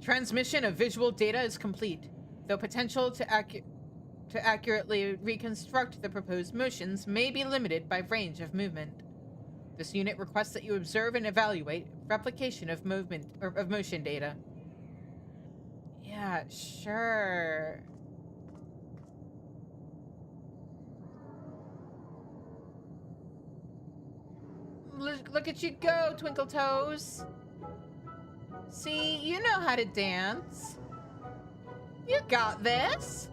Transmission of visual data is complete, though potential to accurately reconstruct the proposed motions may be limited by range of movement. This unit requests that you observe and evaluate replication of movement or of motion data. Yeah, sure. Look at you go, Twinkle Toes. See, you know how to dance. You got this.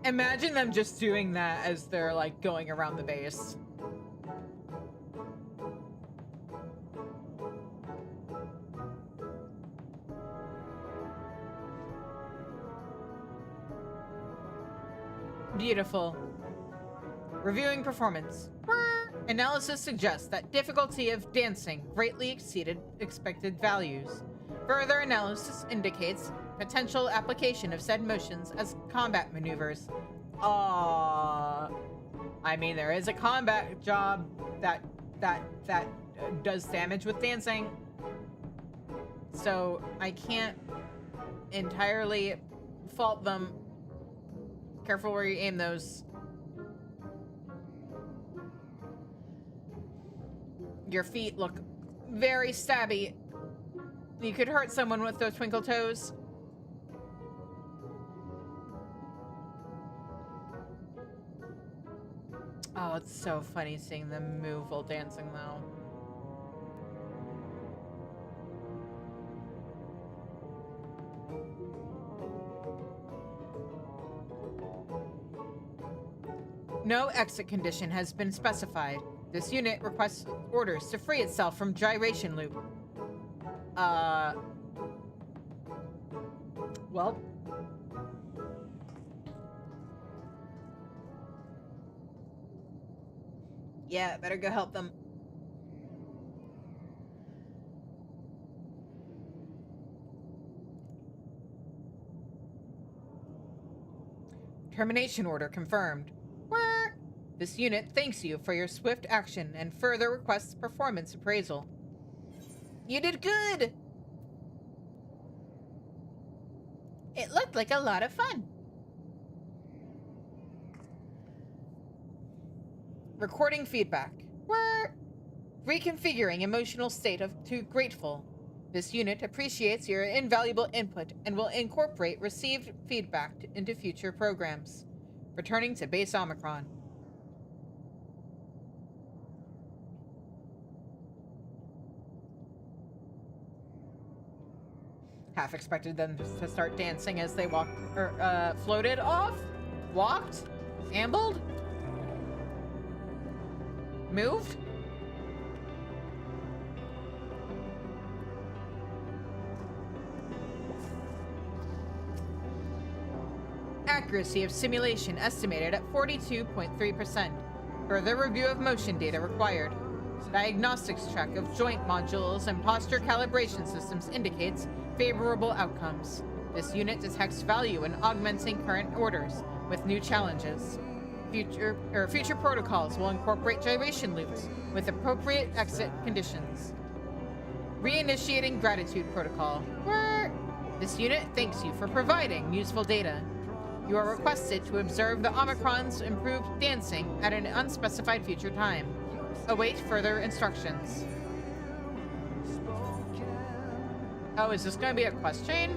Imagine them just doing that as they're, like, going around the base. Beautiful. Reviewing performance. Analysis suggests that difficulty of dancing greatly exceeded expected values. Further analysis indicates potential application of said motions as combat maneuvers. I mean, there is a combat job that does damage with dancing. So I can't entirely fault them. Careful where you aim those. Your feet look very stabby. You could hurt someone with those twinkle toes. Oh, it's so funny seeing them move while dancing, though. No exit condition has been specified. This unit requests orders to free itself from gyration loop. Well. Yeah, better go help them. Termination order confirmed. Whir! This unit thanks you for your swift action and further requests performance appraisal. You did good! It looked like a lot of fun. Recording feedback. Whir! Reconfiguring emotional state to grateful. This unit appreciates your invaluable input and will incorporate received feedback into future programs. Returning to base Omicron. Half expected them to start dancing as they walked, or floated off, walked, ambled, moved. Accuracy of simulation estimated at 42.3%. Further review of motion data required. Diagnostics check of joint modules and posture calibration systems indicates favorable outcomes. This unit detects value in augmenting current orders with new challenges. Future protocols will incorporate gyration loops with appropriate exit conditions. Reinitiating gratitude protocol. Whir! This unit thanks you for providing useful data. You are requested to observe the Omicron's improved dancing at an unspecified future time. Await further instructions. Oh, is this going to be a quest chain?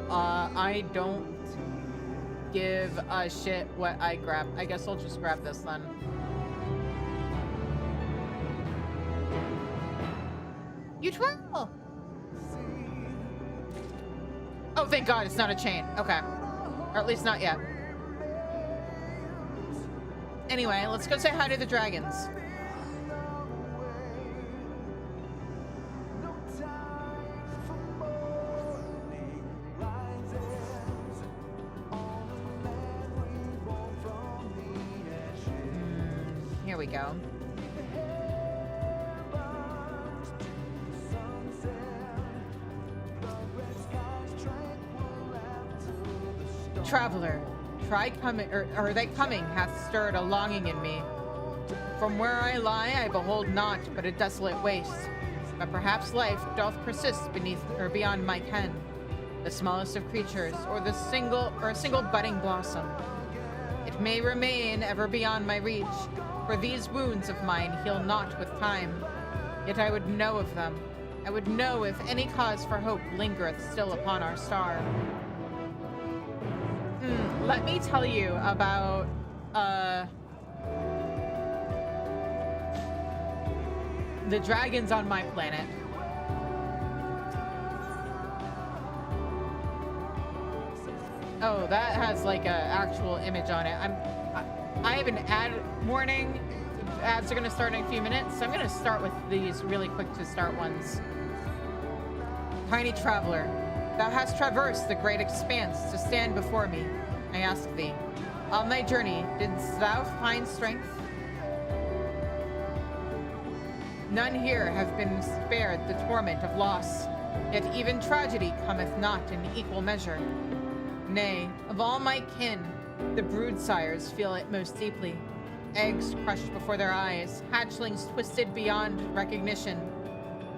I don't give a shit what I grab. I guess I'll just grab this then. You twirl. Oh, thank God, it's not a chain. Okay. Or at least not yet. Anyway, let's go say hi to the dragons. Here we go. Traveler, try coming, or thy coming hath stirred a longing in me. From where I lie, I behold naught but a desolate waste. But perhaps life doth persist beneath or beyond my ken, the smallest of creatures, or a single budding blossom. It may remain ever beyond my reach, for these wounds of mine heal not with time. Yet I would know of them. I would know if any cause for hope lingereth still upon our star. Let me tell you about, the dragons on my planet. Oh, that has like a actual image on it. I have an ad warning. Ads are gonna start in a few minutes, so I'm gonna start with these really quick to start ones. Tiny traveler, thou hast traversed the great expanse to stand before me. I ask thee, on thy journey, didst thou find strength? None here have been spared the torment of loss, yet even tragedy cometh not in equal measure. Nay, of all my kin, the brood-sires feel it most deeply. Eggs crushed before their eyes, hatchlings twisted beyond recognition.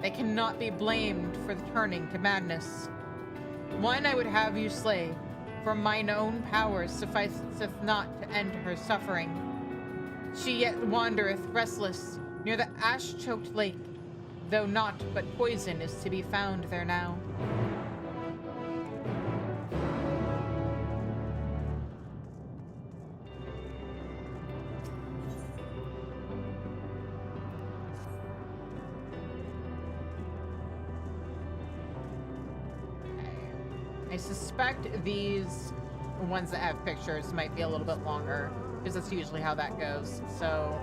They cannot be blamed for the turning to madness. One I would have you slay, for mine own powers sufficeth not to end her suffering. She yet wandereth restless near the ash-choked lake, though naught but poison is to be found there now. I suspect these ones that have pictures might be a little bit longer, because that's usually how that goes. So,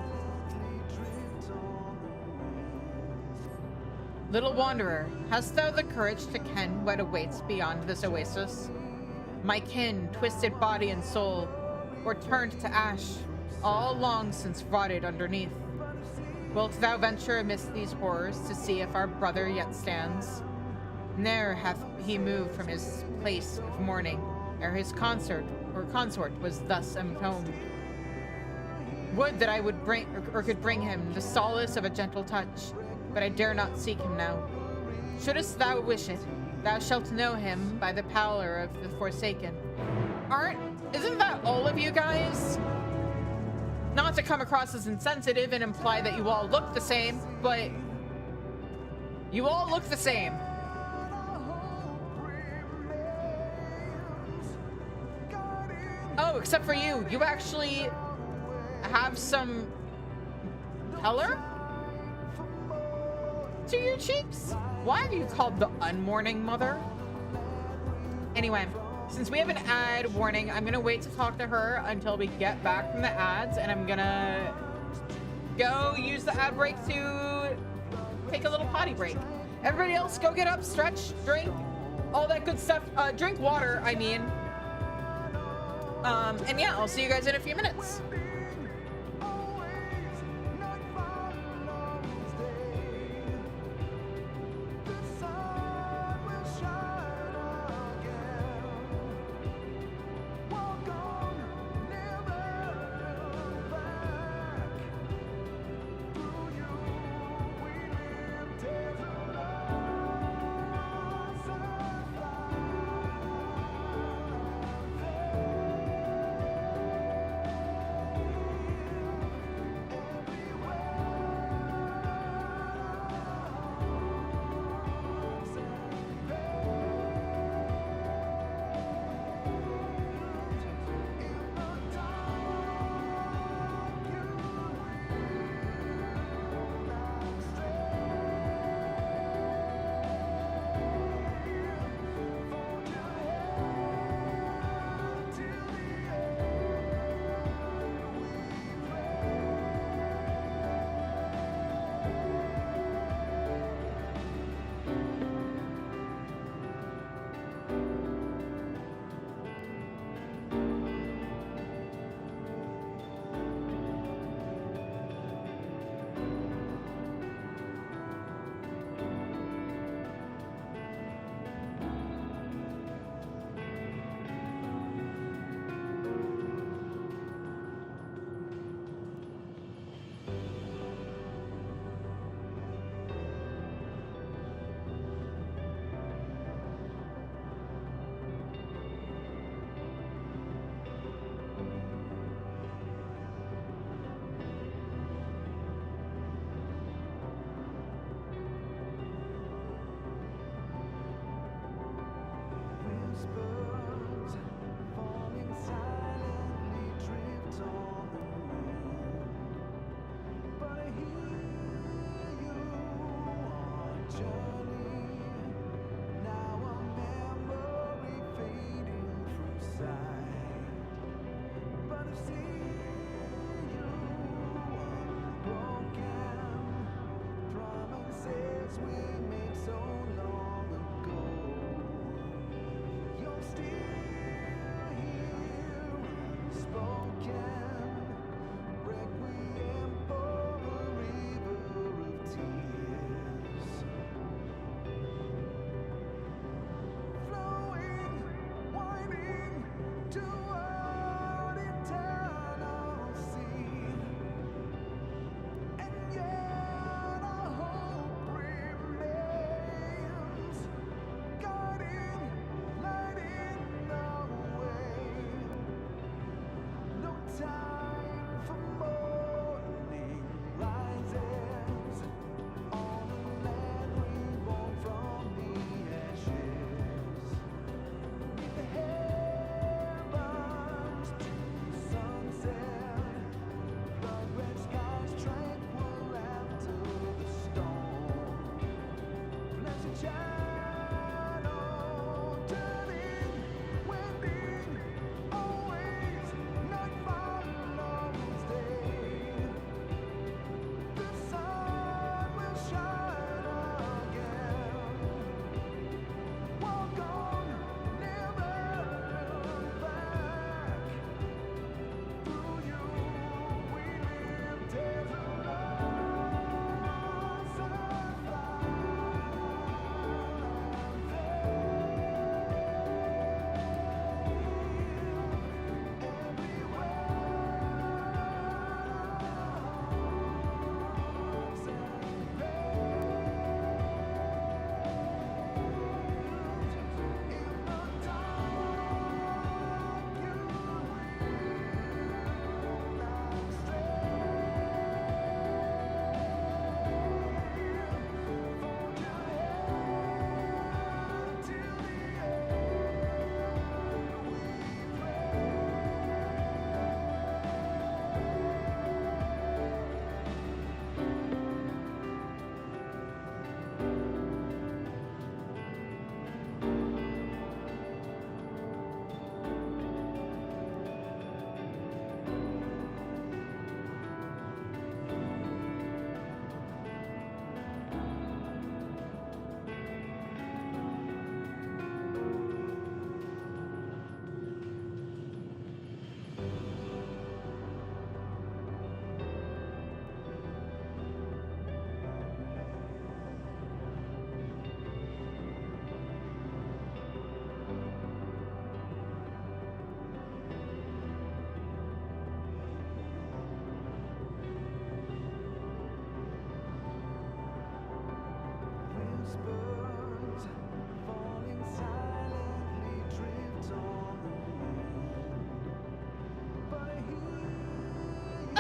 little wanderer, hast thou the courage to ken what awaits beyond this oasis? My kin, twisted body and soul, or turned to ash, all long since rotted underneath. Wilt thou venture amidst these horrors to see if our brother yet stands? Ne'er hath he moved from his place of mourning, ere his consort was thus entombed. Would that I would bring or could bring him the solace of a gentle touch, but I dare not seek him now. Shouldst thou wish it, thou shalt know him by the pallor of the forsaken. Isn't that all of you guys? Not to come across as insensitive and imply that you all look the same, but you all look the same. Oh, except for you. You actually have some color to your cheeks? Why are you called the unmourning mother? Anyway, since we have an ad warning, I'm gonna wait to talk to her until we get back from the ads, and I'm gonna go use the ad break to take a little potty break. Everybody else, go get up, stretch, drink, all that good stuff. Drink water, I mean. And yeah, I'll see you guys in a few minutes.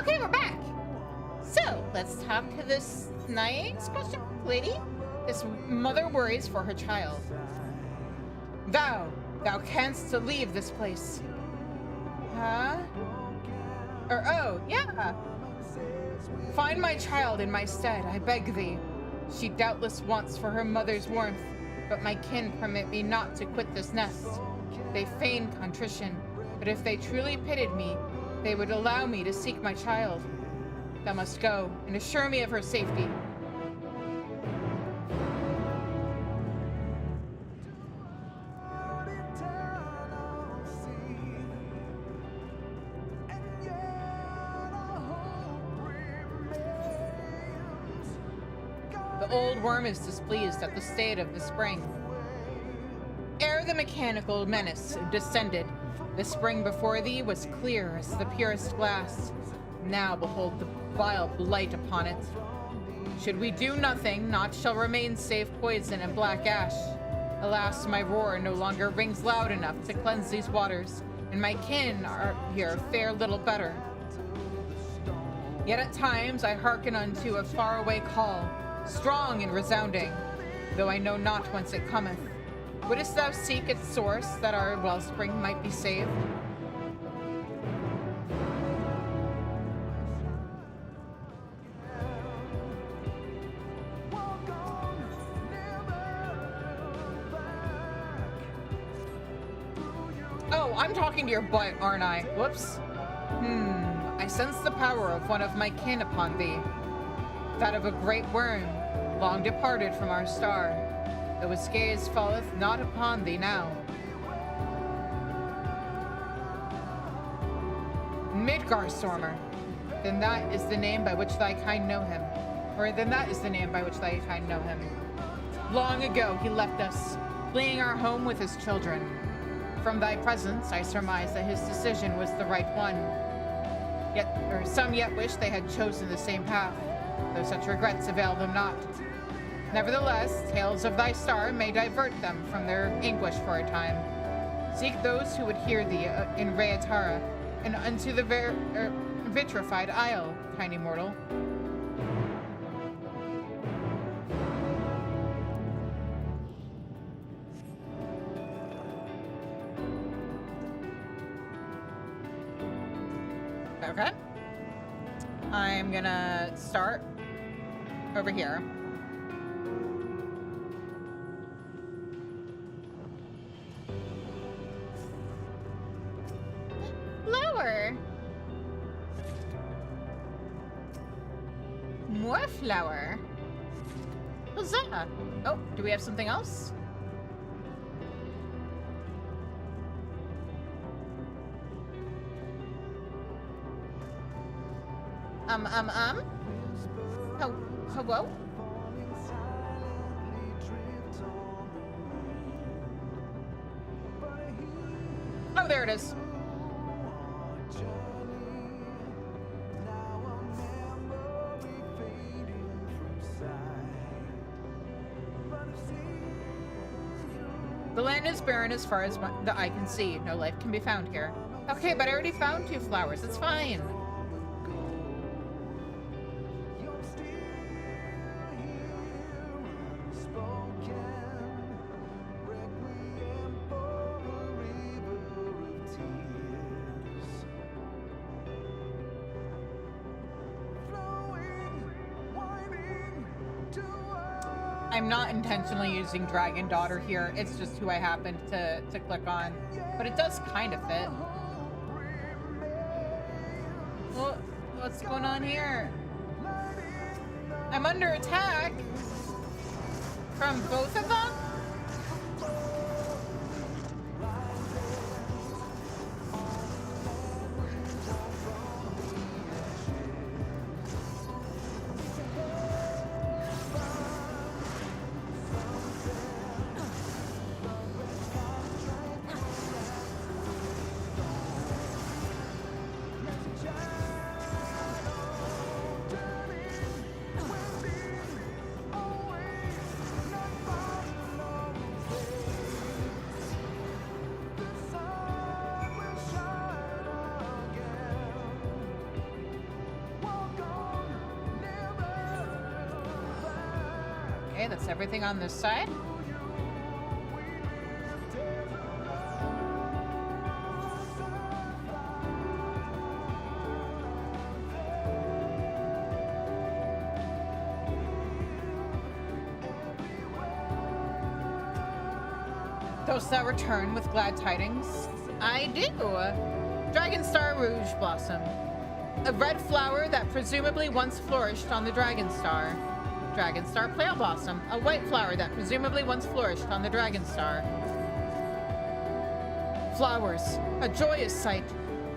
Okay, we're back. So, let's talk to this nice question lady. This mother worries for her child. Thou canst leave this place. Huh? Oh, yeah. Find my child in my stead, I beg thee. She doubtless wants for her mother's warmth, but my kin permit me not to quit this nest. They feign contrition, but if they truly pitied me, they would allow me to seek my child. Thou must go and assure me of her safety. The old worm is displeased at the state of the spring. Ere the mechanical menace descended, the spring before thee was clear as the purest glass. Now behold the vile blight upon it. Should we do nothing, naught shall remain save poison and black ash. Alas, my roar no longer rings loud enough to cleanse these waters, and my kin are here fare little better. Yet at times I hearken unto a faraway call, strong and resounding, though I know not whence it cometh. Wouldst thou seek its source, that our wellspring might be saved? Oh, I'm talking to your butt, aren't I? Whoops. I sense the power of one of my kin upon thee. That of a great worm, long departed from our star, though his gaze falleth not upon thee now. Midgarstormer, then that is the name by which thy kind know him. Long ago he left us, fleeing our home with his children. From thy presence, I surmise that his decision was the right one. Some yet wish they had chosen the same path, though such regrets avail them not. Nevertheless, tales of thy star may divert them from their anguish for a time. Seek those who would hear thee in Rayatara, and unto the vitrified isle, tiny mortal. Okay. I'm gonna start over here. Flower. More flower. Huzzah! Oh, do we have something else? Hello? Oh, there it is. The land is barren as far as the eye can see. No life can be found here. Okay, but I already found 2 flowers. It's fine. I'm not intentionally using Dragon Daughter here. It's just who I happened to click on. But it does kind of fit. Well, what's going on here? I'm under attack from both of them? Okay, that's everything on this side. Dost thou return with glad tidings? I do. Dragon Star Rouge Blossom. A red flower that presumably once flourished on the Dragon Star. Dragon Star Pale Blossom. A white flower that presumably once flourished on the Dragon Star. Flowers. A joyous sight.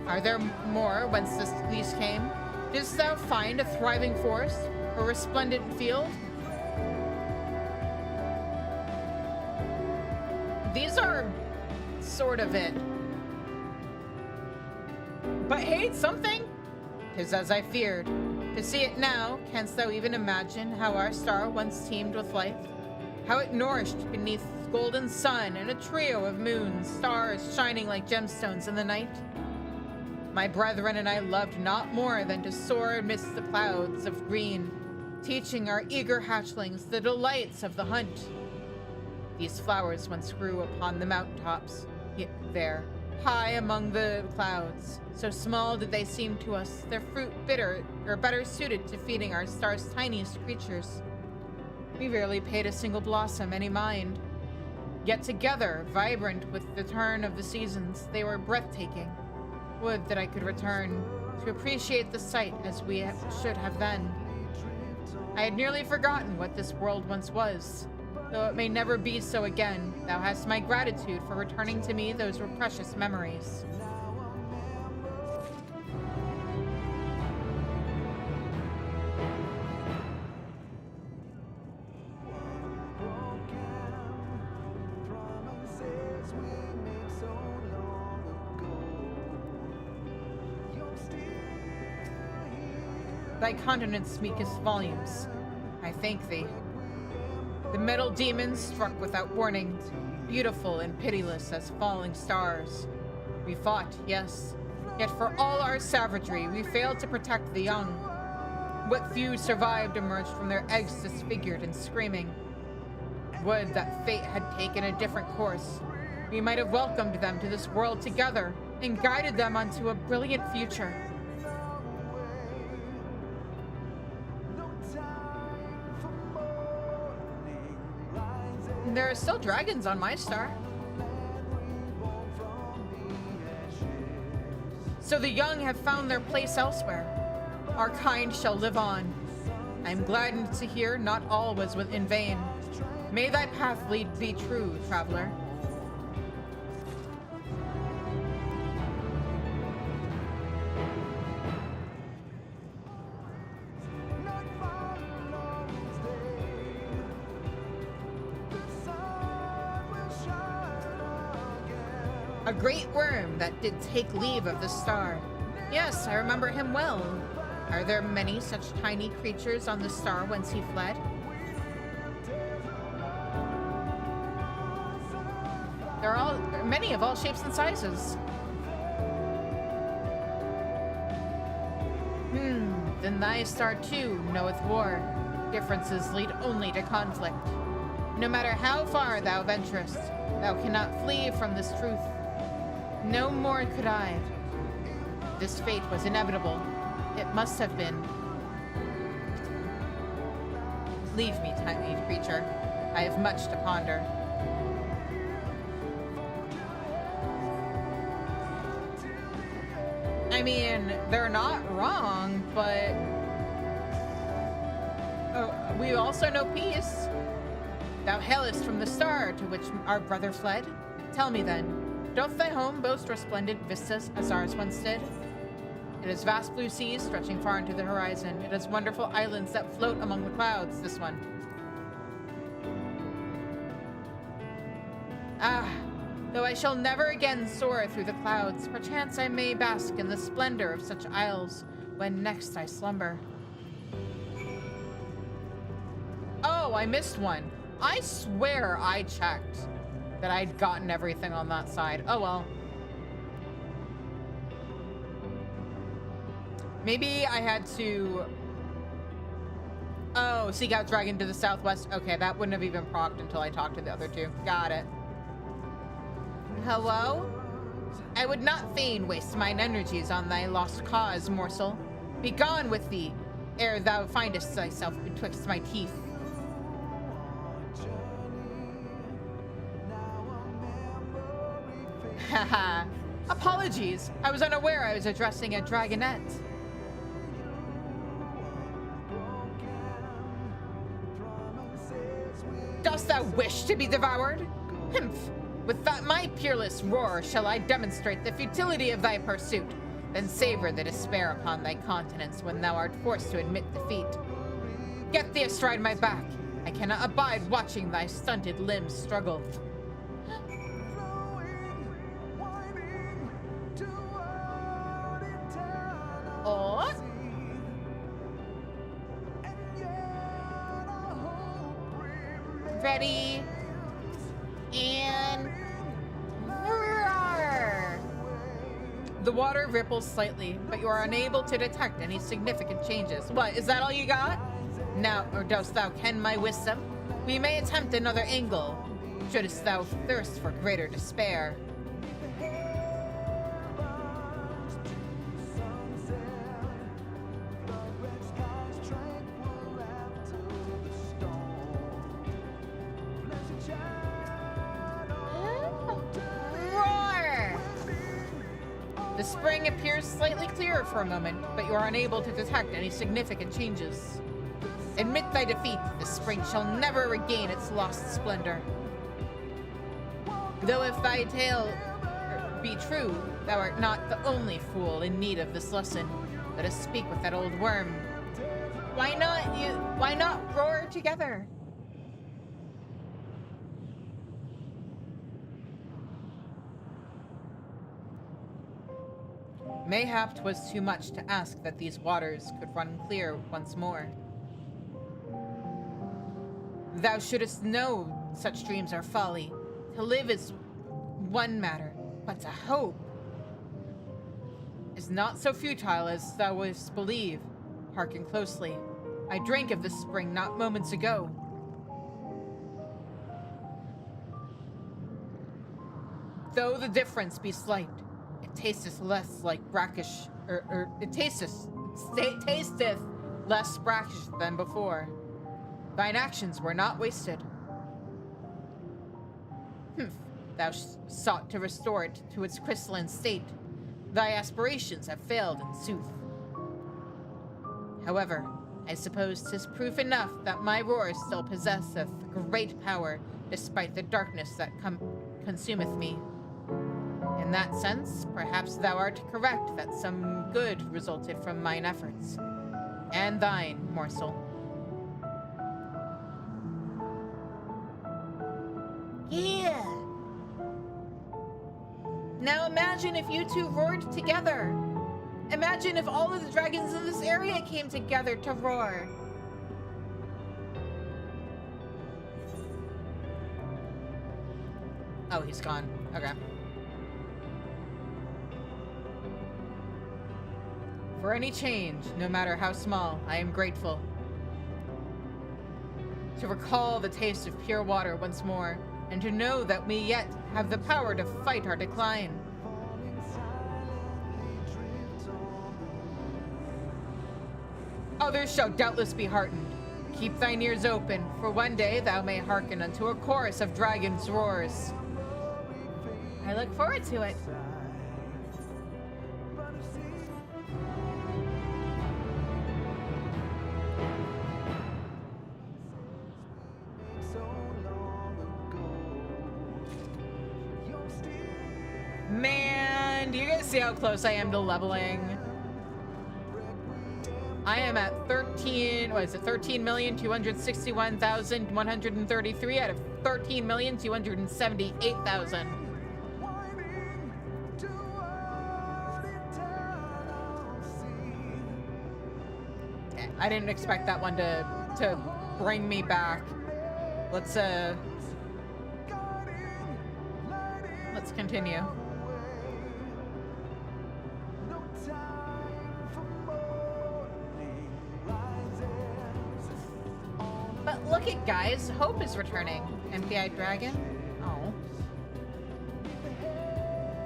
Are there more whence these came? Didst thou find a thriving forest? A resplendent field? These are sort of it. But hey, it's something. 'Tis as I feared. To see it now, canst thou even imagine how our star once teemed with life? How it nourished beneath golden sun and a trio of moons, stars shining like gemstones in the night? My brethren and I loved not more than to soar amidst the clouds of green, teaching our eager hatchlings the delights of the hunt. These flowers once grew upon the mountaintops, there, high among the clouds. So small did they seem to us, their fruit bitter, or better suited to feeding our star's tiniest creatures. We rarely paid a single blossom any mind. Yet together, vibrant with the turn of the seasons, they were breathtaking. Would that I could return, to appreciate the sight as we should have then. I had nearly forgotten what this world once was. Though it may never be so again, thou hast my gratitude for returning to me those were precious memories. Thy countenance speaketh volumes. I thank thee. The metal demons struck without warning, beautiful and pitiless as falling stars. We fought, yes, yet for all our savagery, we failed to protect the young. What few survived emerged from their eggs disfigured and screaming. Would that fate had taken a different course. We might have welcomed them to this world together and guided them onto a brilliant future. There are still dragons on my star. So the young have found their place elsewhere. Our kind shall live on. I am gladdened to hear not all was in vain. May thy path lead thee true, traveler. A great worm that did take leave of the star. Yes, I remember him well. Are there many such tiny creatures on the star whence he fled? There are many of all shapes and sizes. Then thy star too knoweth war. Differences lead only to conflict. No matter how far thou venturest, thou cannot flee from this truth. No more could I. This fate was inevitable. It must have been. Leave me, tiny creature. I have much to ponder. I mean, they're not wrong, but we also know peace. Thou hailest from the star to which our brother fled. Tell me then, doth thy home boast resplendent vistas as ours once did? It has vast blue seas stretching far into the horizon. It has wonderful islands that float among the clouds, this one. Though I shall never again soar through the clouds, perchance I may bask in the splendor of such isles when next I slumber. Oh, I missed one. I swear I checked that I'd gotten everything on that side. Oh well. Maybe I had to Oh, seek out dragon to the southwest. Okay, that wouldn't have even procced until I talked to the other two. Got it. Hello? I would not fain waste mine energies on thy lost cause, morsel. Begone with thee, ere thou findest thyself betwixt my teeth. Haha. Apologies. I was unaware I was addressing a dragonette. Dost thou wish to be devoured? Humph. With that my peerless roar shall I demonstrate the futility of thy pursuit, then savor the despair upon thy countenance when thou art forced to admit defeat. Get thee astride my back. I cannot abide watching thy stunted limbs struggle. Oh. Ready. And roar! The water ripples slightly, but you are unable to detect any significant changes. What, is that all you got? Now, or dost thou ken my wisdom? We may attempt another angle, shouldst thou thirst for greater despair. The spring appears slightly clearer for a moment, but you are unable to detect any significant changes. Admit thy defeat, the spring shall never regain its lost splendor. Though if thy tale be true, thou art not the only fool in need of this lesson. Let us speak with that old worm. Why not roar together? Mayhap 'twas too much to ask that these waters could run clear once more. Thou shouldst know such dreams are folly. To live is one matter, but to hope is not so futile as thou wouldst believe. Hearken closely. I drank of this spring not moments ago. Though the difference be slight, it tasteth less like brackish, it tasteth less brackish than before. Thine actions were not wasted. Humph, thou sought to restore it to its crystalline state. Thy aspirations have failed in sooth. However, I suppose 'tis proof enough that my roar still possesseth great power, despite the darkness that consumeth me. In that sense, perhaps thou art correct that some good resulted from mine efforts. And thine, morsel. Yeah. Now imagine if you two roared together. Imagine if all of the dragons in this area came together to roar. Oh, he's gone. Okay. For any change, no matter how small, I am grateful. To recall the taste of pure water once more, and to know that we yet have the power to fight our decline. Others shall doubtless be heartened. Keep thine ears open, for one day thou may hearken unto a chorus of dragons' roars. I look forward to it. Man, do you guys see how close I am to leveling? I am at 13,261,133 out of 13,278,000. I didn't expect that one to bring me back. Let's continue. Look it, guys. Hope is returning. Empty-eyed dragon? Oh.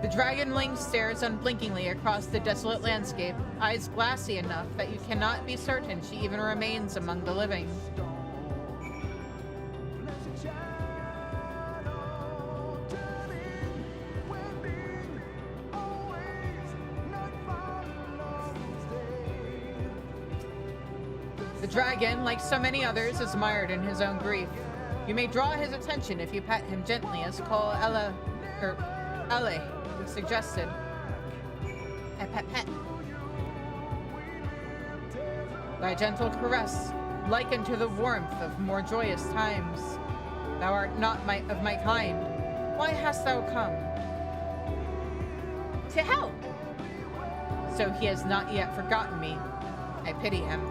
The dragonling stares unblinkingly across the desolate landscape, eyes glassy enough that you cannot be certain she even remains among the living. The dragon, like so many others, is mired in his own grief. You may draw his attention if you pat him gently, as Cole Elle suggested. Pet. Thy gentle caress, likened to the warmth of more joyous times. Thou art not of my kind. Why hast thou come? To help. So he has not yet forgotten me. I pity him.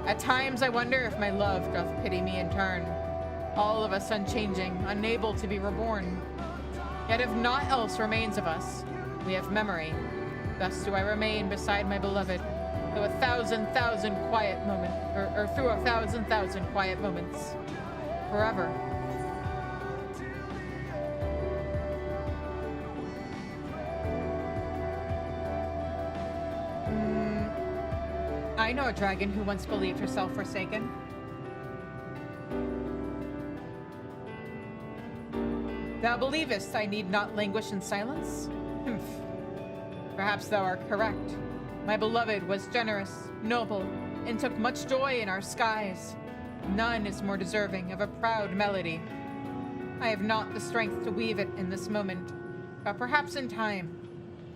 At times I wonder if my love doth pity me in turn. All of us unchanging, unable to be reborn. Yet if naught else remains of us, we have memory. Thus do I remain beside my beloved, through a thousand quiet moments, or through a thousand quiet moments. Forever. I know a dragon who once believed herself forsaken. Thou believest I need not languish in silence? Humph. Perhaps thou art correct. My beloved was generous, noble, and took much joy in our skies. None is more deserving of a proud melody. I have not the strength to weave it in this moment, but perhaps in time.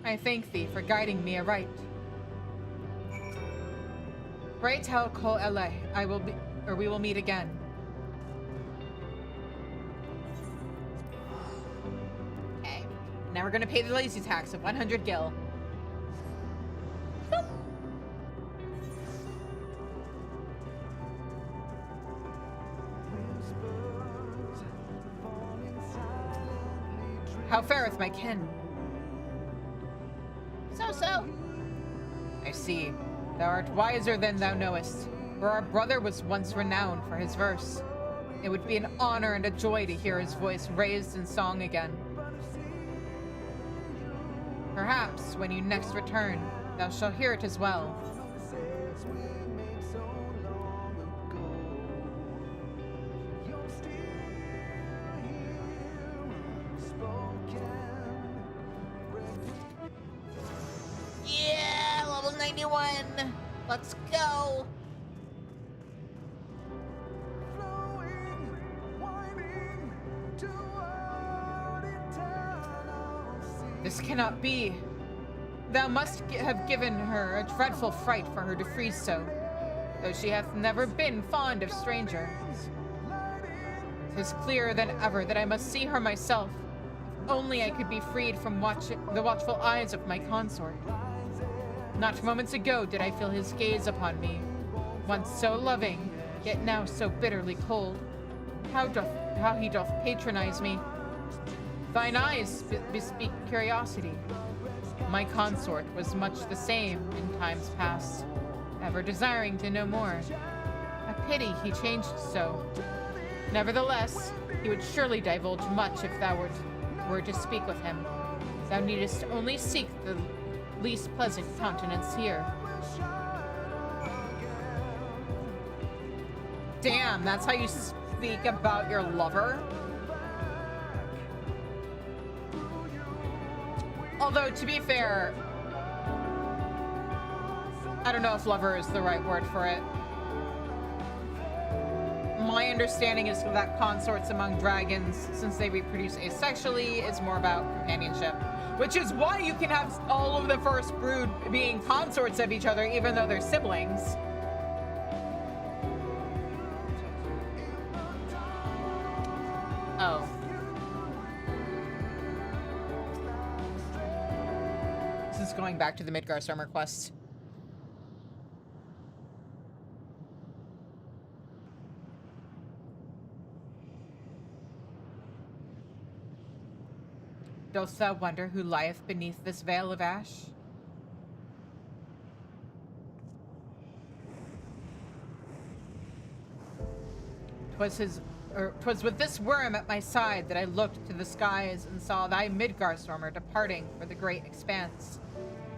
I thank thee for guiding me aright. Pray tell Cole Elle we will meet again. Okay. Now we're gonna pay the lazy tax of 100 gil. Boop. How fareth my kin? So. I see. Thou art wiser than thou knowest, for our brother was once renowned for his verse. It would be an honor and a joy to hear his voice raised in song again. Perhaps, when you next return, thou shalt hear it as well. Yeah, level 91. Let's go. This cannot be. Thou must have given her a dreadful fright for her to freeze so, though she hath never been fond of strangers. 'Tis clearer than ever that I must see her myself. If only I could be freed from the watchful eyes of my consort. Not moments ago did I feel his gaze upon me, once so loving, yet now so bitterly cold. How he doth patronize me. Thine eyes bespeak curiosity. My consort was much the same in times past, ever desiring to know more. A pity he changed so. Nevertheless, he would surely divulge much if thou were to speak with him. Thou needest only seek the least pleasant countenance here. Damn, that's how you speak about your lover? Although, to be fair, I don't know if lover is the right word for it. My understanding is that consorts among dragons, since they reproduce asexually, is more about companionship. Which is why you can have all of the first brood being consorts of each other, even though they're siblings. Oh. This is going back to the Midgar Summer quest. Dost thou wonder who lieth beneath this veil of ash? 'Twas with this worm at my side that I looked to the skies and saw thy Midgarstormer departing for the great expanse.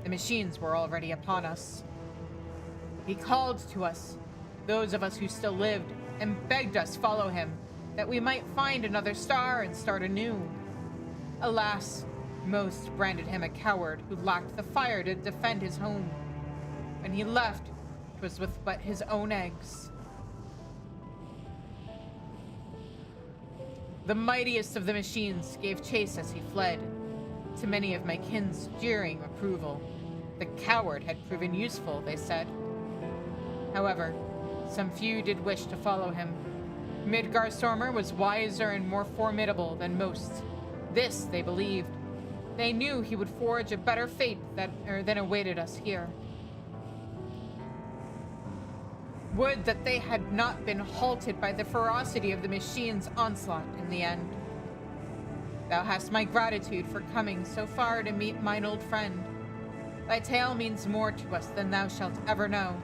The machines were already upon us. He called to us, those of us who still lived, and begged us follow him, that we might find another star and start anew. Alas, most branded him a coward who lacked the fire to defend his home. When he left, 'twas with but his own eggs. The mightiest of the machines gave chase as he fled, to many of my kin's jeering approval. The coward had proven useful, they said. However, some few did wish to follow him. Midgarstormer was wiser and more formidable than most. This they believed. They knew he would forge a better fate than awaited us here. Would that they had not been halted by the ferocity of the machine's onslaught in the end. Thou hast my gratitude for coming so far to meet mine old friend. Thy tale means more to us than thou shalt ever know.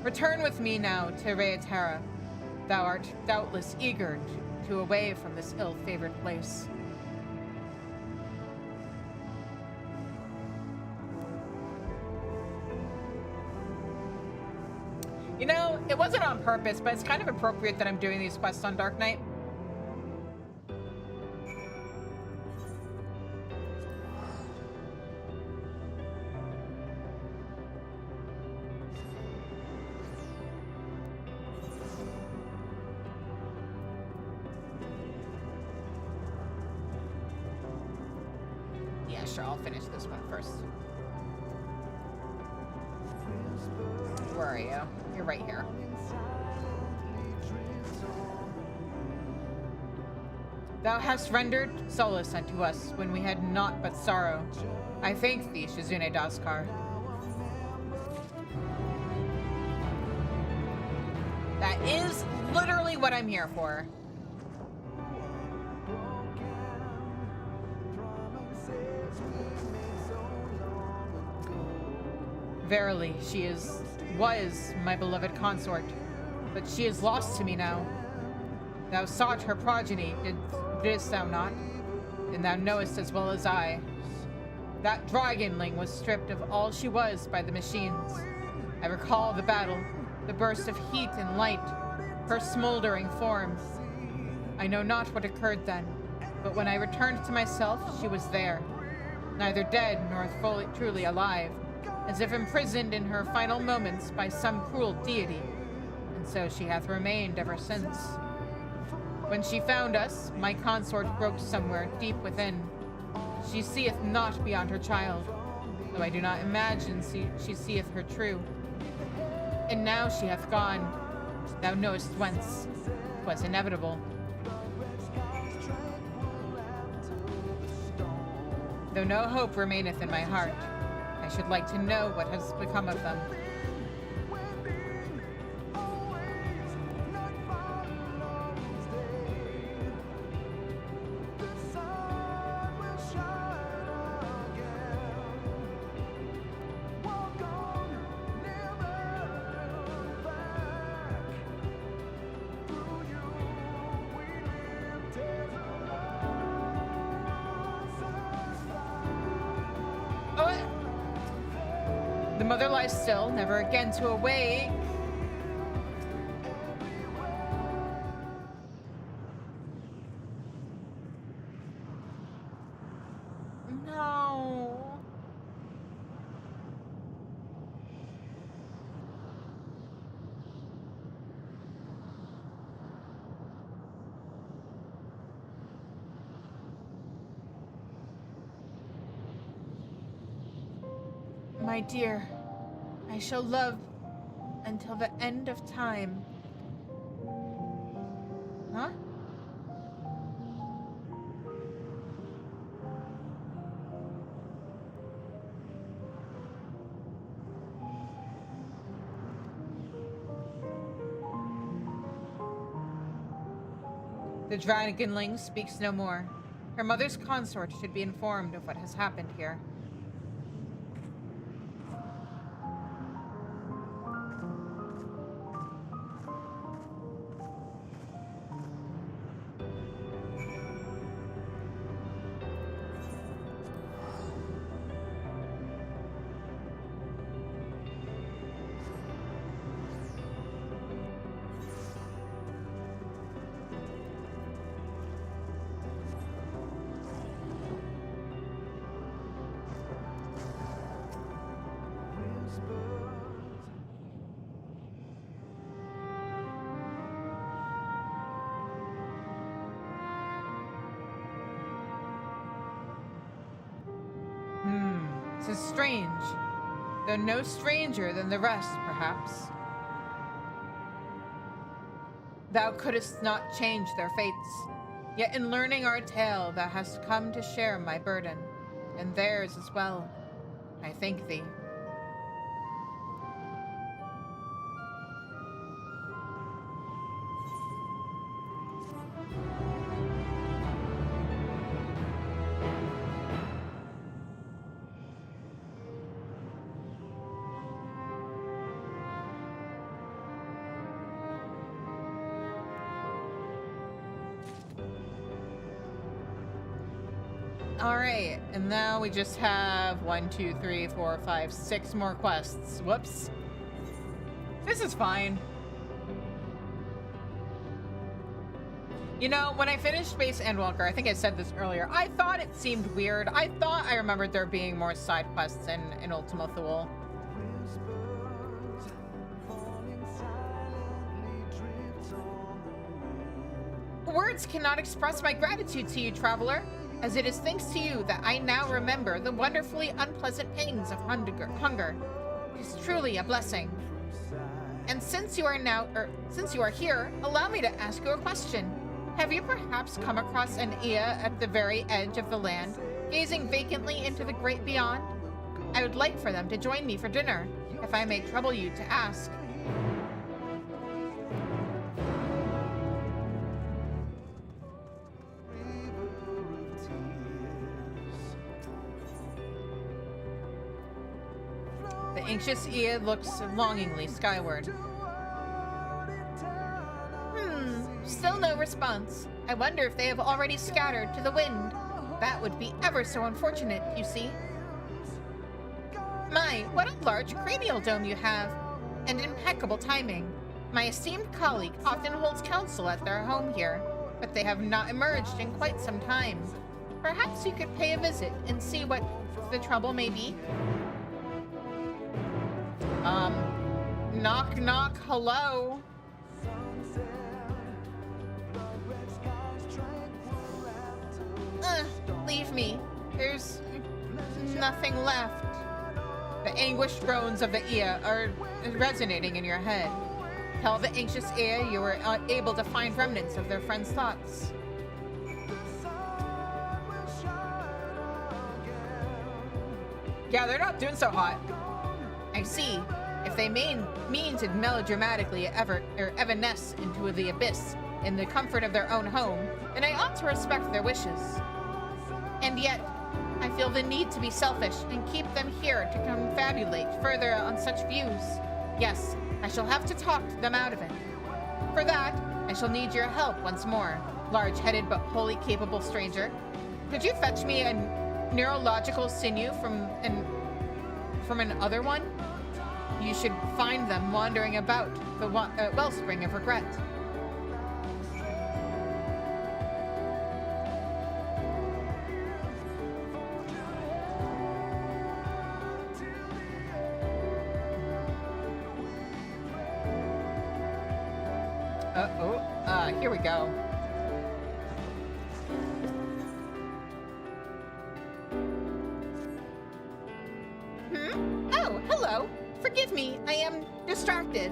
Return with me now to Reatera. Thou art doubtless eager to away from this ill-favored place. You know, it wasn't on purpose, but it's kind of appropriate that I'm doing these quests on Dark Knight. Yeah, sure, I'll finish this one first. Where are you? You're right here. Thou hast rendered solace unto us when we had naught but sorrow. I thank thee, Shizune Daskar. That is literally what I'm here for. Verily, she was my beloved consort, but she is lost to me now. Thou sought her progeny, didst thou not? And thou knowest as well as I. That dragonling was stripped of all she was by the machines. I recall the battle, the burst of heat and light, her smoldering form. I know not what occurred then, but when I returned to myself, she was there, neither dead nor truly alive, as if imprisoned in her final moments by some cruel deity, and so she hath remained ever since. When she found us, my consort broke somewhere deep within. She seeth not beyond her child, though I do not imagine she seeth her true. And now she hath gone, thou knowest whence. 'Twas inevitable. Though no hope remaineth in my heart, I should like to know what has become of them. The mother lies still, never again to awake. No. My dear, I shall love until the end of time. Huh? The dragonling speaks no more. Her mother's consort should be informed of what has happened here. 'Tis strange, though no stranger than the rest, perhaps. Thou couldst not change their fates, yet in learning our tale thou hast come to share my burden, and theirs as well. I thank thee. Alright, and now we just have 1, 2, 3, 4, 5, 6 more quests. Whoops. This is fine. You know, when I finished Space Endwalker, I think I said this earlier, I thought it seemed weird. I thought I remembered there being more side quests in Ultima Thule. Words cannot express my gratitude to you, traveler, as it is thanks to you that I now remember the wonderfully unpleasant pangs of hunger. It is truly a blessing. And since you are here, allow me to ask you a question. Have you perhaps come across an Ia at the very edge of the land, gazing vacantly into the great beyond? I would like for them to join me for dinner, if I may trouble you to ask. The anxious Ia looks longingly skyward. Still no response. I wonder if they have already scattered to the wind. That would be ever so unfortunate, you see. My, what a large cranial dome you have, and impeccable timing. My esteemed colleague often holds council at their home here, but they have not emerged in quite some time. Perhaps you could pay a visit and see what the trouble may be. Knock, knock, hello? Leave me. There's nothing left. The anguished groans of the Ia are resonating in your head. Tell the anxious Ia you were able to find remnants of their friends' thoughts. Yeah, they're not doing so hot. I see. If they mean to melodramatically evanesce into the abyss in the comfort of their own home, then I ought to respect their wishes. And yet, I feel the need to be selfish and keep them here to confabulate further on such views. Yes, I shall have to talk them out of it. For that, I shall need your help once more, large-headed but wholly capable stranger. Could you fetch me a neurological sinew from an other one? You should find them wandering about the wellspring of regret. Here we go. Oh, hello. Forgive me, I am distracted.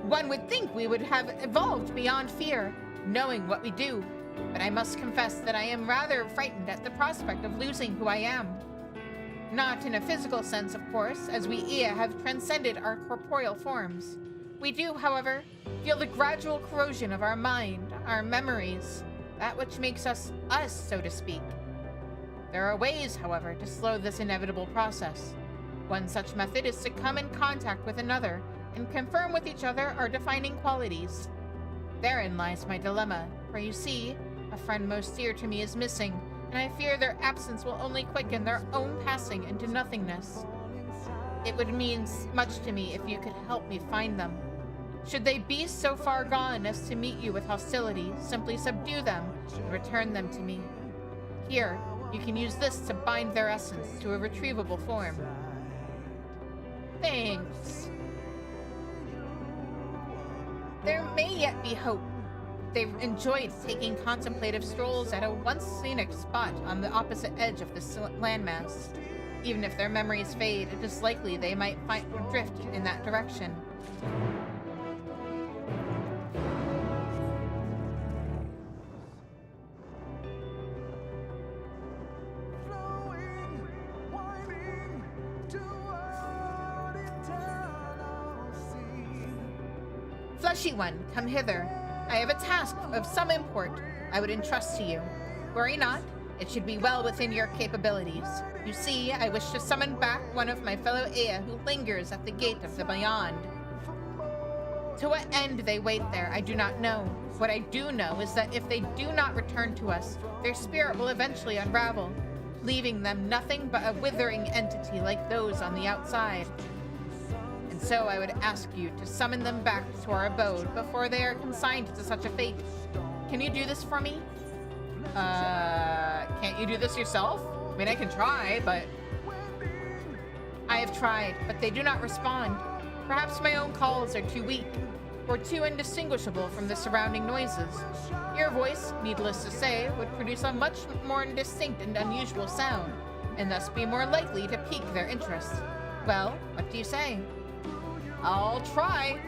One would think we would have evolved beyond fear, knowing what we do, but I must confess that I am rather frightened at the prospect of losing who I am. Not in a physical sense, of course, as we Ia have transcended our corporeal forms. We do, however, feel the gradual corrosion of our mind, our memories, that which makes us us, so to speak. There are ways, however, to slow this inevitable process. One such method is to come in contact with another and confirm with each other our defining qualities. Therein lies my dilemma, for you see, a friend most dear to me is missing, and I fear their absence will only quicken their own passing into nothingness. It would mean much to me if you could help me find them. Should they be so far gone as to meet you with hostility, simply subdue them and return them to me. Here, you can use this to bind their essence to a retrievable form. Thanks. There may yet be hope. They've enjoyed taking contemplative strolls at a once scenic spot on the opposite edge of this landmass. Even if their memories fade, it is likely they might drift in that direction. Fleshy one, come hither. I have a task of some import I would entrust to you. Worry not, it should be well within your capabilities. You see, I wish to summon back one of my fellow Ea who lingers at the gate of the beyond. To what end they wait there, I do not know. What I do know is that if they do not return to us, their spirit will eventually unravel, leaving them nothing but a withering entity like those on the outside. And so I would ask you to summon them back to our abode before they are consigned to such a fate. Can you do this for me? Can't you do this yourself? I mean, I can try, but... I have tried, but they do not respond. Perhaps my own calls are too weak, or too indistinguishable from the surrounding noises. Your voice, needless to say, would produce a much more distinct and unusual sound, and thus be more likely to pique their interest. Well, what do you say? I'll try.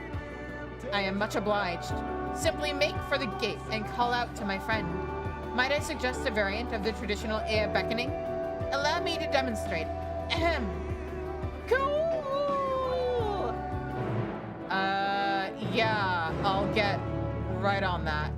I am much obliged. Simply make for the gate and call out to my friend. Might I suggest a variant of the traditional Ea beckoning? Allow me to demonstrate. Ahem. Cool! Yeah, I'll get right on that.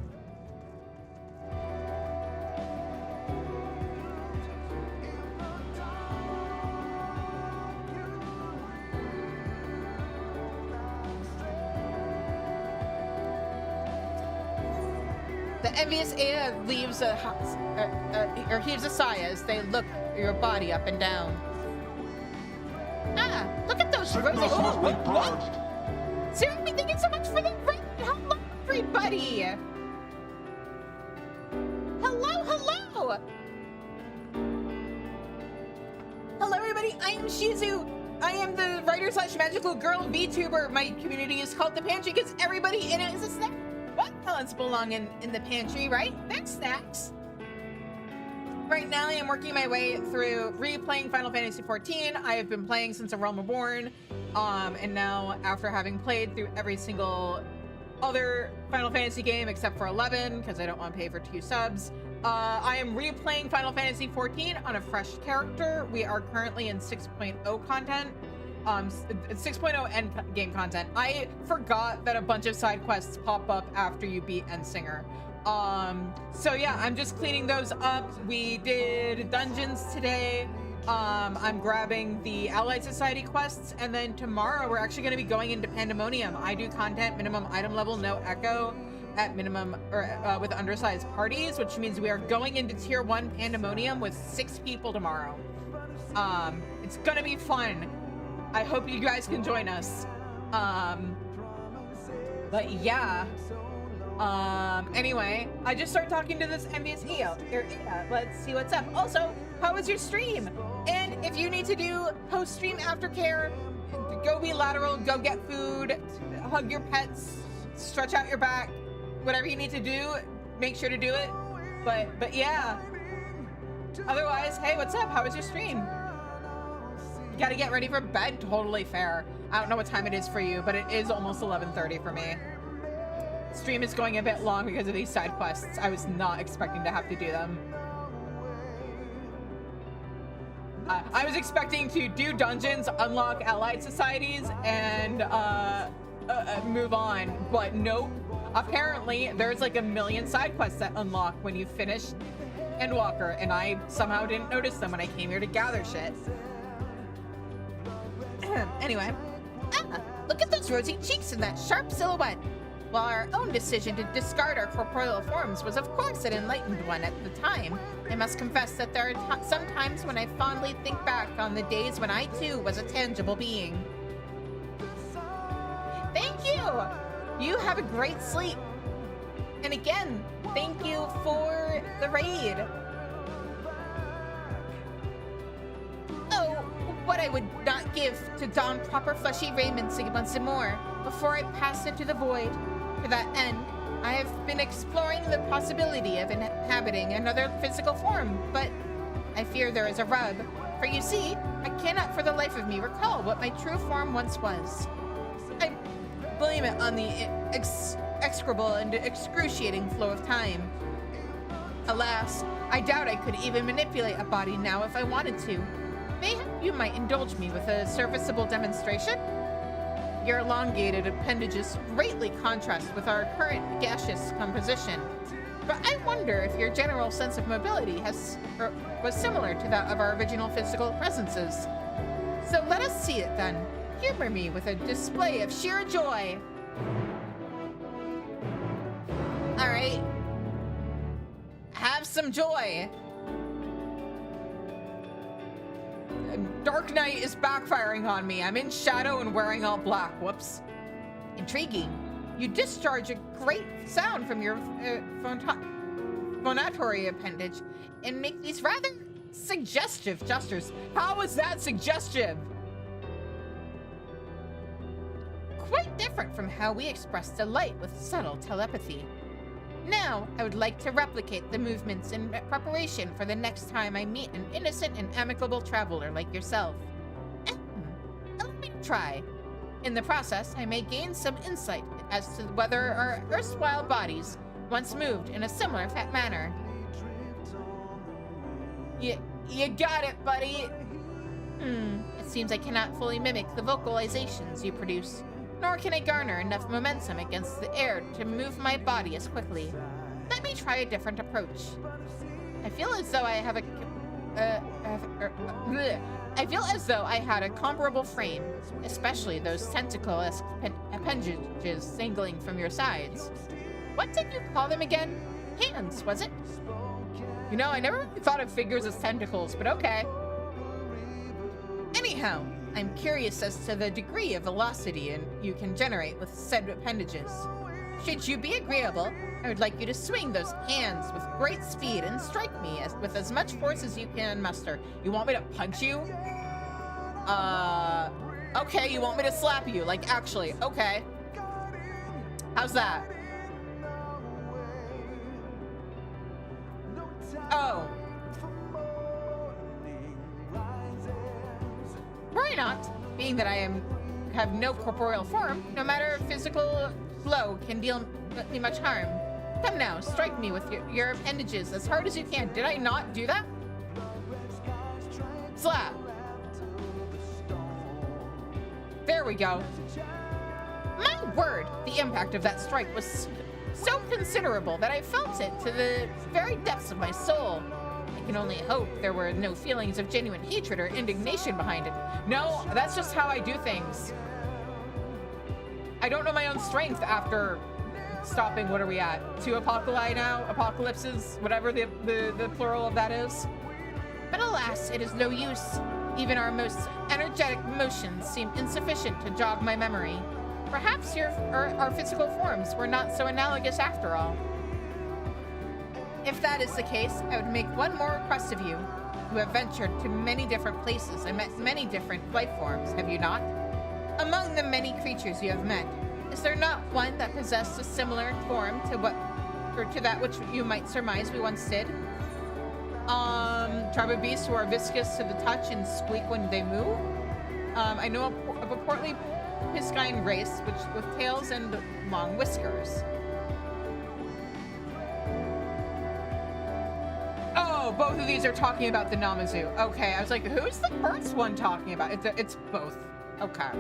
The envious Ea leaves or heaves a sigh as they look your body up and down. Ah, look at those rosy. Oh, what? Seriously, thank you so much for the raid. Hello, everybody. Hello, hello. Hello, everybody. I am Shizu. I am the writer/magical girl VTuber. My community is called the Pantry because everybody in it is a snack. What talents belong in the pantry, right? That's snacks. Right now, I am working my way through replaying Final Fantasy XIV. I have been playing since A Realm Reborn, and now after having played through every single other Final Fantasy game except for 11, because I don't want to pay for 2 subs, I am replaying Final Fantasy XIV on a fresh character. We are currently in 6.0 content. 6.0 end game content. I forgot that a bunch of side quests pop up after you beat Endsinger. So yeah, I'm just cleaning those up. We did dungeons today. I'm grabbing the Allied Society quests, and then tomorrow we're actually going to be going into Pandemonium. I do content minimum item level, no echo, at minimum, or with undersized parties, which means we are going into tier 1 Pandemonium with 6 people tomorrow. It's gonna be fun. I hope you guys can join us. But yeah. Anyway, I just started talking to this envious Ea. Let's see what's up. Also, how was your stream? And if you need to do post-stream aftercare, go be lateral, go get food, hug your pets, stretch out your back, whatever you need to do, make sure to do it. But yeah. Otherwise, hey, what's up? How was your stream? Gotta get ready for bed. Totally fair. I don't know what time it is for you, but it is almost 11:30 for me. Stream is going a bit long because of these side quests. I was not expecting to have to do them. I was expecting to do dungeons, unlock allied societies, and move on, but nope. Apparently, there's like a million side quests that unlock when you finish Endwalker, and I somehow didn't notice them when I came here to gather shit. Anyway, look at those rosy cheeks and that sharp silhouette. While our own decision to discard our corporeal forms was of course an enlightened one at the time, I must confess that there are some times when I fondly think back on the days when I too was a tangible being. Thank you! You have a great sleep. And again, thank you for the raid. Oh, what I would not give to don proper fleshy raiment once more before I pass into the void. To that end, I have been exploring the possibility of inhabiting another physical form, but I fear there is a rub. For you see, I cannot for the life of me recall what my true form once was. I blame it on the execrable and excruciating flow of time. Alas, I doubt I could even manipulate a body now if I wanted to. Mayhap you might indulge me with a serviceable demonstration? Your elongated appendages greatly contrast with our current gaseous composition, but I wonder if your general sense of mobility was similar to that of our original physical presences. So let us see it then. Humor me with a display of sheer joy. All right. Have some joy. Dark Knight is backfiring on me. I'm in shadow and wearing all black. Whoops. Intriguing. You discharge a great sound from your phonatory appendage and make these rather suggestive gestures. How is that suggestive? Quite different from how we express delight with subtle telepathy. Now, I would like to replicate the movements in preparation for the next time I meet an innocent and amicable traveler like yourself. Allow me to try. In the process, I may gain some insight as to whether our erstwhile bodies once moved in a similar manner. You got it, buddy. It seems I cannot fully mimic the vocalizations you produce, nor can I garner enough momentum against the air to move my body as quickly. Let me try a different approach. I feel as though I have I feel as though I had a comparable frame, especially those tentacle-esque appendages dangling from your sides. What did you call them again? Hands, was it? You know, I never really thought of figures as tentacles, but okay. Anyhow, I'm curious as to the degree of velocity you can generate with said appendages. Should you be agreeable, I would like you to swing those hands with great speed and strike me with as much force as you can muster. You want me to punch you? Okay, you want me to slap you? Like, actually, okay. How's that? Oh. Why not? Being that I have no corporeal form, no matter physical blow can deal me much harm. Come now, strike me with your appendages as hard as you can. Did I not do that? Slap. There we go. My word, the impact of that strike was so considerable that I felt it to the very depths of my soul. I can only hope there were no feelings of genuine hatred or indignation behind it. No, that's just how I do things. I don't know my own strength after stopping, what are we at? 2 apocalypse now? Apocalypses? Whatever the plural of that is. But alas, it is no use. Even our most energetic motions seem insufficient to jog my memory. Perhaps our physical forms were not so analogous after all. If that is the case, I would make one more request of you. You have ventured to many different places and met many different life forms, have you not? Among the many creatures you have met, is there not one that possessed a similar form to that which you might surmise we once did? Tribe of beasts who are viscous to the touch and squeak when they move. I know of a portly piscine race with tails and long whiskers. Oh, both of these are talking about the Namazu. Okay, I was like, who's the first one talking about? It's both. Okay.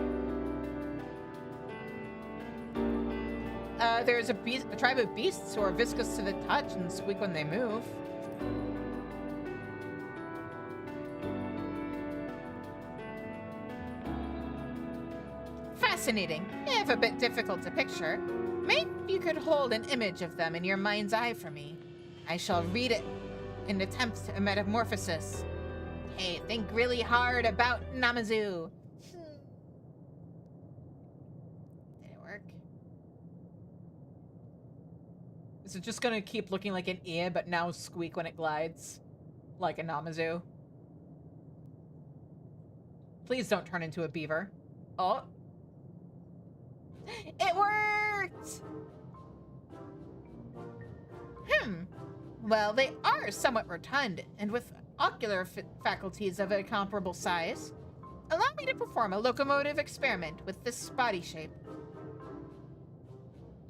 There's a tribe of beasts who are viscous to the touch and squeak when they move. Fascinating, if a bit difficult to picture. Maybe you could hold an image of them in your mind's eye for me. I shall read it in attempt at metamorphosis. Hey, think really hard about Namazu. Did it work? Is it just gonna keep looking like an ear, but now squeak when it glides? Like a Namazu? Please don't turn into a beaver. Oh. It worked! Well, they are somewhat rotund, and with ocular faculties of a comparable size. Allow me to perform a locomotive experiment with this body shape.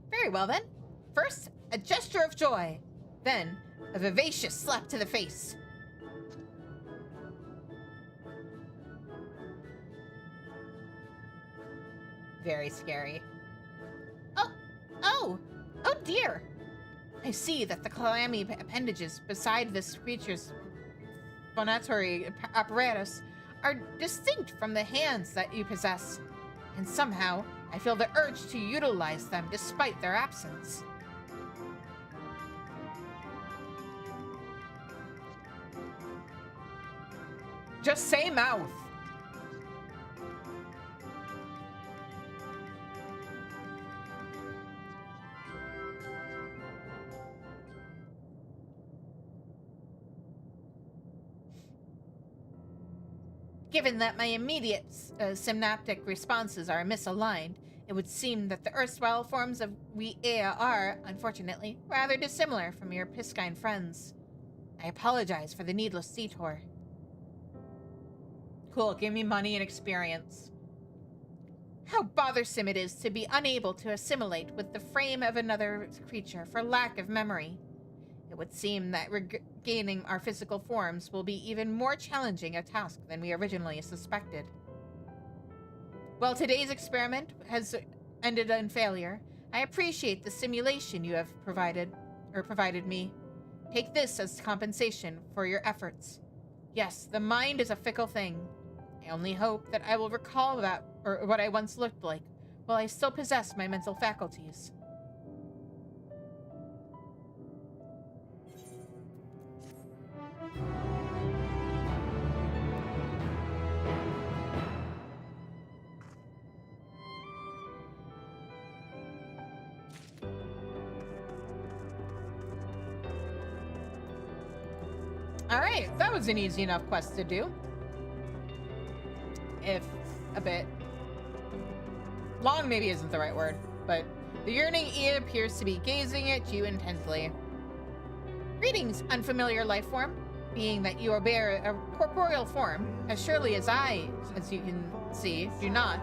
Very well then. First, a gesture of joy. Then, a vivacious slap to the face. Very scary. Oh dear. I see that the clammy appendages beside this creature's phonatory apparatus are distinct from the hands that you possess, and somehow I feel the urge to utilize them despite their absence. Just say mouth. Given that my immediate synaptic responses are misaligned, it would seem that the erstwhile forms of we Ea are, unfortunately, rather dissimilar from your Piscine friends. I apologize for the needless detour. Cool, give me money and experience. How bothersome it is to be unable to assimilate with the frame of another creature for lack of memory. It would seem that regaining our physical forms will be even more challenging a task than we originally suspected. While today's experiment has ended in failure, I appreciate the simulation you have provided me. Take this as compensation for your efforts. Yes, the mind is a fickle thing. I only hope that I will recall that, or what I once looked like, while I still possess my mental faculties. Alright, that was an easy enough quest to do. If a bit long maybe isn't the right word, but the yearning Ea appears to be gazing at you intently. Greetings, unfamiliar life form. Being that you bear a corporeal form, as surely as I, as you can see, do not,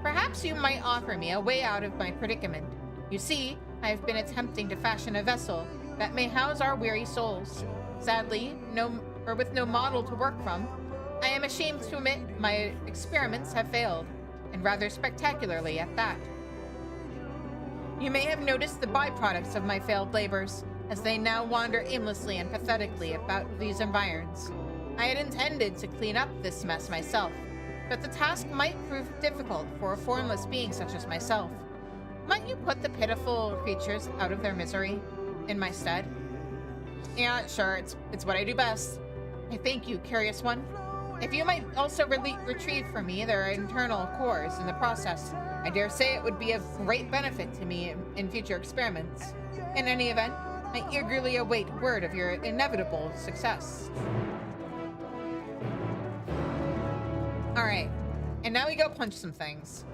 perhaps you might offer me a way out of my predicament. You see, I have been attempting to fashion a vessel that may house our weary souls. Sadly, with no model to work from, I am ashamed to admit my experiments have failed, and rather spectacularly at that. You may have noticed the byproducts of my failed labors, as they now wander aimlessly and pathetically about these environs. I had intended to clean up this mess myself, but the task might prove difficult for a formless being such as myself. Might you put the pitiful creatures out of their misery in my stead? Yeah, sure, it's what I do best. I thank you, curious one. If you might also retrieve for me their internal cores in the process, I dare say it would be of great benefit to me in future experiments. In any event, I eagerly await word of your inevitable success. Alright, and now we go punch some things.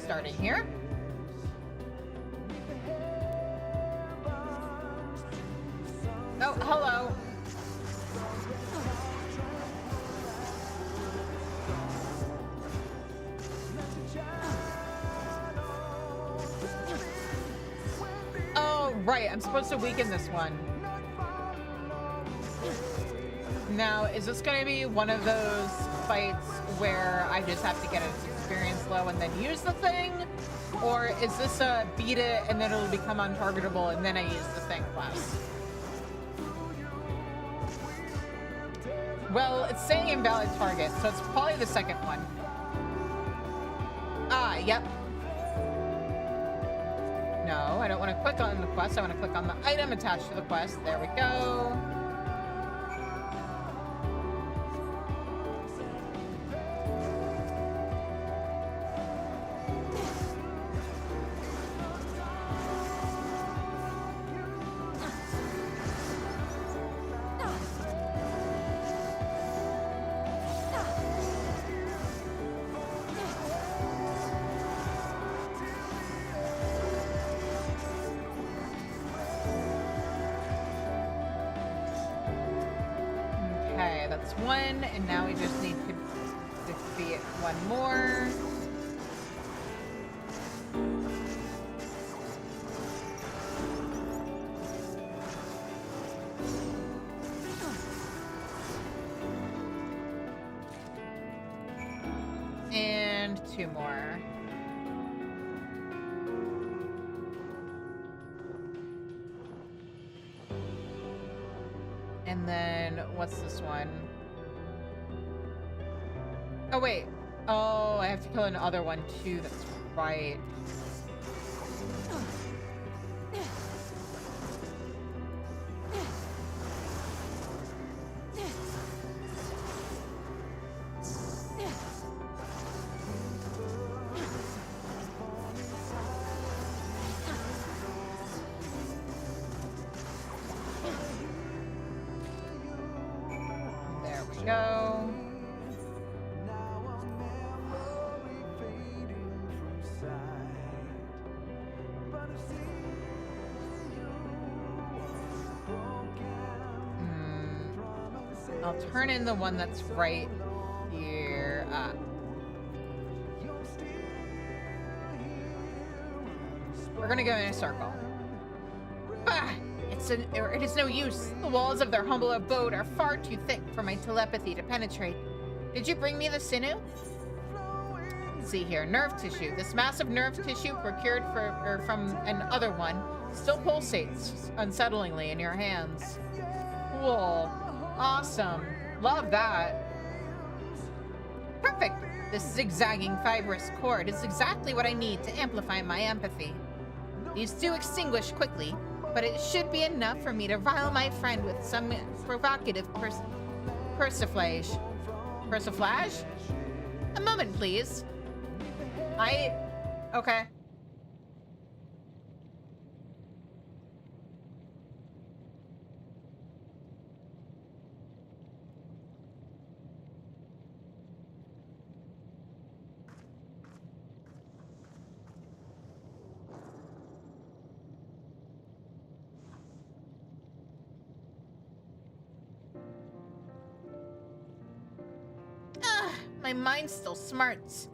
Starting here. Oh, hello. Oh, right. I'm supposed to weaken this one. Now, is this going to be one of those fights where I just have to get its experience low and then use the thing? Or is this a beat it and then it'll become untargetable and then I use the thing class? Well, it's saying invalid target, so it's probably the second one. Ah, yep. No, I don't want to click on the quest. I want to click on the item attached to the quest. There we go. Okay, that's one, and now we just need to defeat one more. And two more. And then, what's this one? Oh, wait. Oh, I have to kill another one, too. That's right. There we go. I'll turn in the one that's right here. We're gonna go in a circle. Bah! It is no use. The walls of their humble abode are far too thick for my telepathy to penetrate. Did you bring me the sinew? Let's see here, nerve tissue. This massive nerve tissue procured from another one still pulsates unsettlingly in your hands. Cool. Awesome. Love that. Perfect. This zigzagging fibrous cord is exactly what I need to amplify my empathy. These do extinguish quickly, but it should be enough for me to rile my friend with some provocative persiflage. Persiflage? A moment, please. Okay. My mind still smarts.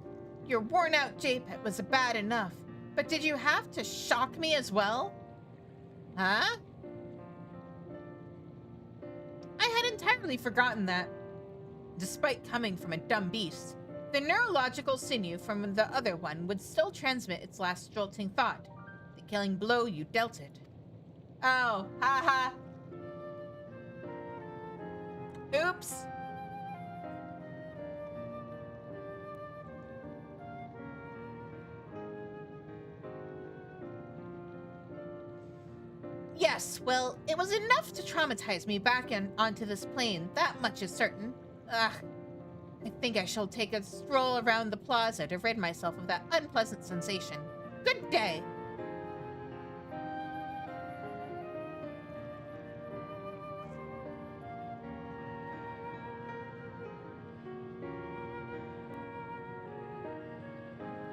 Your worn-out J-Pet was bad enough, but did you have to shock me as well? Huh? I had entirely forgotten that. Despite coming from a dumb beast, the neurological sinew from the other one would still transmit its last jolting thought. The killing blow you dealt it. Oh, haha. Oops. Yes, well, it was enough to traumatize me back onto this plane. That much is certain. Ugh. I think I shall take a stroll around the plaza to rid myself of that unpleasant sensation. Good day!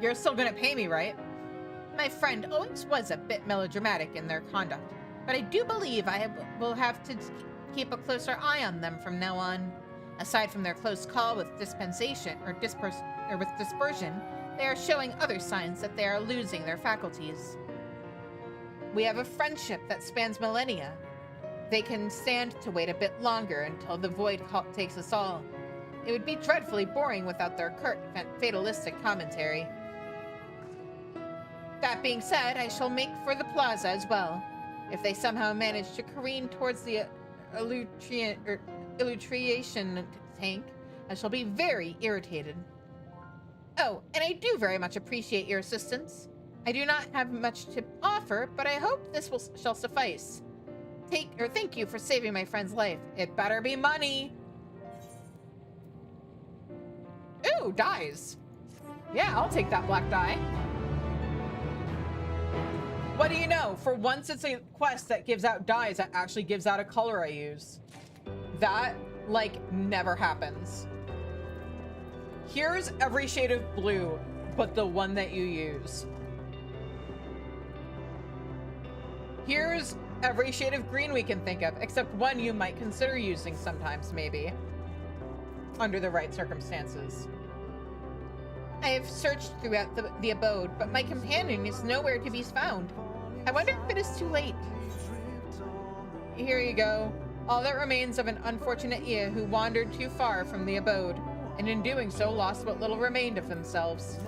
You're still gonna pay me, right? My friend always was a bit melodramatic in their conduct, but I do believe I will have to keep a closer eye on them from now on. Aside from their close call with dispersion, they are showing other signs that they are losing their faculties. We have a friendship that spans millennia. They can stand to wait a bit longer until the void takes us all. It would be dreadfully boring without their curt, fatalistic commentary. That being said, I shall make for the plaza as well. If they somehow manage to careen towards the elutriation tank, I shall be very irritated. Oh, and I do very much appreciate your assistance. I do not have much to offer, but I hope this shall suffice. Thank you for saving my friend's life. It better be money. Ooh, dies. Yeah, I'll take that black die. What do you know? For once, it's a quest that gives out dyes that actually gives out a color I use. That, like, never happens. Here's every shade of blue, but the one that you use. Here's every shade of green we can think of, except one you might consider using sometimes, maybe. under the right circumstances. I have searched throughout the abode, but my companion is nowhere to be found. I wonder if it is too late. Here you go. All that remains of an unfortunate Ia who wandered too far from the abode, and in doing so lost what little remained of themselves.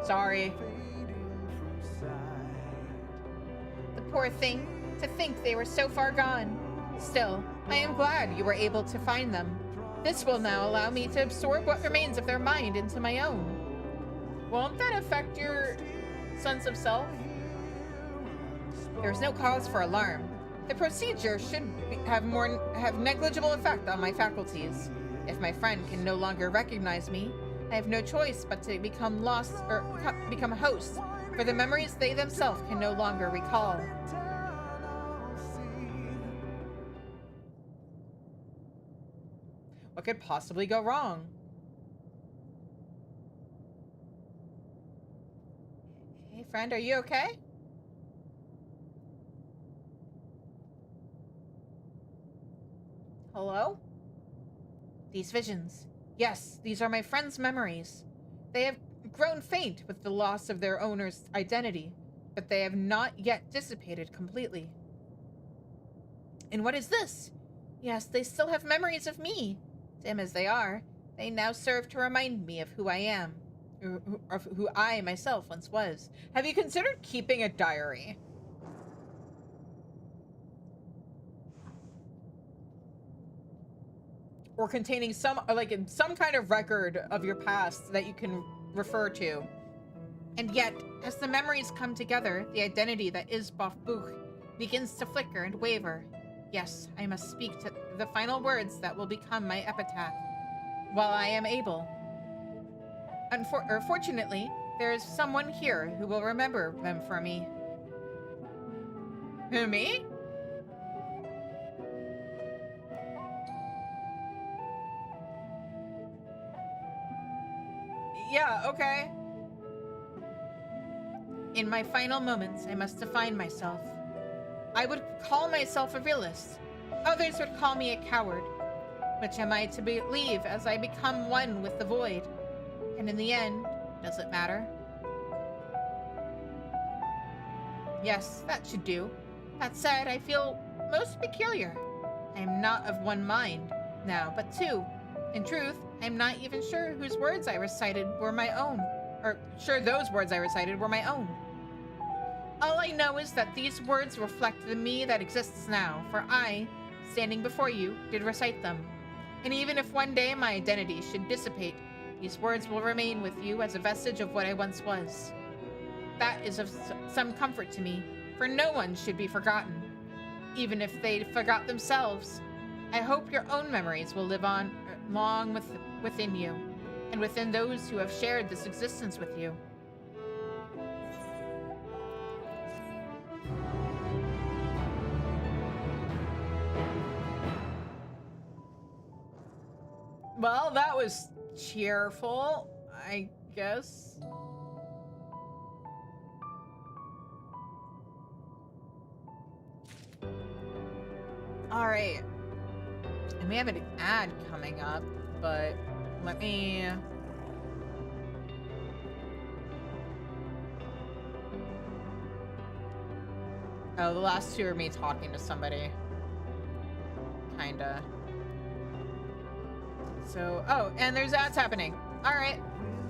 Sorry. The poor thing, to think they were so far gone. Still, I am glad you were able to find them. This will now allow me to absorb what remains of their mind into my own. Won't that affect your sense of self? There is no cause for alarm. The procedure should have negligible effect on my faculties. If my friend can no longer recognize me, I have no choice but to become lost or become a host for the memories they themselves can no longer recall. What could possibly go wrong? Hey, friend, are you okay? Hello? These visions. Yes, these are my friend's memories. They have grown faint with the loss of their owner's identity, but they have not yet dissipated completely. And what is this? Yes, they still have memories of me. Dim as they are, they now serve to remind me of who I am, of who I myself once was. Have you considered keeping a diary? Or containing some kind of record of your past that you can refer to. And yet, as the memories come together, the identity that is Bafbuch begins to flicker and waver. Yes, I must speak to the final words that will become my epitaph, while I am able. Fortunately, there is someone here who will remember them for me. Who, me? Yeah, okay. In my final moments, I must define myself. I would call myself a realist. Others would call me a coward. Which am I to believe as I become one with the void? And in the end, does it matter? Yes, that should do. That said, I feel most peculiar. I am not of one mind now, but two. In truth, I am not even sure whose words I recited were my own. Or sure those words I recited were my own. All I know is that these words reflect the me that exists now, for I, standing before you, did recite them. And even if one day my identity should dissipate, these words will remain with you as a vestige of what I once was. That is of some comfort to me, for no one should be forgotten. Even if they forgot themselves, I hope your own memories will live on long within you, and within those who have shared this existence with you. Well, that was cheerful, I guess. All right. And we have an ad coming up, but let me... Oh, the last two are me talking to somebody. Kinda. So, oh, and there's ads happening. All right.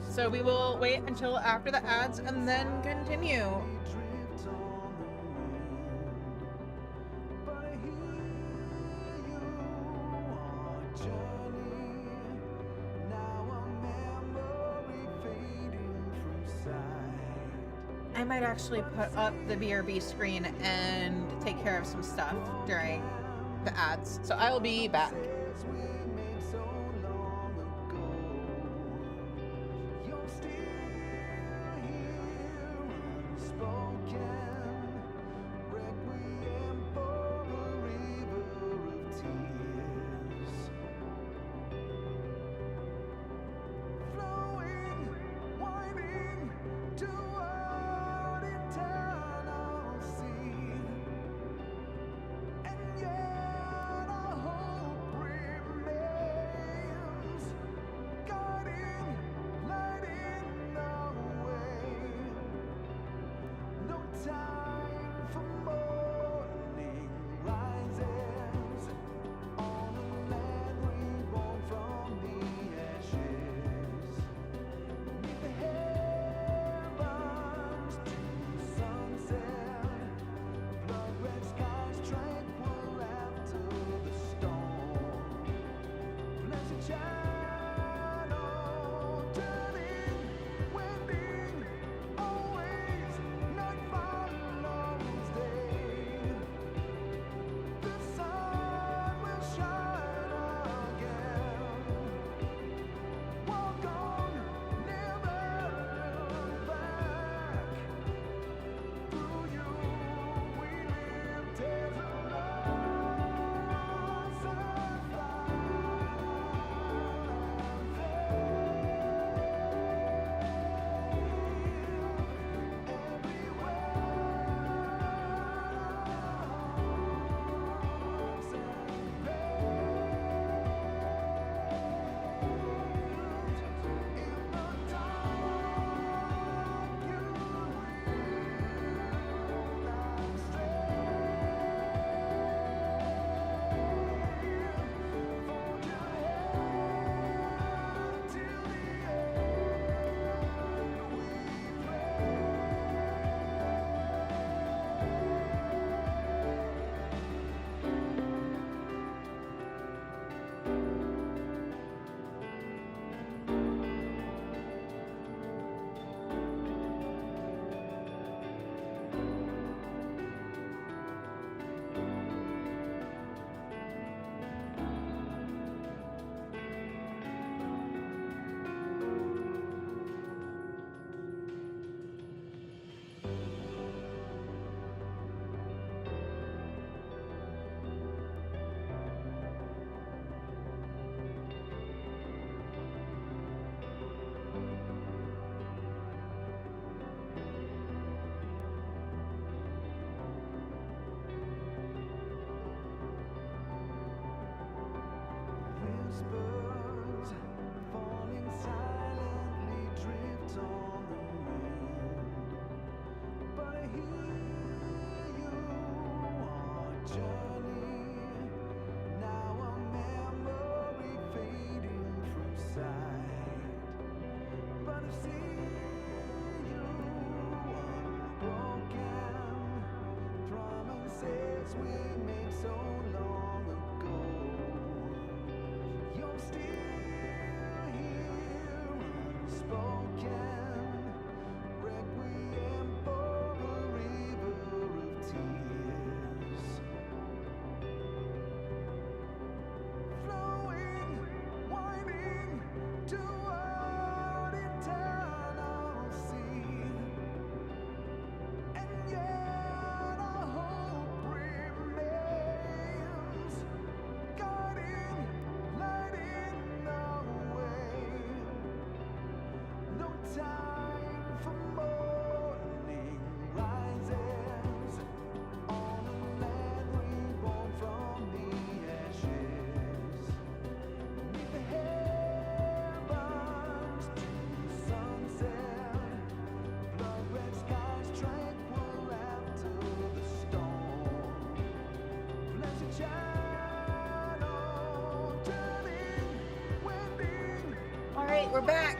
So we will wait until after the ads and then continue. I might actually put up the BRB screen and take care of some stuff during the ads. So I will be back. Alright, we're back.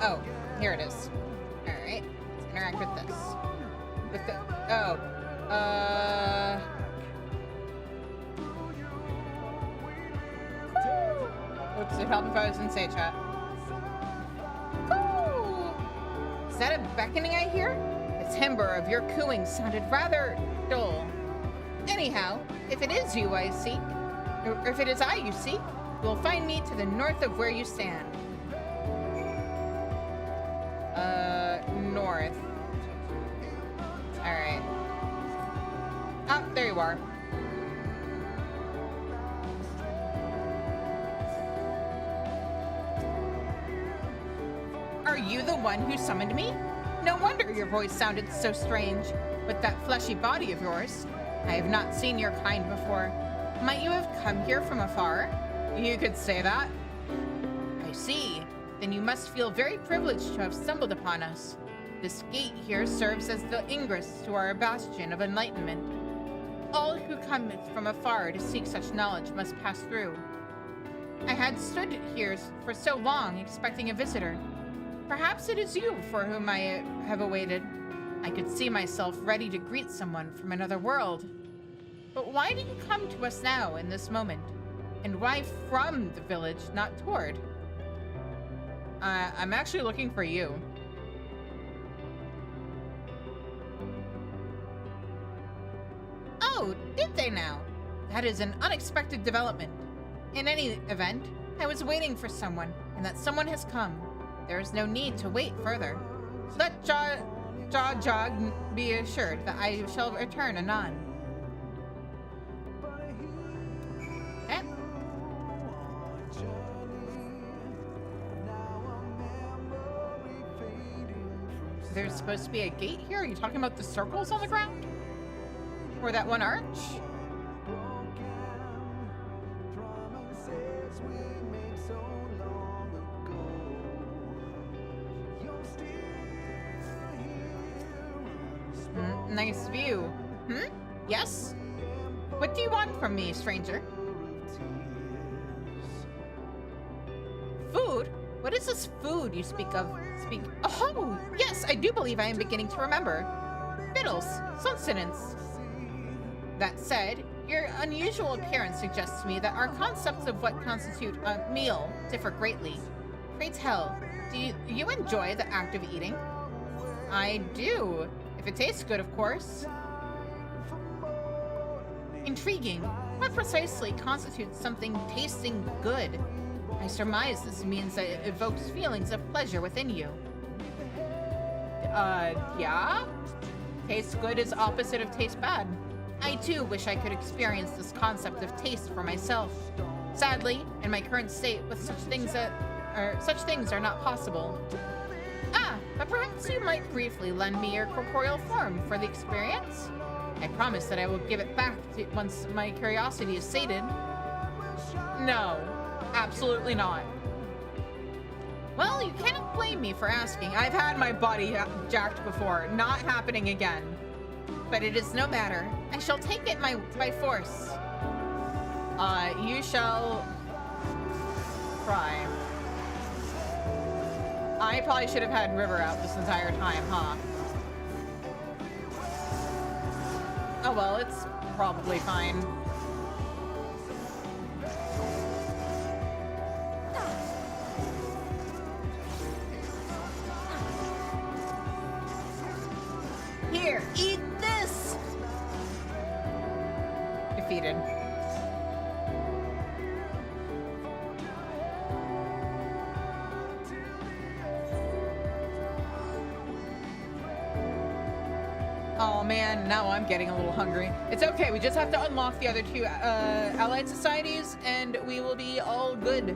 Oh, here it is. Alright, let's interact with this. With the, oops, it helped if I was in say chat. Is that a beckoning I hear? The timbre of your cooing sounded rather dull. Anyhow, if it is you I seek, or if it is I you seek, you will find me to the north of where you stand. North. Alright. Oh, there you are. Are you the one who summoned me? No wonder your voice sounded so strange. With that fleshy body of yours, I have not seen your kind before. Might you have come here from afar? You could say that. I see. Then you must feel very privileged to have stumbled upon us. This gate here serves as the ingress to our bastion of enlightenment. All who come from afar to seek such knowledge must pass through. I had stood here for so long expecting a visitor. Perhaps it is you for whom I have awaited. I could see myself ready to greet someone from another world. But why do you come to us now in this moment? And why from the village, not toward? I'm actually looking for you. Oh, did they now? That is an unexpected development. In any event, I was waiting for someone, and that someone has come. There is no need to wait further. Let Jog be assured that I shall return anon. Okay. There's supposed to be a gate here? Are you talking about the circles on the ground? Or that one arch? Nice view. Hmm? Yes? What do you want from me, stranger? Food? What is this food you speak of? Oh, yes, I do believe I am beginning to remember. Fiddles, sustenance. That said, your unusual appearance suggests to me that our concepts of what constitute a meal differ greatly. Pray tell, do you enjoy the act of eating? I do. If it tastes good, of course. Intriguing. What precisely constitutes something tasting good? I surmise this means that it evokes feelings of pleasure within you. Yeah? Taste good is opposite of taste bad. I too wish I could experience this concept of taste for myself. Sadly, in my current state, with such things are not possible. Ah, but perhaps you might briefly lend me your corporeal form for the experience? I promise that I will give it back once my curiosity is sated. No, absolutely not. Well, you cannot blame me for asking. I've had my body jacked before. Not happening again. But it is no matter. I shall take it by force. You shall try. I probably should have had River out this entire time, huh? Oh well, it's probably fine. Here, eat this! Defeated. Oh man, now I'm getting a little hungry. It's okay, we just have to unlock the other two allied societies and we will be all good.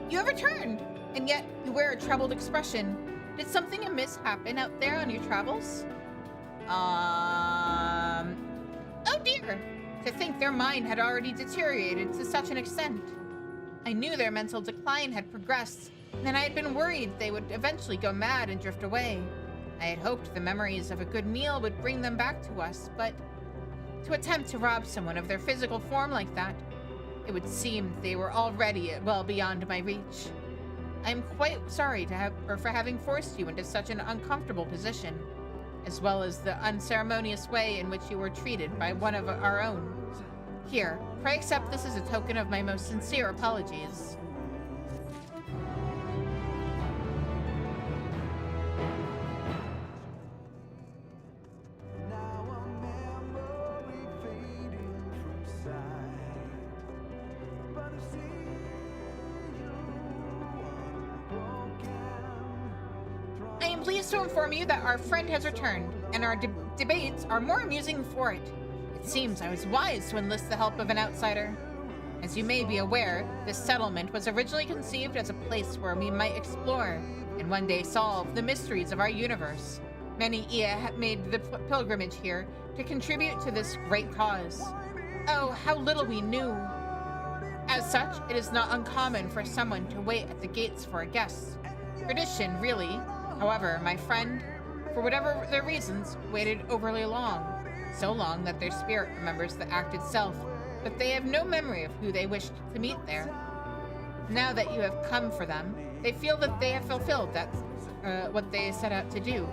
You have returned, and yet you wear a troubled expression. Did something amiss happen out there on your travels? Oh dear! To think their mind had already deteriorated to such an extent. I knew their mental decline had progressed, and I had been worried they would eventually go mad and drift away. I had hoped the memories of a good meal would bring them back to us, but to attempt to rob someone of their physical form like that, it would seem they were already well beyond my reach. I am quite sorry for having forced you into such an uncomfortable position, as well as the unceremonious way in which you were treated by one of our own. Here, pray accept this as a token of my most sincere apologies. I am pleased to inform you that our friend has returned, and our debates are more amusing for it. It seems I was wise to enlist the help of an outsider. As you may be aware, this settlement was originally conceived as a place where we might explore, and one day solve, the mysteries of our universe. Many Ia have made the pilgrimage here to contribute to this great cause. Oh, how little we knew! As such, it is not uncommon for someone to wait at the gates for a guest. Tradition, really. However, my friend, for whatever their reasons, waited overly long. So long that their spirit remembers the act itself, but they have no memory of who they wished to meet there. Now that you have come for them, they feel that they have fulfilled what they set out to do.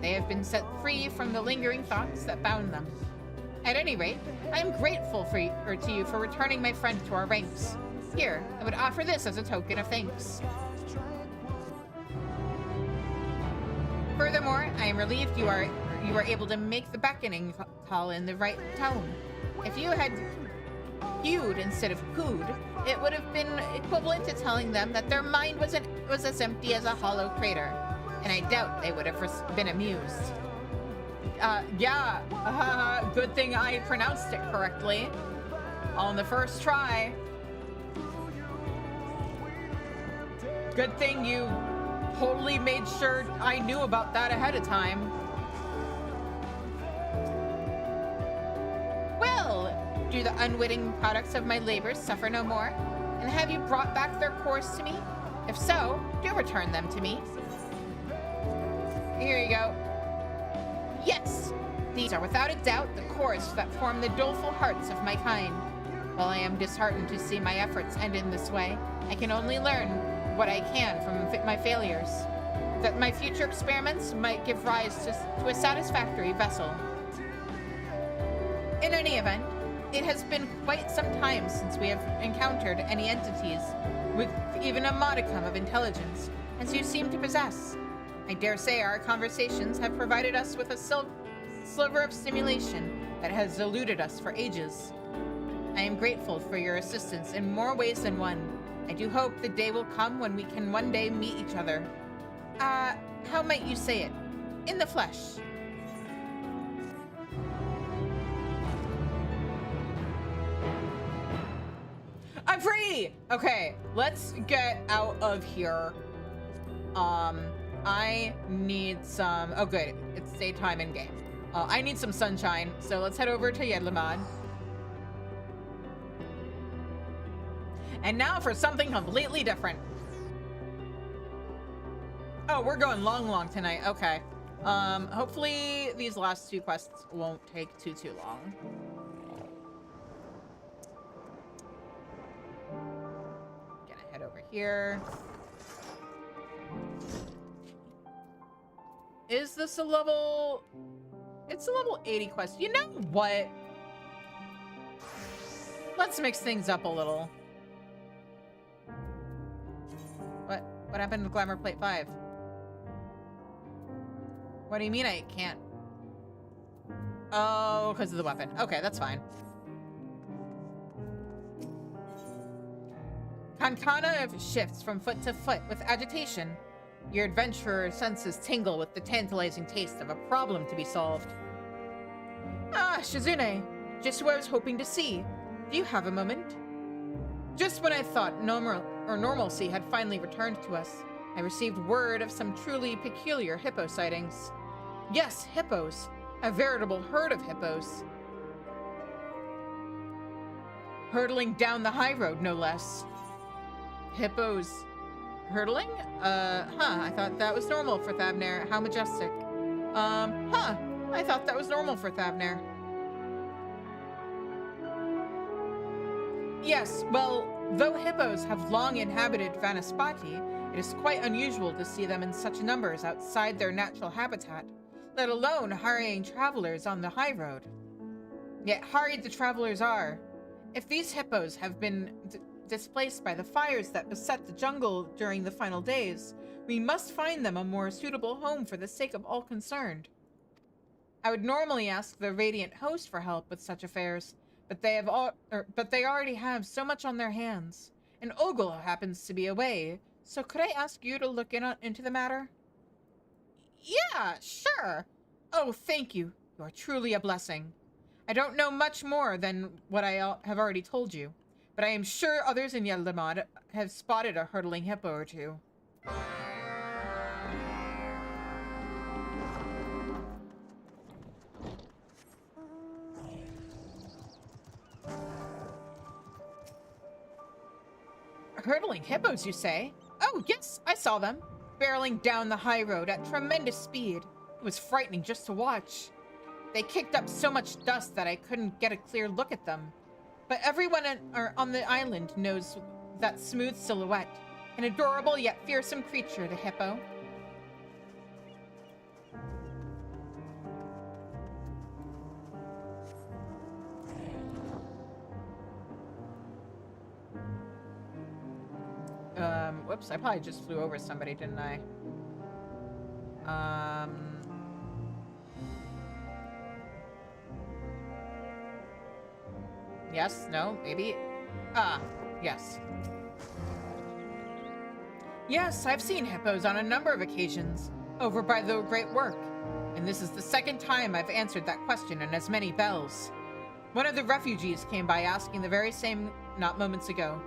They have been set free from the lingering thoughts that bound them. At any rate, I am grateful to you for returning my friend to our ranks. Here, I would offer this as a token of thanks. Furthermore, I am relieved you are able to make the beckoning call in the right tone. If you had hewed instead of cooed, it would have been equivalent to telling them that their mind was as empty as a hollow crater, and I doubt they would have been amused. Good thing I pronounced it correctly on the first try. Good thing you totally made sure I knew about that ahead of time. Well, do the unwitting products of my labors suffer no more? And have you brought back their cores to me? If so, do return them to me. Here you go. Yes, these are without a doubt the cores that form the doleful hearts of my kind. While I am disheartened to see my efforts end in this way, I can only learn what I can from my failures. That my future experiments might give rise to a satisfactory vessel. In any event, it has been quite some time since we have encountered any entities with even a modicum of intelligence, as you seem to possess. I dare say our conversations have provided us with a sliver of stimulation that has eluded us for ages. I am grateful for your assistance in more ways than one. I do hope the day will come when we can one day meet each other. How might you say it? In the flesh. I'm free! Okay, let's get out of here. I need some... Oh, good. It's daytime in game. I need some sunshine, so let's head over to Yedlamad. And now for something completely different. Oh, we're going long tonight. Okay. Hopefully these last two quests won't take too long. here. Is this a level... It's a level 80 quest. You know what? Let's mix things up a little. What happened to Glamour Plate 5? What do you mean I can't? Oh, because of the weapon. Okay, that's fine. Kankana shifts from foot to foot with agitation. Your adventurer senses tingle with the tantalizing taste of a problem to be solved. Ah, Shizune, just who I was hoping to see. Do you have a moment? Just when I thought normalcy had finally returned to us, I received word of some truly peculiar hippo sightings. Yes, hippos. A veritable herd of hippos. Hurtling down the high road, no less. Hippos hurtling? I thought that was normal for Thavnair. How majestic. I thought that was normal for Thavnair. Yes, well, though hippos have long inhabited Vanaspati, it is quite unusual to see them in such numbers outside their natural habitat, let alone hurrying travelers on the high road. Yet hurried the travelers are. If these hippos have been displaced by the fires that beset the jungle during the final days, we must find them a more suitable home for the sake of all concerned. I would normally ask the Radiant Host for help with such affairs, but they already have so much on their hands. And Ogle happens to be away, so could I ask you to look into the matter? Yeah, sure. Oh, thank you. You are truly a blessing. I don't know much more than what I have already told you, but I am sure others in Yaldamad have spotted a hurtling hippo or two. Hurtling hippos, you say? Oh, yes, I saw them. Barreling down the high road at tremendous speed. It was frightening just to watch. They kicked up so much dust that I couldn't get a clear look at them. But everyone on the island knows that smooth silhouette. An adorable yet fearsome creature, the hippo. Whoops, I probably just flew over somebody, didn't I? Yes, no, maybe. Yes. Yes, I've seen hippos on a number of occasions, over by the Great Work, and this is the second time I've answered that question in as many bells. One of the refugees came by asking the very same not moments ago.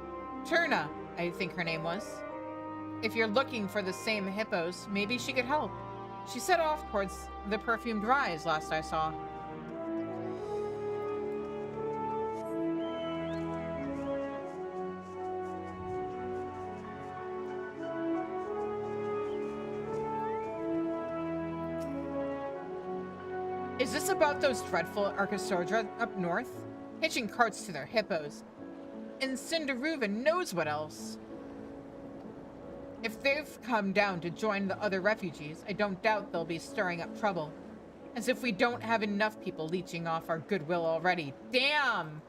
Turna, I think her name was. If you're looking for the same hippos, maybe she could help. She set off towards the perfumed rise last I saw. Is this about those dreadful Arcosodra up north? Hitching carts to their hippos. And Cinderuva knows what else. If they've come down to join the other refugees, I don't doubt they'll be stirring up trouble. As if we don't have enough people leeching off our goodwill already. Damn!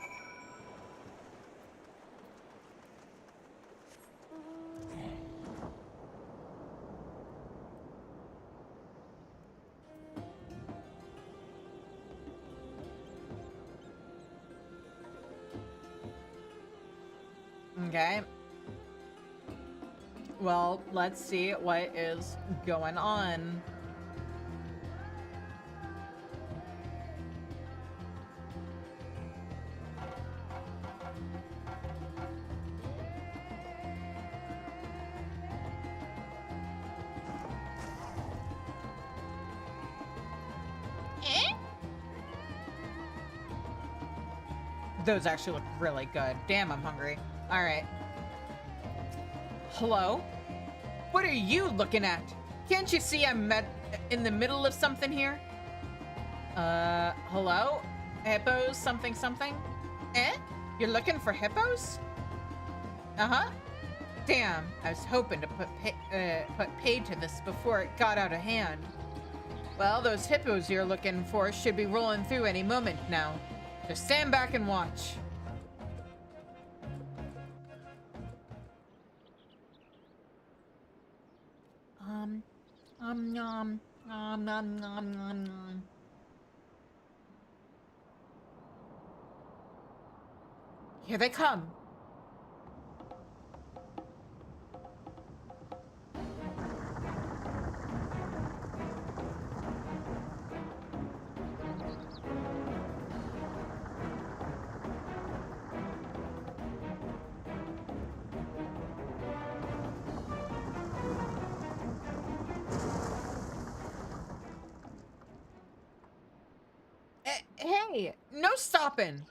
Okay. Well, let's see what is going on. Those actually look really good. Damn, I'm hungry. All right. Hello? What are you looking at? Can't you see I'm in the middle of something here? Hello? Hippos something something? Eh? You're looking for hippos? Uh-huh. Damn, I was hoping to put paid to this before it got out of hand. Well, those hippos you're looking for should be rolling through any moment now. Just stand back and watch. Nom, nom, nom, nom, nom. Here they come. Hey, no stopping.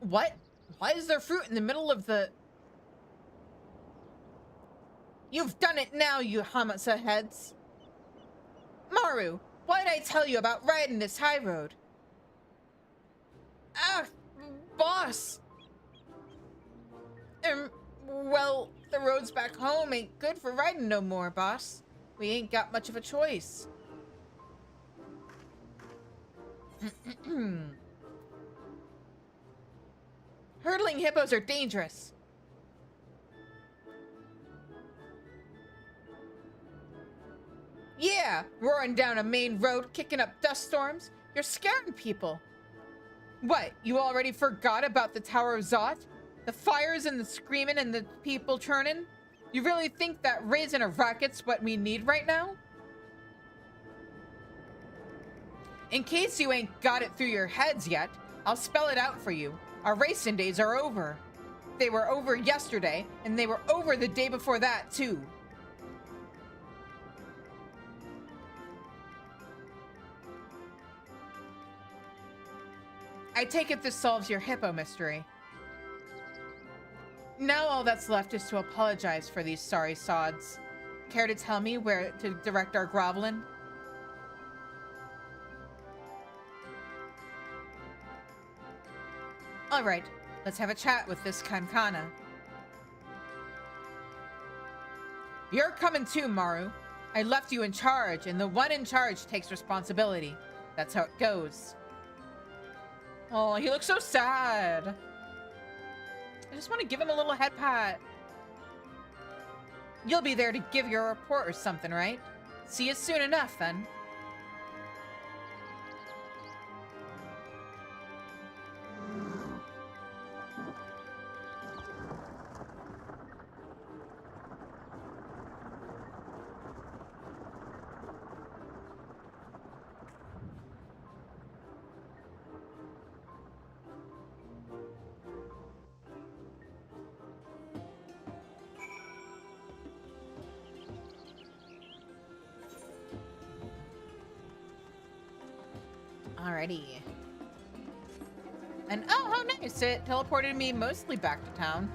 What? Why is there fruit in the middle of the... You've done it now, you Hamasa heads. Maru, why did I tell you about riding this high road? Ah, boss. Well, the roads back home ain't good for riding no more, boss. We ain't got much of a choice. Hurdling hippos are dangerous. Yeah, roaring down a main road, kicking up dust storms. You're scaring people. What, you already forgot about the Tower of Zot? The fires and the screaming and the people churning? You really think that raising a racket's what we need right now? In case you ain't got it through your heads yet, I'll spell it out for you. Our racing days are over. They were over yesterday, and they were over the day before that, too. I take it this solves your hippo mystery. Now all that's left is to apologize for these sorry sods. Care to tell me where to direct our groveling? All right, let's have a chat with this Kankana. You're coming too, Maru. I left you in charge, and the one in charge takes responsibility. That's how it goes. Oh, he looks so sad. I just want to give him a little head pat. You'll be there to give your report or something, right? See you soon enough, then. Alrighty. And oh, how nice. It teleported me mostly back to town.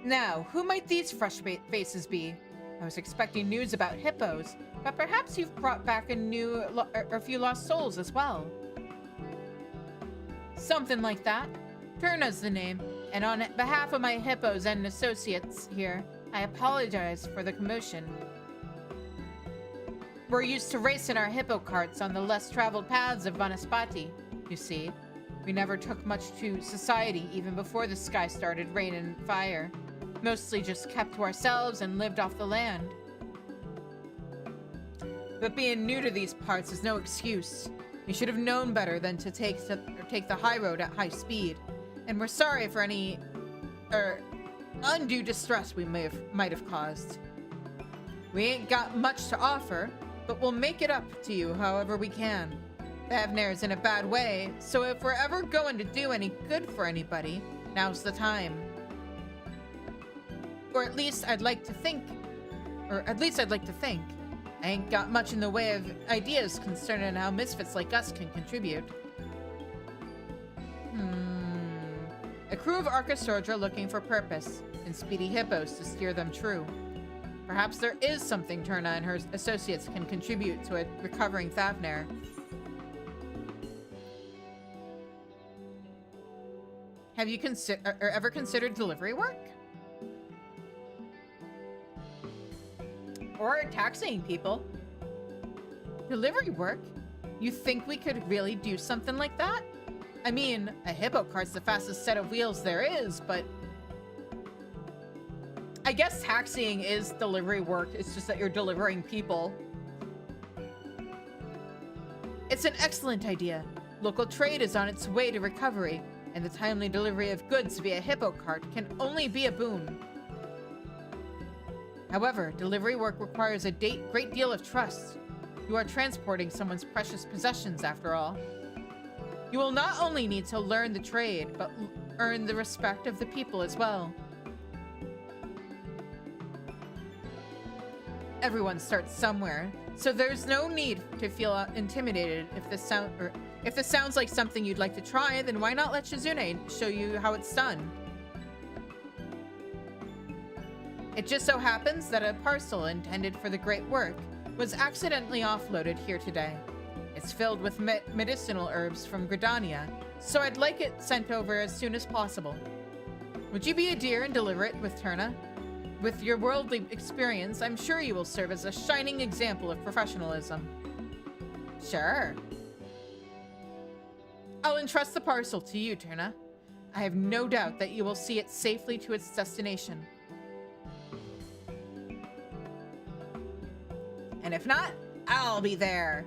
Now, who might these fresh faces be? I was expecting news about hippos, but perhaps you've brought back a few lost souls as well. Something like that. Turna's the name, and on behalf of my hippos and associates here, I apologize for the commotion. We're used to racing our hippo carts on the less traveled paths of Vanaspati, you see. We never took much to society even before the sky started raining fire. Mostly just kept to ourselves and lived off the land. But being new to these parts is no excuse. We should have known better than to take the high road at high speed, and we're sorry for any undue distress we might have caused. We ain't got much to offer, but we'll make it up to you however we can. Bavner's in a bad way, so if we're ever going to do any good for anybody, now's the time. Or at least I'd like to think. I ain't got much in the way of ideas concerning how misfits like us can contribute. A crew of Archisordra looking for purpose, and speedy hippos to steer them true. Perhaps there is something Turna and her associates can contribute to a recovering Thavnair. Have you ever considered delivery work? Or taxiing people? Delivery work? You think we could really do something like that? I mean, a hippo cart's the fastest set of wheels there is, but... I guess taxiing is delivery work, it's just that you're delivering people. It's an excellent idea. Local trade is on its way to recovery, and the timely delivery of goods via hippo cart can only be a boon. However, delivery work requires a great deal of trust. You are transporting someone's precious possessions, after all. You will not only need to learn the trade, but earn the respect of the people as well. Everyone starts somewhere, so there's no need to feel intimidated. If this sounds like something you'd like to try, then why not let Shizune show you how it's done? It just so happens that a parcel intended for the great work was accidentally offloaded here today. It's filled with medicinal herbs from Gridania, so I'd like it sent over as soon as possible. Would you be a dear and deliver it with Turna? With your worldly experience, I'm sure you will serve as a shining example of professionalism. Sure. I'll entrust the parcel to you, Turna. I have no doubt that you will see it safely to its destination. And if not, I'll be there.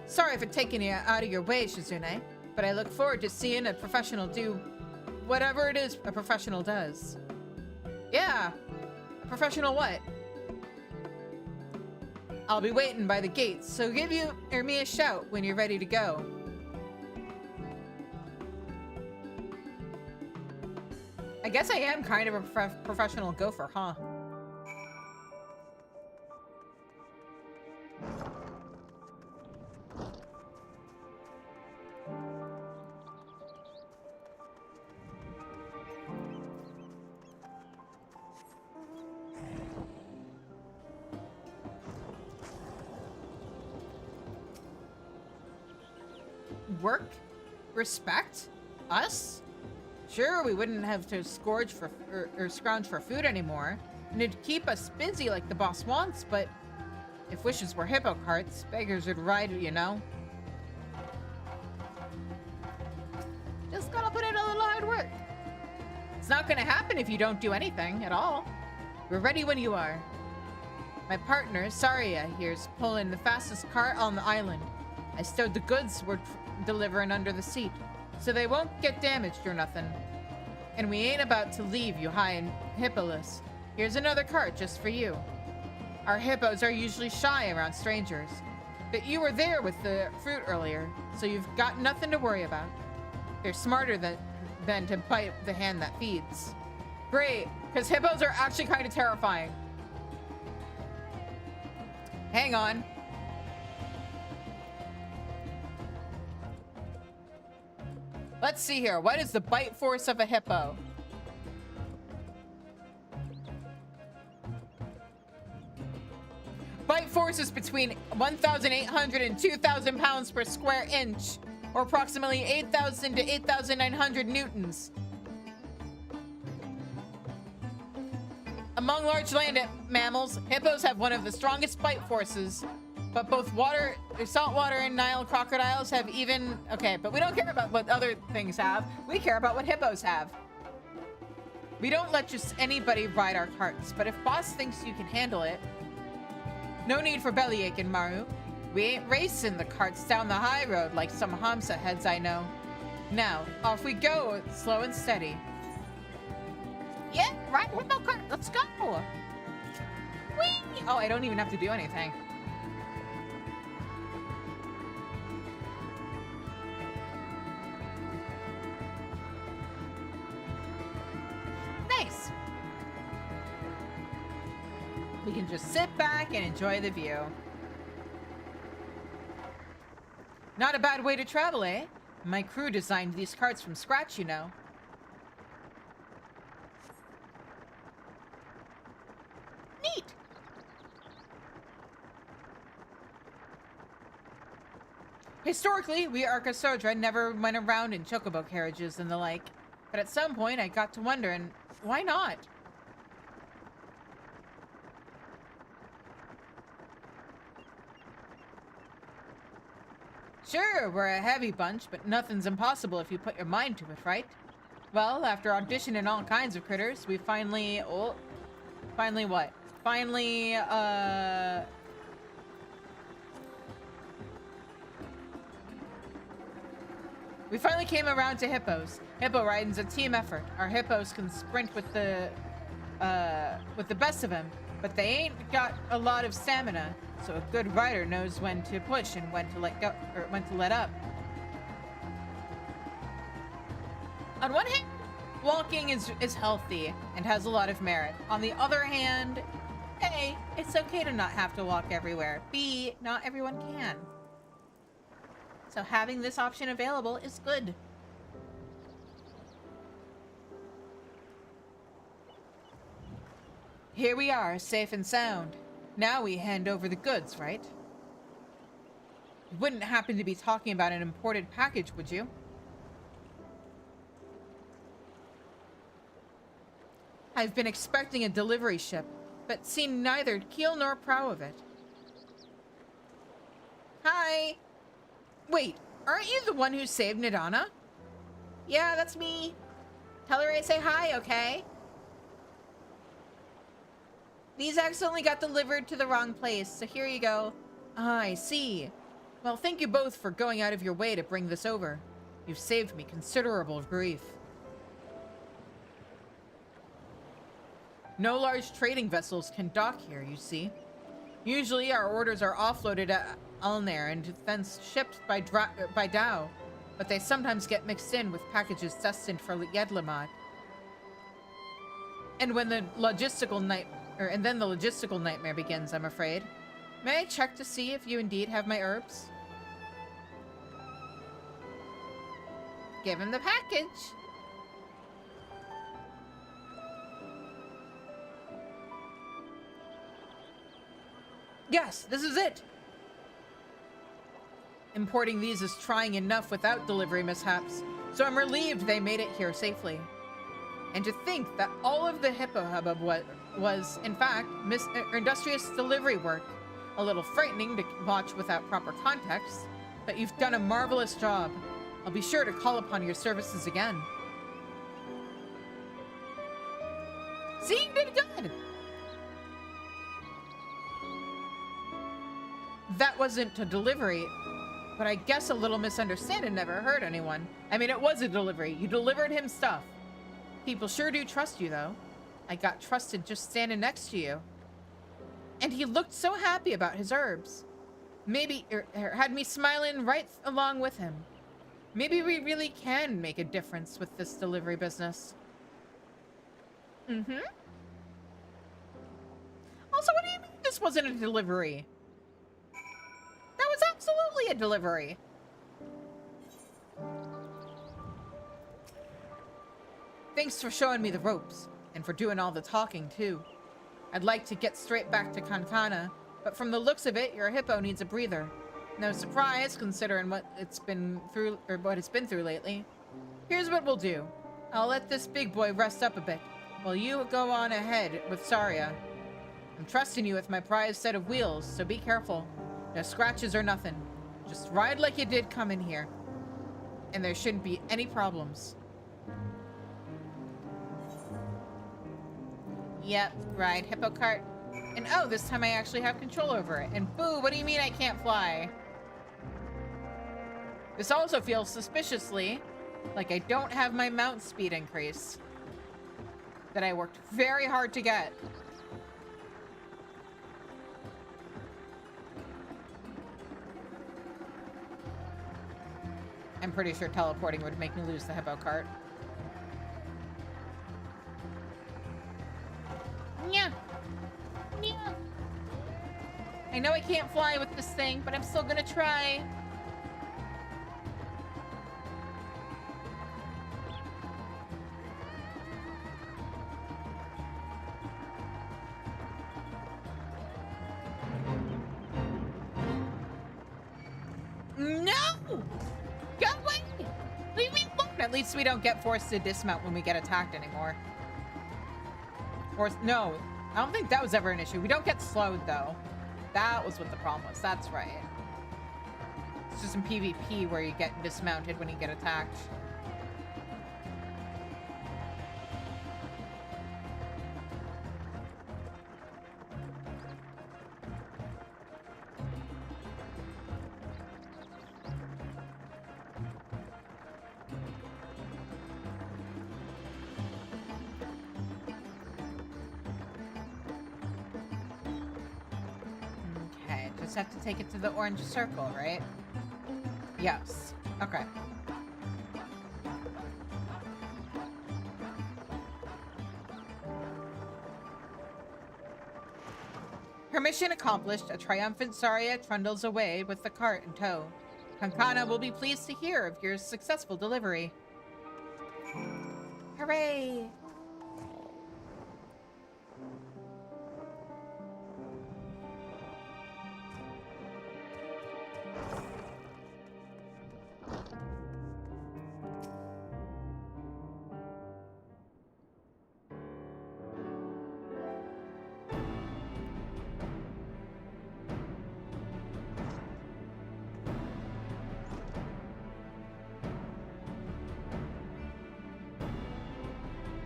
Sorry for taking you out of your way, Shizune, but I look forward to seeing a professional do whatever it is a professional does. Yeah, a professional what? I'll be waiting by the gates, so give you or me a shout when you're ready to go. I guess I am kind of a professional gopher, huh? Work? Respect? Us? Sure, we wouldn't have to scrounge for food anymore, and it'd keep us busy like the boss wants, but if wishes were hippo carts, beggars would ride it, you know? Just gotta put in a little hard work. It's not gonna happen if you don't do anything at all. We're ready when you are. My partner, Saria, here's pulling the fastest cart on the island. I stowed the goods we're delivering under the seat, so they won't get damaged or nothing. And we ain't about to leave you high and hippoless. Here's another cart just for you. Our hippos are usually shy around strangers, but you were there with the fruit earlier, so you've got nothing to worry about. They're smarter than to bite the hand that feeds. Great, because hippos are actually kind of terrifying. Hang on. Let's see here. What is the bite force of a hippo? Bite force is between 1,800 and 2,000 pounds per square inch, or approximately 8,000 to 8,900 newtons. Among large land mammals, hippos have one of the strongest bite forces, but both saltwater and Nile crocodiles have even... Okay, but we don't care about what other things have. We care about what hippos have. We don't let just anybody ride our carts, but if boss thinks you can handle it... No need for bellyaching, Maru. We ain't racing the carts down the high road like some Hamsa heads I know. Now, off we go, slow and steady. Yeah, right, hippo cart, let's go! Whee! Oh, I don't even have to do anything. Nice! We can just sit back and enjoy the view. Not a bad way to travel, eh? My crew designed these carts from scratch, you know. Historically, we Arcosodra never went around in chocobo carriages and the like. But at some point, I got to wondering, why not? Sure, we're a heavy bunch, but nothing's impossible if you put your mind to it, right? Well, after auditioning all kinds of critters, we finally... Oh, finally what? Finally, we finally came around to hippos. Hippo riding's a team effort. Our hippos can sprint with the best of them, but they ain't got a lot of stamina. So a good rider knows when to push and when to let go, or when to let up. On one hand, walking is healthy and has a lot of merit. On the other hand, A, it's okay to not have to walk everywhere. B, not everyone can. So having this option available is good. Here we are, safe and sound. Now we hand over the goods, right? You wouldn't happen to be talking about an imported package, would you? I've been expecting a delivery ship, but seen neither keel nor prow of it. Hi! Wait, aren't you the one who saved Nidana? Yeah, that's me. Tell her I say hi, okay? These accidentally got delivered to the wrong place, so here you go. Ah, I see. Well, thank you both for going out of your way to bring this over. You've saved me considerable grief. No large trading vessels can dock here, you see. Usually our orders are offloaded at Alnair and then shipped by Dow, but they sometimes get mixed in with packages destined for Yedlamad. And when the logistical nightmare begins, I'm afraid. May I check to see if you indeed have my herbs? Give him the package. Yes, this is it. Importing these is trying enough without delivery mishaps, so I'm relieved they made it here safely. And to think that all of the hippo hubbub was, in fact, industrious delivery work. A little frightening to watch without proper context, but you've done a marvelous job. I'll be sure to call upon your services again. See, you did good! That wasn't a delivery, but I guess a little misunderstanding never hurt anyone. I mean, it was a delivery. You delivered him stuff. People sure do trust you, though. I got trusted just standing next to you. And he looked so happy about his herbs. Maybe, had me smiling right along with him. Maybe we really can make a difference with this delivery business. Mm-hmm. Also, what do you mean this wasn't a delivery? That was absolutely a delivery. Thanks for showing me the ropes, and for doing all the talking, too. I'd like to get straight back to Kankana, but from the looks of it, your hippo needs a breather. No surprise, considering what it's been through lately. Here's what we'll do. I'll let this big boy rest up a bit, while you go on ahead with Saria. I'm trusting you with my prized set of wheels, so be careful. No scratches or nothing. Just ride like you did come in here. And there shouldn't be any problems. Yep, ride hippo cart. And oh, this time I actually have control over it. And boo, what do you mean I can't fly? This also feels suspiciously like I don't have my mount speed increase that I worked very hard to get. I'm pretty sure teleporting would make me lose the hippo cart. Yeah. Yeah. I know I can't fly with this thing, but I'm still gonna try. No! At least we don't get forced to dismount when we get attacked anymore. Or, no, I don't think that was ever an issue. We don't get slowed, though. That was what the problem was. That's right. It's just in PvP where you get dismounted when you get attacked. Okay, just have to take it to the orange circle, right? Yes. Okay. Her mission accomplished, a triumphant Saria trundles away with the cart in tow. Kankana will be pleased to hear of your successful delivery. Hooray!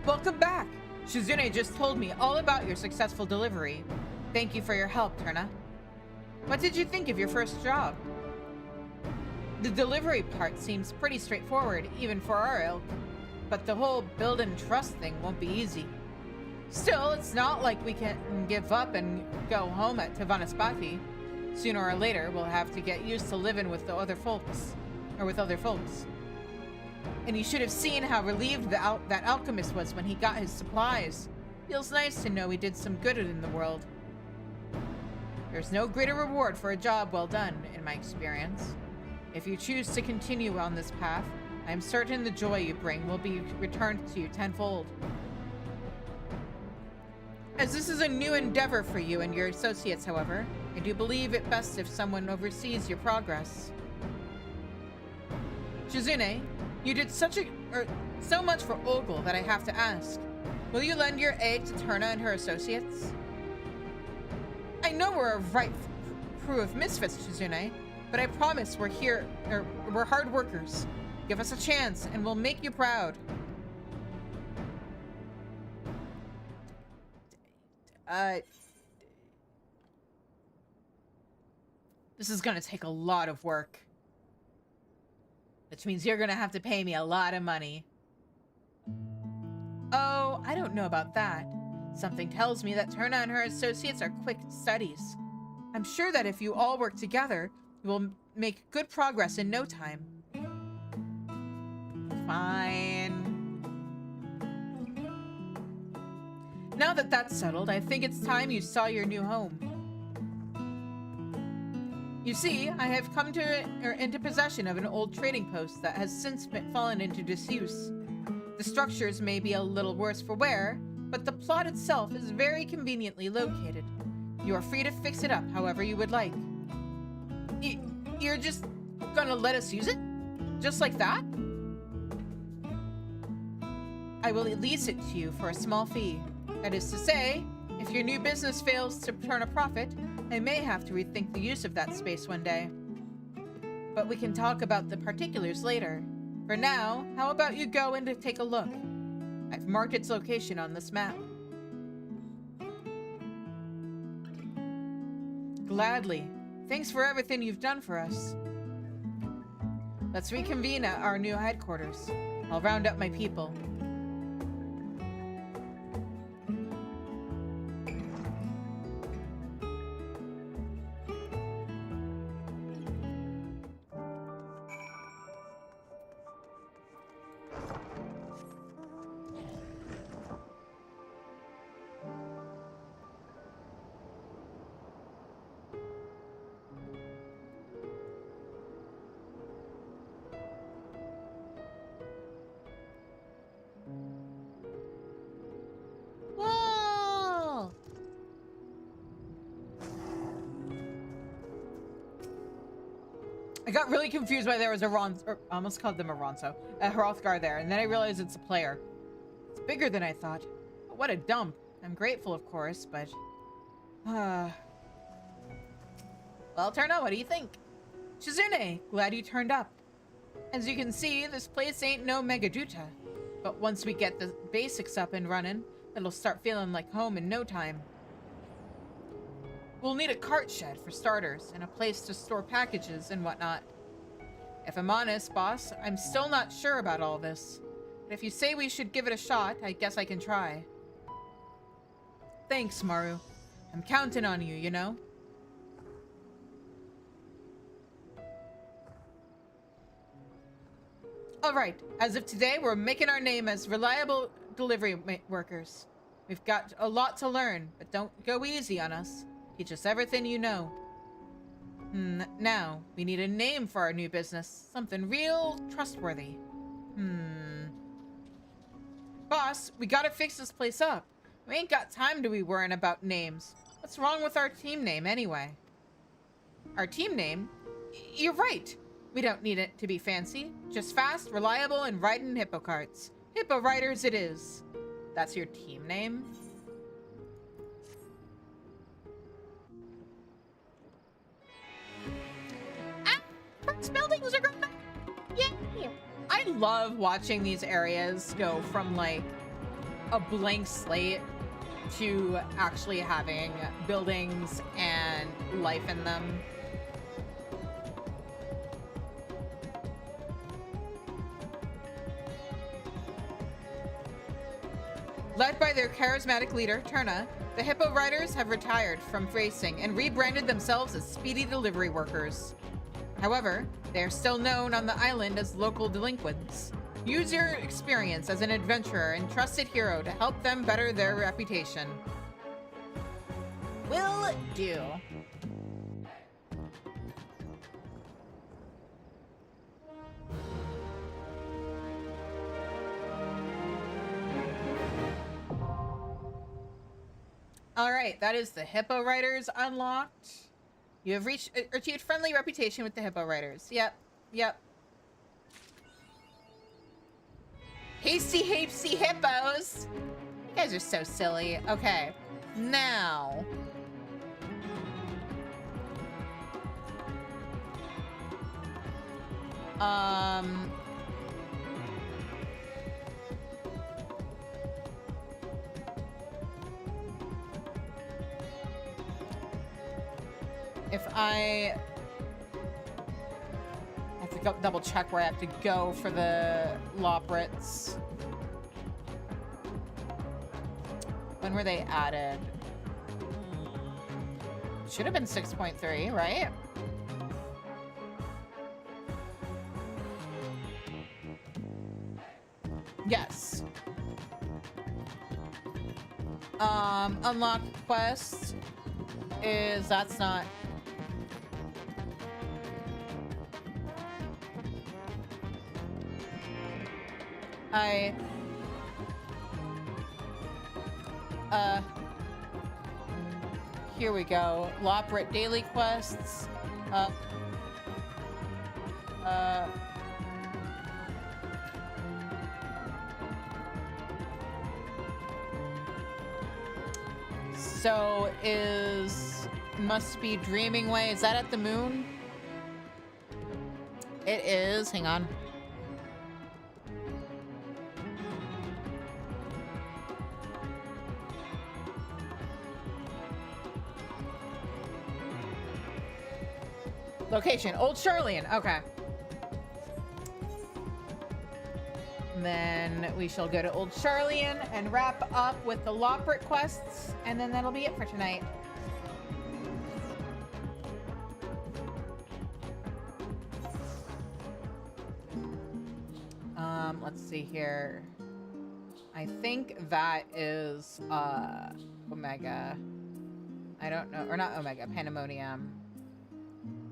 Welcome back! Shizune just told me all about your successful delivery. Thank you for your help, Turna. What did you think of your first job? The delivery part seems pretty straightforward, even for our ilk. But the whole build and trust thing won't be easy. Still, it's not like we can give up and go home at Tavanaspati. Sooner or later, we'll have to get used to living with the other folks. Or with other folks. And you should have seen how relieved that alchemist was when he got his supplies. Feels nice to know we did some good in the world. There's no greater reward for a job well done, in my experience. If you choose to continue on this path, I am certain the joy you bring will be returned to you tenfold. As this is a new endeavor for you and your associates, however, I do believe it best if someone oversees your progress. Shizune, you did so much for Ogle that I have to ask. Will you lend your aid to Turna and her associates? I know we're a right crew of misfits, Shizune, but I promise we're hard workers. Give us a chance and we'll make you proud. This is gonna take a lot of work. Which means you're gonna have to pay me a lot of money. Oh, I don't know about that. Something tells me that Turna and her associates are quick studies. I'm sure that if you all work together, you will make good progress in no time. Fine. Now that that's settled, I think it's time you saw your new home. You see, I have come into possession of an old trading post that has since fallen into disuse. The structures may be a little worse for wear, but the plot itself is very conveniently located. You are free to fix it up however you would like. You're just gonna let us use it? Just like that? I will lease it to you for a small fee. That is to say, if your new business fails to turn a profit, I may have to rethink the use of that space one day. But we can talk about the particulars later. For now, how about you go in to take a look? I've marked its location on this map. Gladly. Thanks for everything you've done for us. Let's reconvene at our new headquarters. I'll round up my people. I got really confused by there was a I almost called them a Ronso, a Hrothgar there, and then I realized it's a player. It's bigger than I thought. But what a dump. I'm grateful, of course, but... Well, Turna, what do you think? Shizune, glad you turned up. As you can see, this place ain't no Megaduta. But once we get the basics up and running, it'll start feeling like home in no time. We'll need a cart shed for starters, and a place to store packages and whatnot. If I'm honest, boss, I'm still not sure about all this. But if you say we should give it a shot, I guess I can try. Thanks, Maru. I'm counting on you, you know? Alright, as of today, we're making our name as reliable delivery workers. We've got a lot to learn, but don't go easy on us. Teach us everything you know. Now, we need a name for our new business. Something real trustworthy. Boss, we gotta fix this place up. We ain't got time to be worrying about names. What's wrong with our team name, anyway? Our team name? You're right. We don't need it to be fancy. Just fast, reliable, and riding hippo carts. Hippo Riders it is. That's your team name? First buildings are going back. Yeah. I love watching these areas go from like a blank slate to actually having buildings and life in them. Led by their charismatic leader, Turna, the Hippo Riders have retired from racing and rebranded themselves as speedy delivery workers. However, they are still known on the island as local delinquents. Use your experience as an adventurer and trusted hero to help them better their reputation. Will do. All right, that is the Hippo Riders unlocked. You have achieved friendly reputation with the Hippo Riders. Yep. Hasty hippos. You guys are so silly. Okay, now. If I have to go double check where I have to go for the Loprits. When were they added? Should have been 6.3, right? Yes. Unlock quest is, that's not... Here we go. Loprit daily quests. So must be Dreaming Way. Is that at the moon? It is. Hang on. Location, Old Charlian. Okay. And then we shall go to Old Charlian and wrap up with the Loprit quests, and then that'll be it for tonight. Let's see here. I think that is Omega. I don't know, or not Omega, Pandemonium.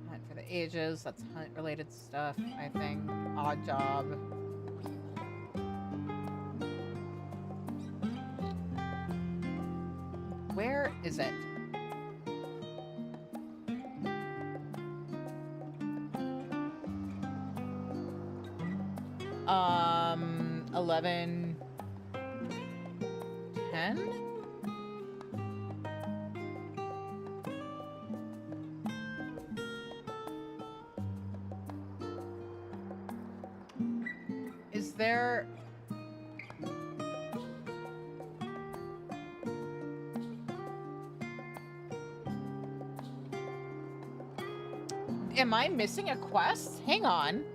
Hunt for the Ages, that's hunt related stuff, I think. Odd Job. Where is it? 11, 10? Is there... Am I missing a quest? Hang on.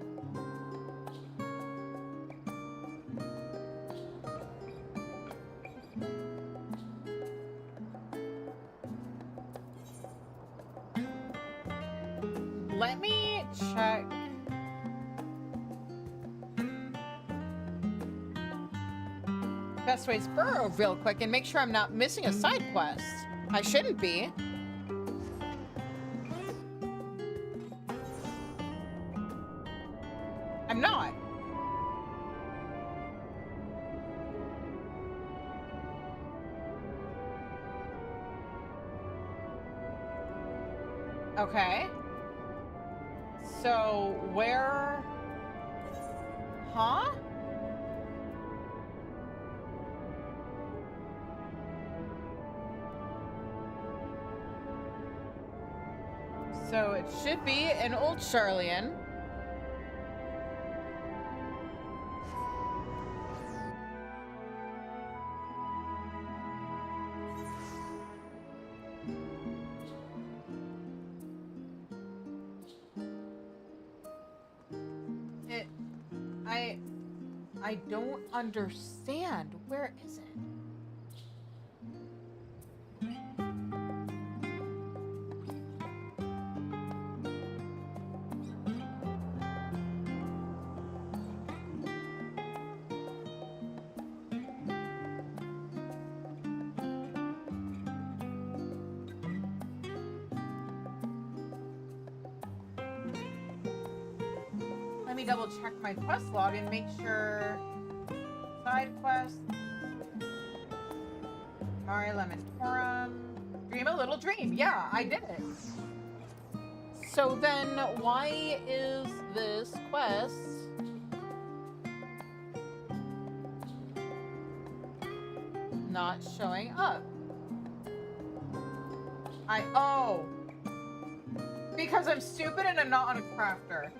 Let me check. Best Ways Burrow real quick and make sure I'm not missing a side quest. I shouldn't be. I'm not. Okay. So, where... Huh? So, it should be an old Charlian. I don't understand. Where is it? Let me double check my quest log and make sure. Side quest. Mari Lemon Dream a little dream. Yeah, I did it. So then why is this quest not showing up? Oh. Because I'm stupid and I'm not on a crafter.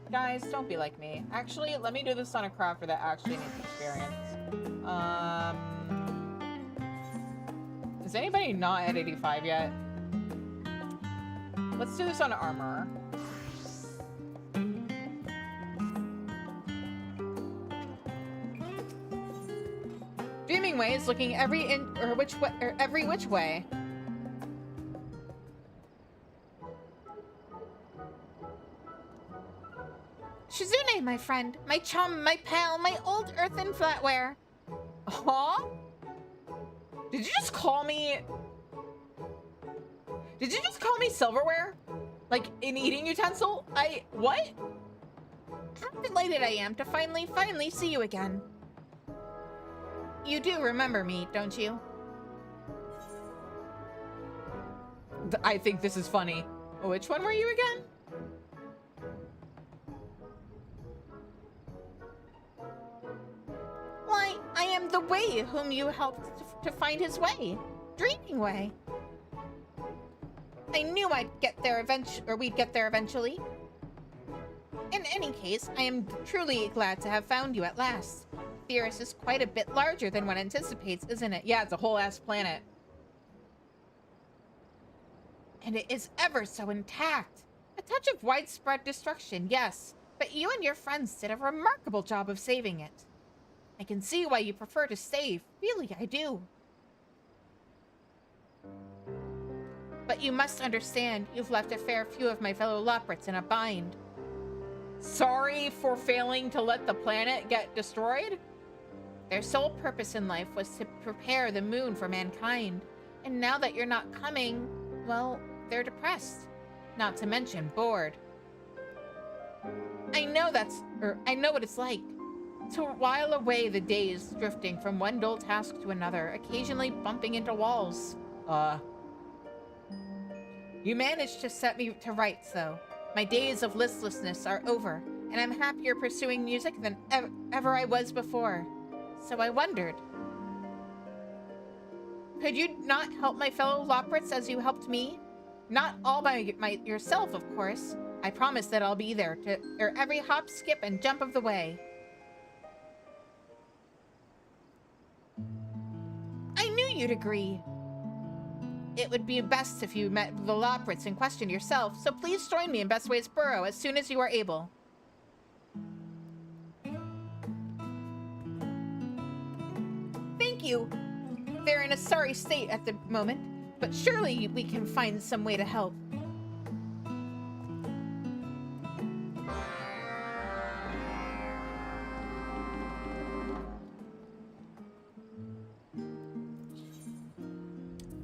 Guys, don't be like me. Actually, let me do this on a crafter that actually needs experience. Is anybody not at 85 yet? Let's do this on an armorer. Dreaming Way is looking every which way. Shizune, my friend, my chum, my pal, my old earthen flatware. Huh? Did you just call me... Did you just call me silverware? Like, an eating utensil? What? How delighted I am to finally see you again. You do remember me, don't you? I think this is funny. Which one were you again? Why, I am the Way whom you helped to find his way. Dreaming Way. I knew I'd get there we'd get there eventually. In any case, I am truly glad to have found you at last. Theris is quite a bit larger than one anticipates, isn't it? Yeah, it's a whole ass planet. And it is ever so intact. A touch of widespread destruction, yes, but you and your friends did a remarkable job of saving it. I can see why you prefer to save. Really, I do. But you must understand, you've left a fair few of my fellow Loprits in a bind. Sorry for failing to let the planet get destroyed? Their sole purpose in life was to prepare the moon for mankind. And now that you're not coming, well, they're depressed. Not to mention bored. I know what it's like. To while away the days drifting from one dull task to another, occasionally bumping into walls. You You managed to set me to rights, though. My days of listlessness are over. and I'm happier pursuing music than ever I was before. So I wondered, could you not help my fellow Loprits as you helped me? Not all by yourself, of course. I promise that I'll be there to every hop, skip, and jump of the way. I knew you'd agree. It would be best if you met the Loprits and questioned yourself, so please join me in Bestways Burrow as soon as you are able. Thank you. They're in a sorry state at the moment, but surely we can find some way to help.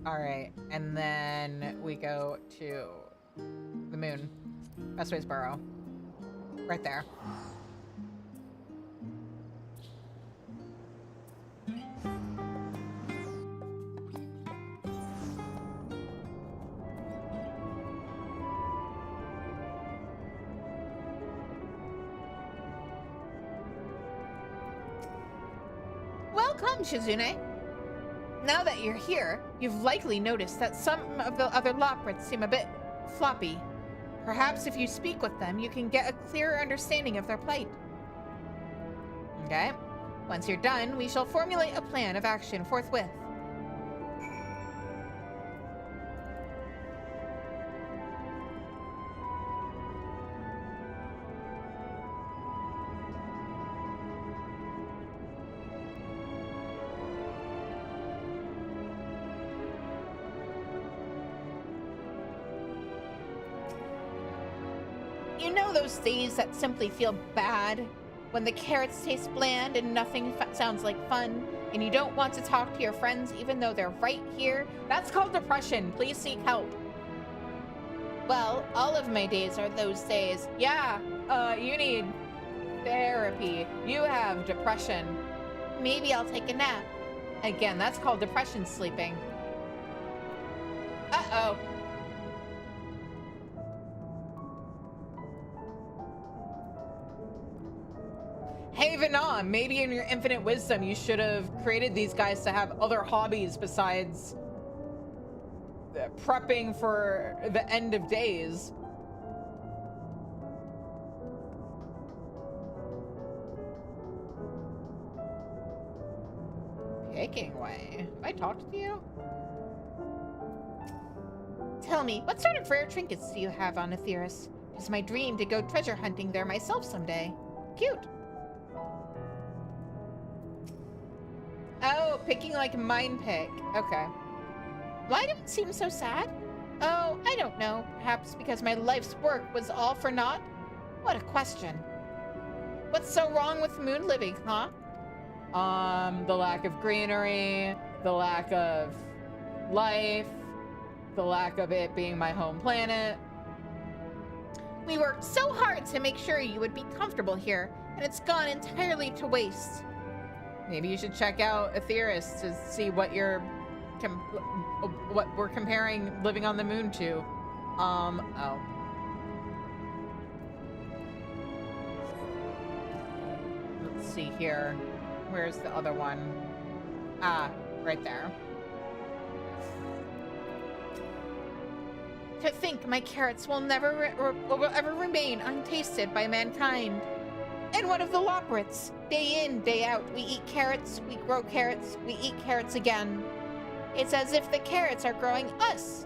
Alright, and then we go to the moon. Bestways Burrow. Right there. Welcome, Shizune. Now that you're here, you've likely noticed that some of the other Loprits seem a bit floppy. Perhaps if you speak with them, you can get a clearer understanding of their plight. Okay? Once you're done, we shall formulate a plan of action forthwith. You know those days that simply feel bad? When the carrots taste bland and nothing sounds like fun, and you don't want to talk to your friends even though they're right here? That's called depression. Please seek help. Well, all of my days are those days. Yeah, you need therapy. You have depression. Maybe I'll take a nap. Again, that's called depression sleeping. Uh-oh. Hey, Vana, maybe in your infinite wisdom, you should have created these guys to have other hobbies besides prepping for the end of days. Picking way. Have I talked to you? Tell me, what sort of rare trinkets do you have on Aetheris? It's my dream to go treasure hunting there myself someday. Cute. Oh, picking like mine pick. Okay. Why do it seem so sad? Oh, I don't know. Perhaps because my life's work was all for naught? What a question. What's so wrong with moon living, huh? The lack of greenery, the lack of life, the lack of it being my home planet. We worked so hard to make sure you would be comfortable here, and it's gone entirely to waste. Maybe you should check out Aetheris to see what what we're comparing living on the moon to. Oh. Let's see here. Where's the other one? Ah, right there. To think my carrots will will ever remain untasted by mankind. And what of the Loprits? Day in, day out, we eat carrots, we grow carrots, we eat carrots again. It's as if the carrots are growing us.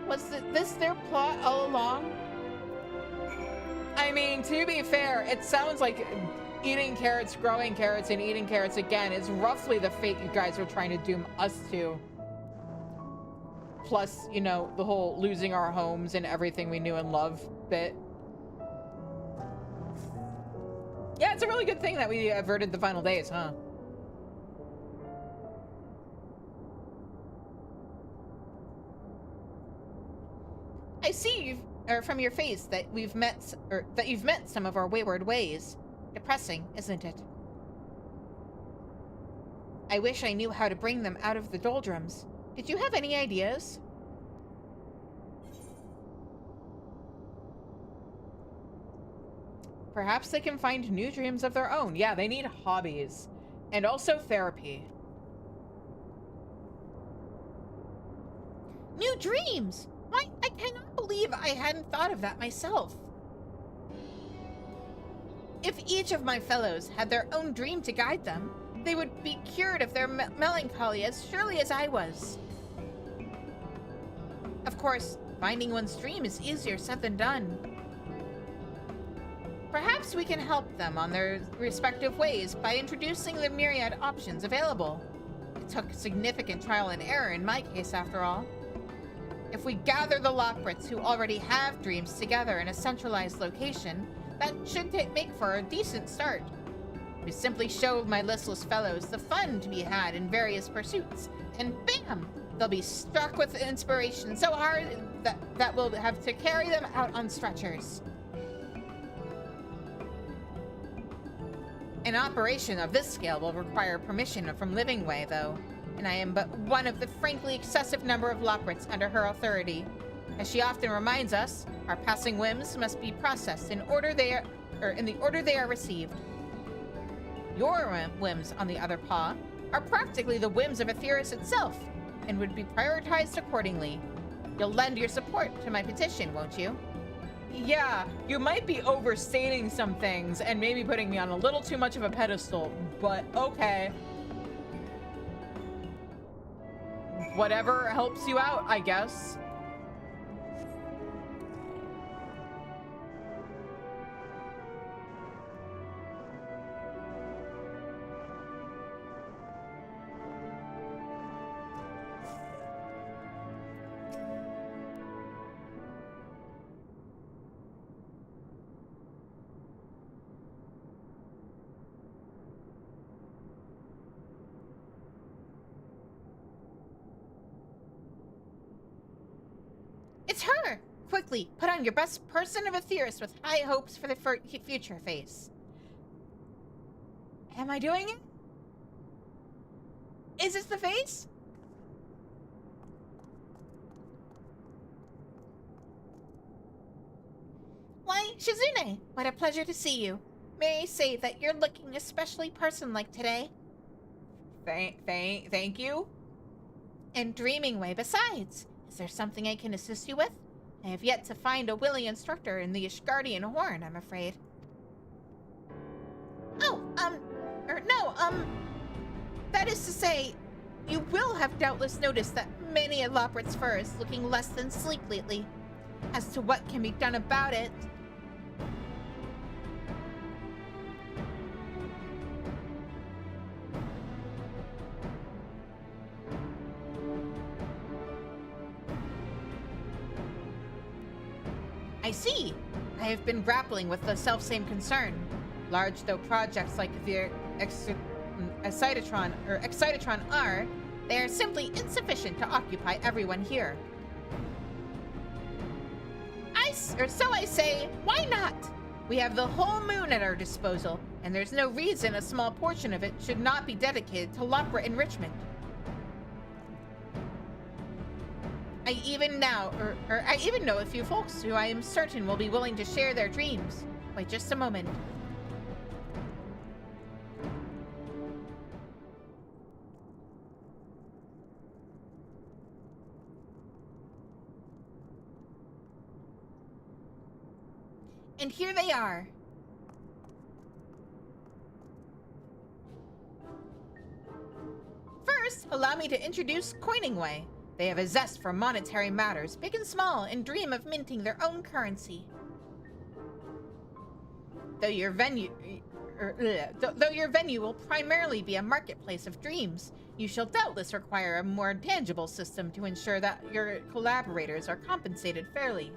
Was this their plot all along? I mean, to be fair, it sounds like eating carrots, growing carrots, and eating carrots again is roughly the fate you guys are trying to doom us to. Plus, you know, the whole losing our homes and everything we knew and loved bit. Yeah, it's a really good thing that we averted the final days, huh? I see from your face that you've met some of our wayward ways. Depressing, isn't it? I wish I knew how to bring them out of the doldrums. Did you have any ideas? Perhaps they can find new dreams of their own. Yeah, they need hobbies. And also therapy. New dreams! Why, I cannot believe I hadn't thought of that myself. If each of my fellows had their own dream to guide them, they would be cured of their melancholy as surely as I was. Of course, finding one's dream is easier said than done. Perhaps we can help them on their respective ways by introducing the myriad options available. It took significant trial and error in my case, after all. If we gather the Lockbrits who already have dreams together in a centralized location, that should make for a decent start. We simply show my listless fellows the fun to be had in various pursuits, and bam! They'll be struck with inspiration so hard that we'll have to carry them out on stretchers. An operation of this scale will require permission from Livingway, though, and I am but one of the frankly excessive number of Lockbrits under her authority. As she often reminds us, our passing whims must be processed in the order they are received. Your whims, on the other paw, are practically the whims of Aetheris itself, and would be prioritized accordingly. You'll lend your support to my petition, won't you? Yeah, you might be overstating some things and maybe putting me on a little too much of a pedestal, but okay. Whatever helps you out, I guess. It's her! Quickly, put on your best person of Aetheris with high hopes for the future face. Am I doing it? Is this the face? Why, Shizune, what a pleasure to see you. May I say that you're looking especially person-like today? Thank you. And Dreamingway besides. Is there something I can assist you with? I have yet to find a willing instructor in the Ishgardian Horn, I'm afraid. Oh, that is to say, you will have doubtless noticed that many a Lockbrit's fur is looking less than sleek lately. As to what can be done about it... I see. I have been grappling with the selfsame concern. Large though projects like the Excitotron are, they are simply insufficient to occupy everyone here. So I say, why not? We have the whole moon at our disposal, and there's no reason a small portion of it should not be dedicated to Lockbrit enrichment. I even know a few folks who I am certain will be willing to share their dreams. Wait just a moment. And here they are. First, allow me to introduce Coiningway. They have a zest for monetary matters, big and small, and dream of minting their own currency. Though your venue will primarily be a marketplace of dreams, you shall doubtless require a more tangible system to ensure that your collaborators are compensated fairly.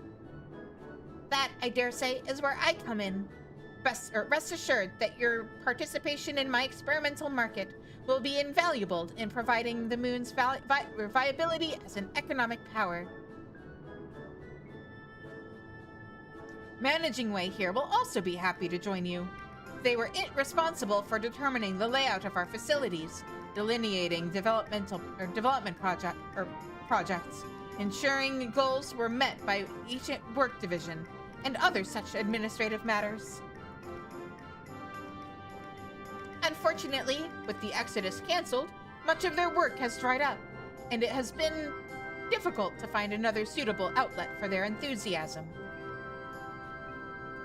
That, I dare say, is where I come in. Rest assured that your participation in my experimental market will be invaluable in providing the moon's viability as an economic power. Managing Way here will also be happy to join you. They were responsible for determining the layout of our facilities, delineating development projects, ensuring goals were met by each work division, and other such administrative matters. Unfortunately, with the Exodus cancelled, much of their work has dried up, and it has been difficult to find another suitable outlet for their enthusiasm.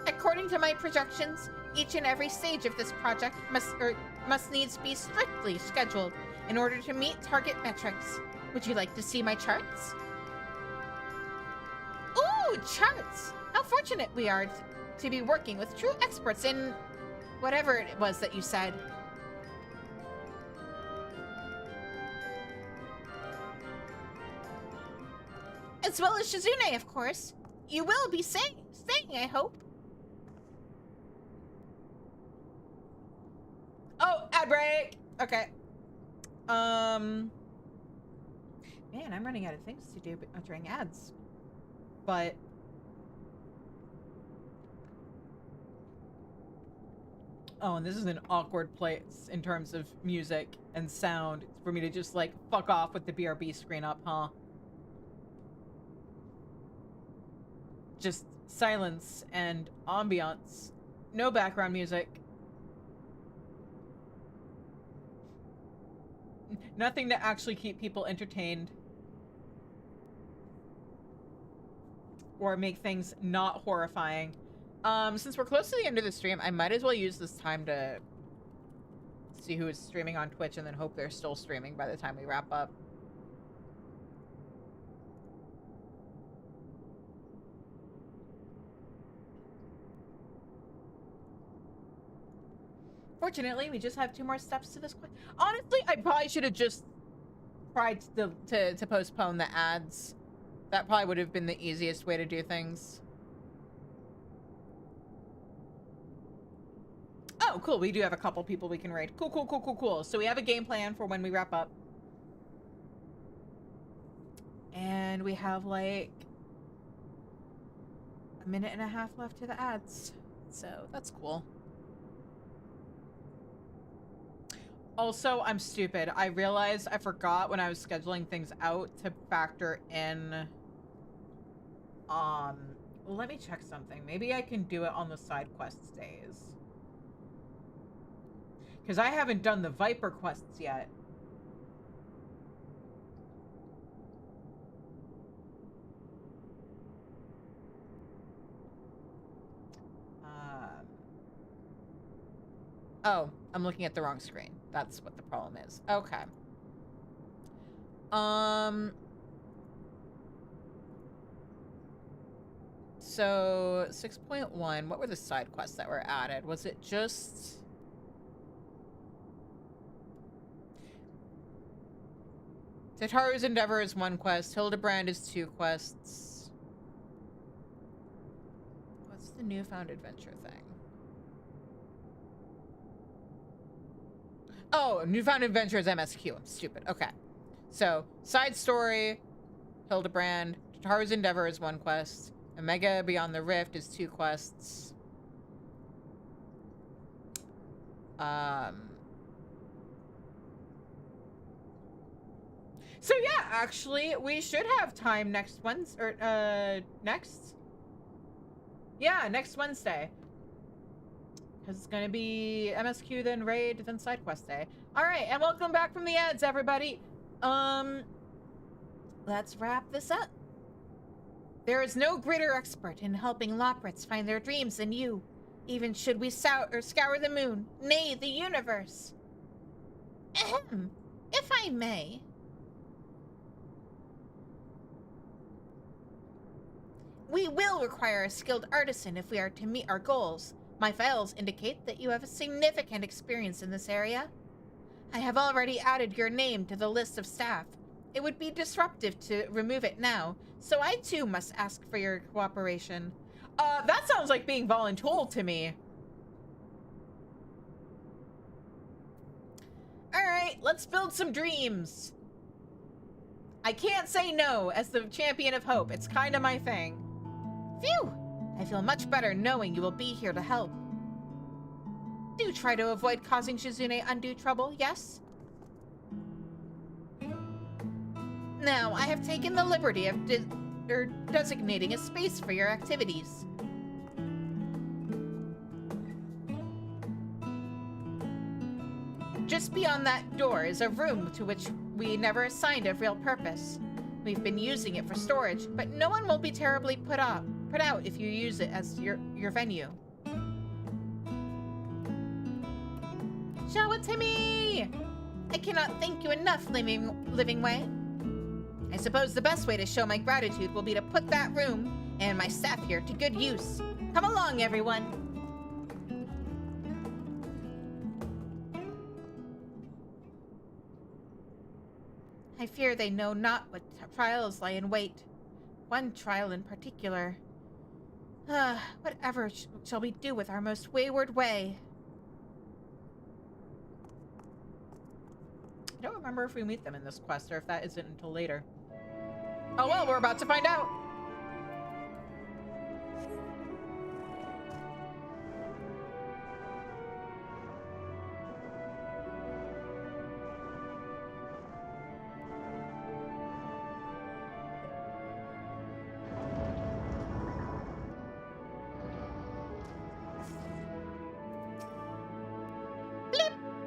According to my projections, each and every stage of this project must needs be strictly scheduled in order to meet target metrics. Would you like to see my charts? Ooh, charts! How fortunate we are to be working with true experts in whatever it was that you said. As well as Shizune, of course. You will be staying, I hope. Oh, ad break! Okay. Man, I'm running out of things to do during ads. But... Oh, and this is an awkward place in terms of music and sound for me to just, like, fuck off with the BRB screen up, huh? Just silence and ambiance. No background music. Nothing to actually keep people entertained. Or make things not horrifying. Since we're close to the end of the stream, I might as well use this time to see who is streaming on Twitch and then hope they're still streaming by the time we wrap up. Fortunately, we just have 2 more steps to this quest. Honestly, I probably should have just tried to postpone the ads. That probably would have been the easiest way to do things. Oh, cool. We do have a couple people we can raid. Cool. So we have a game plan for when we wrap up. And we have, like, a minute and a half left to the ads. So that's cool. Also, I'm stupid. I realized I forgot when I was scheduling things out to factor in... let me check something. Maybe I can do it on the side quests days. Because I haven't done the Viper quests yet. Oh, I'm looking at the wrong screen. That's what the problem is. Okay. So 6.1, what were the side quests that were added? Was it just... Tataru's Endeavor is 1 quest. Hildebrand is 2 quests. What's the newfound adventure thing? Oh, newfound adventure is MSQ. I'm stupid. Okay. So, side story, Hildebrand. Tataru's Endeavor is 1 quest. Omega Beyond the Rift is 2 quests. So yeah, actually, we should have time next Wednesday, or, next? Yeah, next Wednesday. Because it's gonna be MSQ, then raid, then side quest day. Alright, and welcome back from the ads, everybody. Let's wrap this up. There is no greater expert in helping Loprits find their dreams than you, even should we scour the moon, nay, the universe. Ahem, if I may. We will require a skilled artisan if we are to meet our goals. My files indicate that you have a significant experience in this area. I have already added your name to the list of staff. It would be disruptive to remove it now, so I too must ask for your cooperation. That sounds like being voluntold to me. Alright, let's build some dreams. I can't say no as the champion of hope. It's kind of my thing. Phew! I feel much better knowing you will be here to help. Do try to avoid causing Shizune undue trouble, yes? Now, I have taken the liberty of designating a space for your activities. Just beyond that door is a room to which we never assigned a real purpose. We've been using it for storage, but no one will be terribly put out if you use it as your venue. Show it to me! I cannot thank you enough, Living Way. I suppose the best way to show my gratitude will be to put that room and my staff here to good use. Come along, everyone. I fear they know not what trials lie in wait. One trial in particular. Whatever shall we do with our most wayward way? I don't remember if we meet them in this quest or if that isn't until later. Oh well, we're about to find out.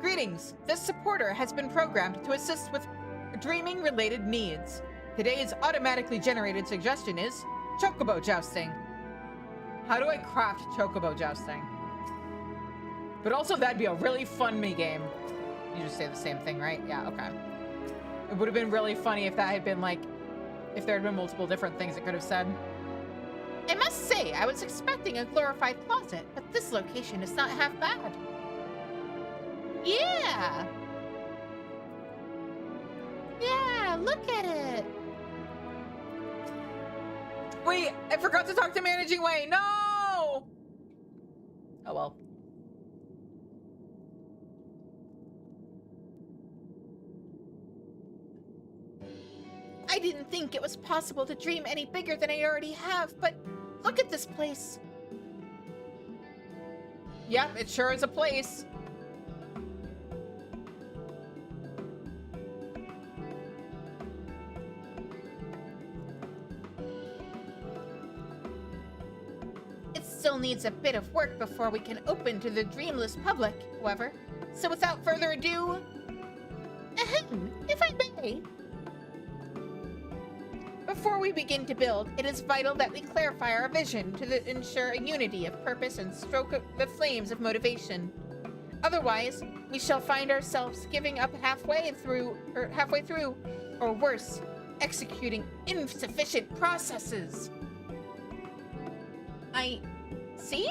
Greetings! This supporter has been programmed to assist with dreaming-related needs. Today's automatically generated suggestion is chocobo jousting. How do I craft chocobo jousting? But also, that'd be a really fun mini-game. You just say the same thing, right? Yeah, okay. It would have been really funny if that had been like, if there had been multiple different things it could have said. I must say, I was expecting a glorified closet, but this location is not half bad. Yeah! Yeah, look at it! Wait, I forgot to talk to Managing Way. No! Oh well. I didn't think it was possible to dream any bigger than I already have, but look at this place. Yep, it sure is a place. Still needs a bit of work before we can open to the dreamless public, however. So without further ado, if I may. Before we begin to build, it is vital that we clarify our vision to ensure a unity of purpose and stoke the flames of motivation. Otherwise, we shall find ourselves giving up halfway through, or worse, executing insufficient processes. See?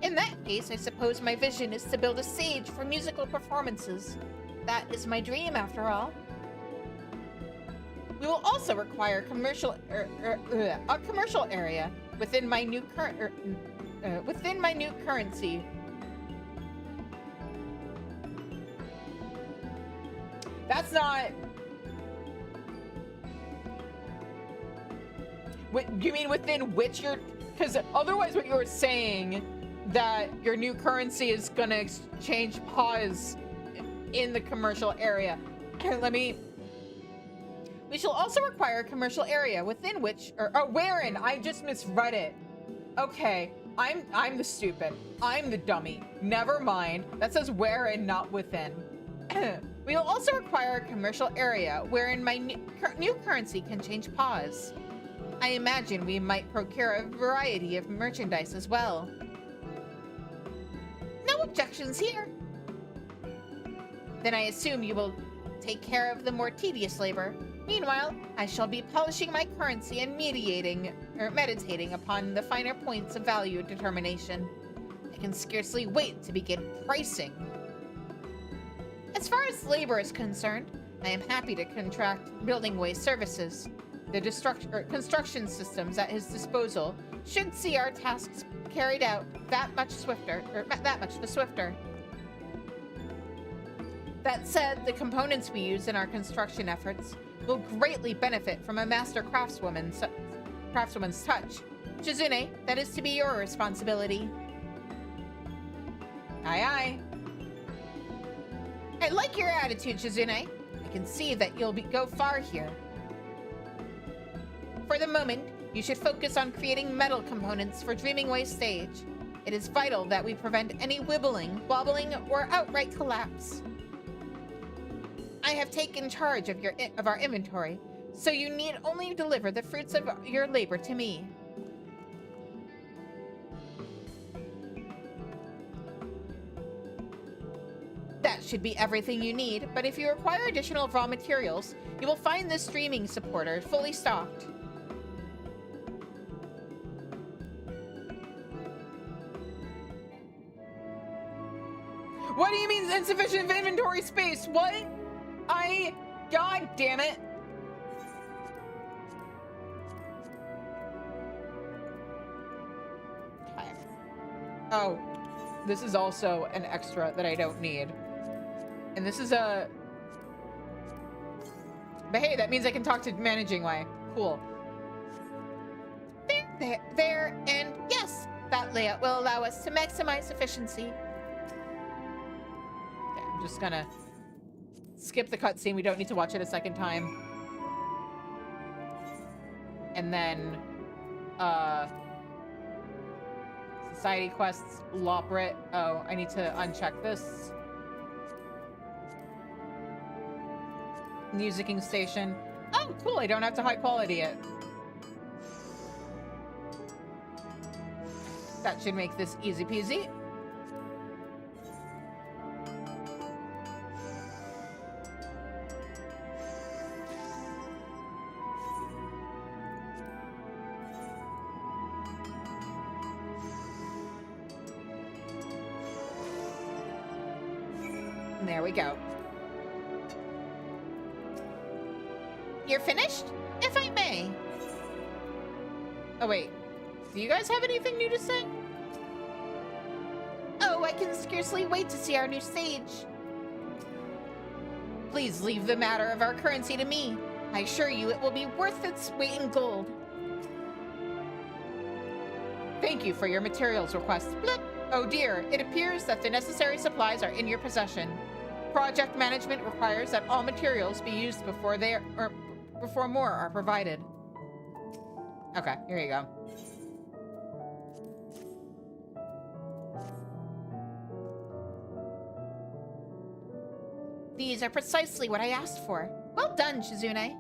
In that case, I suppose my vision is to build a stage for musical performances. That is my dream, after all. We will also require a commercial area within my new currency. That's not. You mean within which you're? Because otherwise what you were saying, that your new currency is going to exchange pause in the commercial area. We shall also require a commercial area within which, wherein, I just misread it. Okay, I'm the stupid. I'm the dummy. Never mind. That says wherein, not within. We will also require a commercial area wherein my new currency can change pause. I imagine we might procure a variety of merchandise as well. No objections here. Then I assume you will take care of the more tedious labor. Meanwhile, I shall be polishing my currency and meditating upon the finer points of value determination. I can scarcely wait to begin pricing. As far as labor is concerned, I am happy to contract Building Way services. The construction systems at his disposal should see our tasks carried out that much the swifter. That said, the components we use in our construction efforts will greatly benefit from a master craftswoman's touch. Shizune, that is to be your responsibility. Aye, aye. I like your attitude, Shizune. I can see that you'll go far here. For the moment, you should focus on creating metal components for Dreaming Way stage. It is vital that we prevent any wobbling, or outright collapse. I have taken charge of our inventory, so you need only deliver the fruits of your labor to me. That should be everything you need, but if you require additional raw materials, you will find this streaming supporter fully stocked. What do you mean insufficient inventory space? What? God damn it. Okay. Oh, this is also an extra that I don't need. And this is a... But hey, that means I can talk to Managing Way. Cool. There, and yes, that layout will allow us to maximize efficiency. Okay, I'm just gonna skip the cutscene. We don't need to watch it a second time. And then, Society quests, Loprit. Oh, I need to uncheck this. Musicking station. Oh, cool, I don't have to high quality it. That should make this easy peasy. And there we go. You're finished? If I may. Oh, wait. Do you guys have anything new to say? Oh, I can scarcely wait to see our new stage. Please leave the matter of our currency to me. I assure you it will be worth its weight in gold. Thank you for your materials request. Blip. Oh dear, it appears that the necessary supplies are in your possession. Project management requires that all materials be used before more are provided. Okay, here you go. These are precisely what I asked for. Well done, Shizune.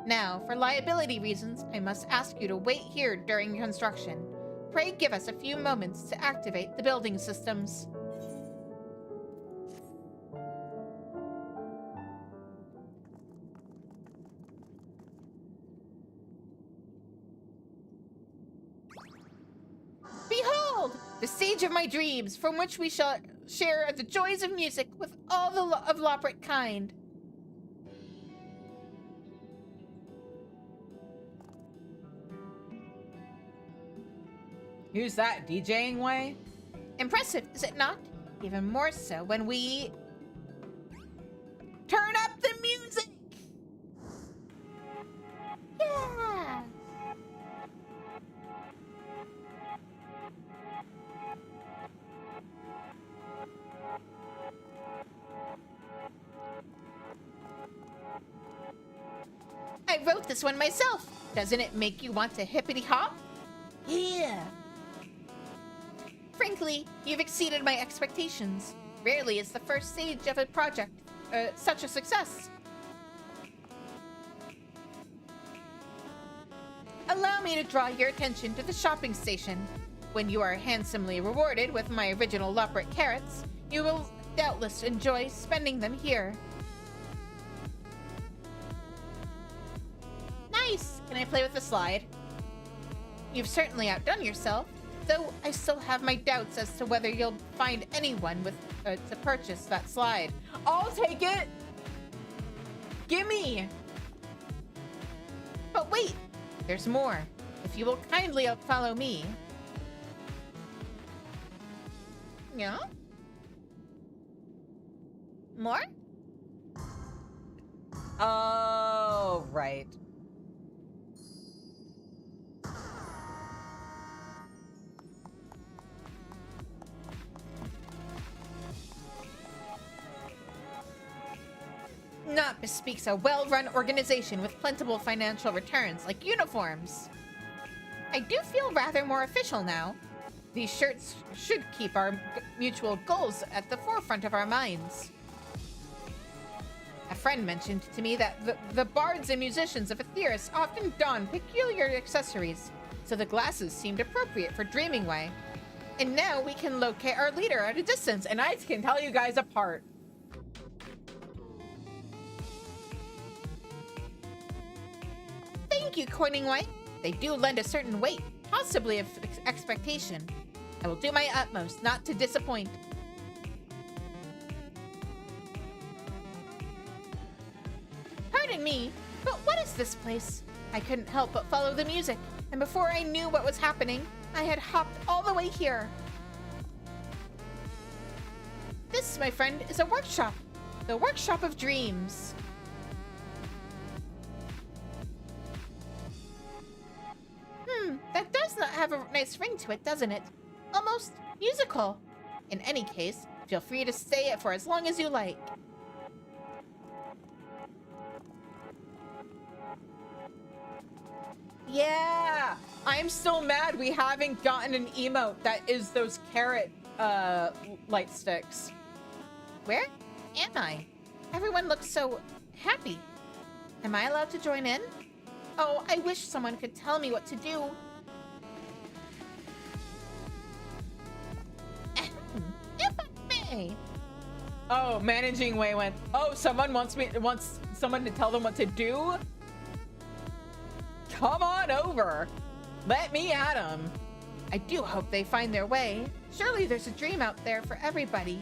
Now, for liability reasons, I must ask you to wait here during construction. Pray give us a few moments to activate the building systems. Behold, the stage of my dreams, from which we shall share the joys of music with all of Loprit kind. Who's that, DJing Way? Impressive, is it not? Even more so when we turn up the music. Yeah. I wrote this one myself. Doesn't it make you want to hippity hop? Yeah. Frankly, you've exceeded my expectations. Rarely is the first stage of a project such a success. Allow me to draw your attention to the shopping station. When you are handsomely rewarded with my original Loprit carrots, you will doubtless enjoy spending them here. Nice! Can I play with the slide? You've certainly outdone yourself, though I still have my doubts as to whether you'll find anyone with to purchase that slide. I'll take it! Gimme! But wait! There's more. If you will kindly follow me. Yeah? More? Oh, right. Not bespeaks a well-run organization with plentiful financial returns, like uniforms. I do feel rather more official now. These shirts should keep our mutual goals at the forefront of our minds. friend mentioned to me that the bards and musicians of Aetheris often don peculiar accessories, so the glasses seemed appropriate for Dreaming Way. And now we can locate our leader at a distance, and I can tell you guys apart. Thank you, Corningway. They do lend a certain weight, possibly of expectation. I will do my utmost not to disappoint. Pardon me, but what is this place? I couldn't help but follow the music, and before I knew what was happening, I had hopped all the way here. This, my friend, is a workshop. The Workshop of Dreams. That does not have a nice ring to it, doesn't it? Almost musical. In any case, feel free to stay it for as long as you like. Yeah, I'm still mad we haven't gotten an emote that is those carrot light sticks. Where am I? Everyone looks so happy. Am I allowed to join in? Oh, I wish someone could tell me what to do. If I may. Oh, Managing Way went, oh, someone wants someone to tell them what to do? Come on over. Let me at them. I do hope they find their way. Surely there's a dream out there for everybody.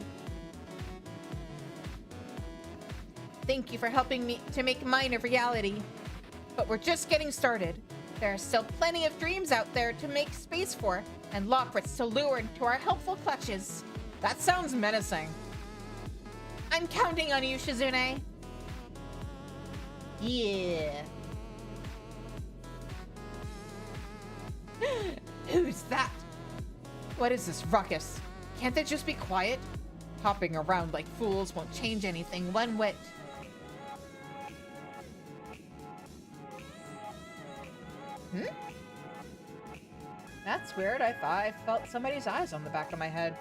Thank you for helping me to make mine a reality. But we're just getting started. There are still plenty of dreams out there to make space for, and Lockrits to lure into our helpful clutches. That sounds menacing. I'm counting on you, Shizune. Yeah. Who's that? What is this ruckus? Can't they just be quiet? Hopping around like fools won't change anything one whit. That's weird. I thought I felt somebody's eyes on the back of my head.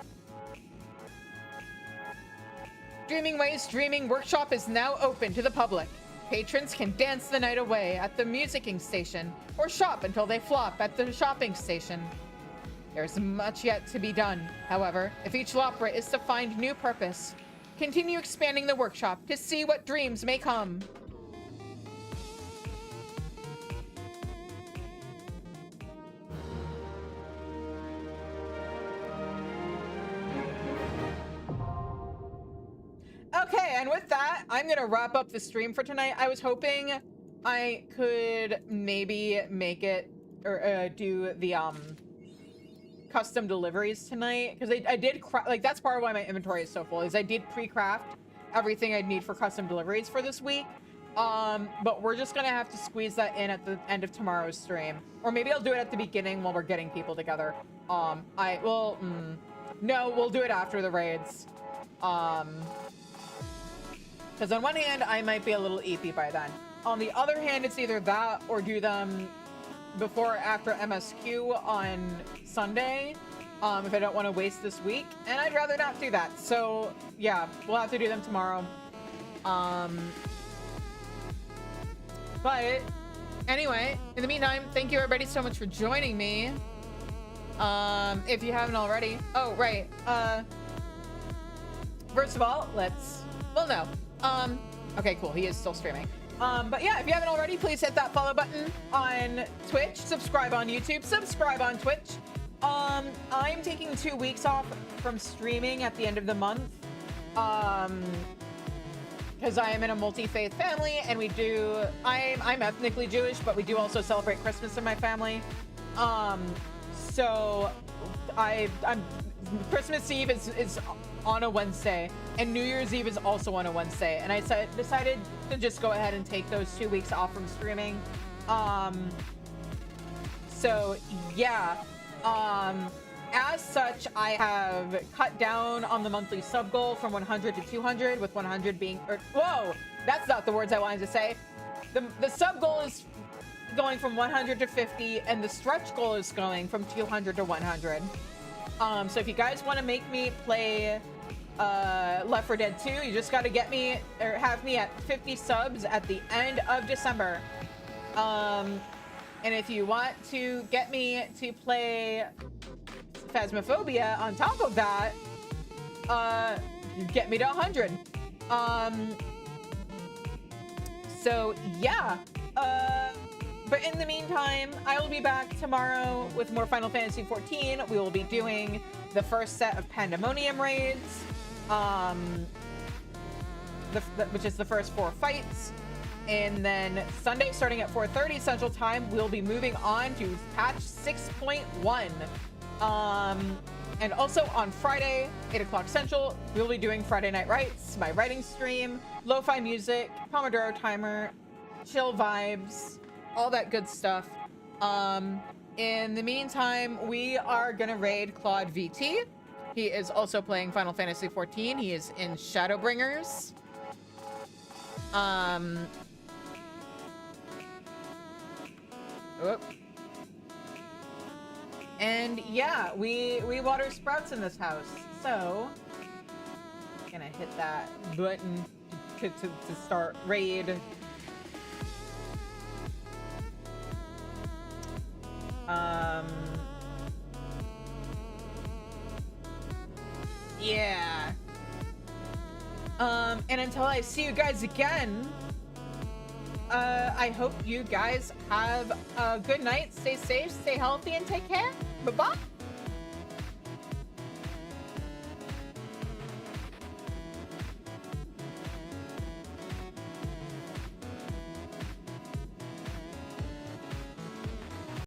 Dreaming Way's Dreaming Workshop is now open to the public. Patrons can dance the night away at the musicking station or shop until they flop at the shopping station. There's much yet to be done, however, if each Loprit is to find new purpose. Continue expanding the workshop to see what dreams may come. Okay, and with that, I'm gonna wrap up the stream for tonight. I was hoping I could maybe make it or do the custom deliveries tonight, because I did like that's part of why my inventory is so full, is I did pre-craft everything I'd need for custom deliveries for this week. But we're just gonna have to squeeze that in at the end of tomorrow's stream, or maybe I'll do it at the beginning while we're getting people together. No, we'll do it after the raids. Because on one hand, I might be a little EP by then. On the other hand, it's either that or do them before or after MSQ on Sunday, if I don't want to waste this week. And I'd rather not do that. So, yeah, we'll have to do them tomorrow. But, anyway, in the meantime, thank you everybody so much for joining me. If you haven't already. Oh, right. First of all, no. Okay, cool. He is still streaming. But yeah, if you haven't already, please hit that follow button on Twitch, subscribe on YouTube, subscribe on Twitch. I'm taking 2 weeks off from streaming at the end of the month. Because I am in a multi-faith family, and I'm ethnically Jewish, but we do also celebrate Christmas in my family. So Christmas Eve is on a Wednesday, and New Year's Eve is also on a Wednesday, and I decided to just go ahead and take those 2 weeks off from streaming. So yeah, as such, I have cut down on the monthly sub goal from 100 to 200, with 100 being, whoa, that's not the words I wanted to say. The sub goal is going from 100 to 50, and the stretch goal is going from 200 to 100. So if you guys want to make me play Left 4 Dead 2. You just got to get me or have me at 50 subs at the end of December. And if you want to get me to play Phasmophobia on top of that, get me to 100. So yeah. But in the meantime, I will be back tomorrow with more Final Fantasy XIV. We will be doing the first set of Pandemonium raids, which is the first 4 fights. And then Sunday, starting at 4:30 Central Time, we'll be moving on to patch 6.1. And also on Friday, 8 o'clock Central, we'll be doing Friday Night Writes, my writing stream, lo-fi music, Pomodoro timer, chill vibes, all that good stuff. In the meantime, we are gonna raid Claude VT. He is also playing Final Fantasy XIV. He is in Shadowbringers. Whoop. And yeah, we water sprouts in this house. So, gonna hit that button to start raid. Yeah. And until I see you guys again, I hope you guys have a good night. Stay safe, stay healthy, and take care. Bye-bye.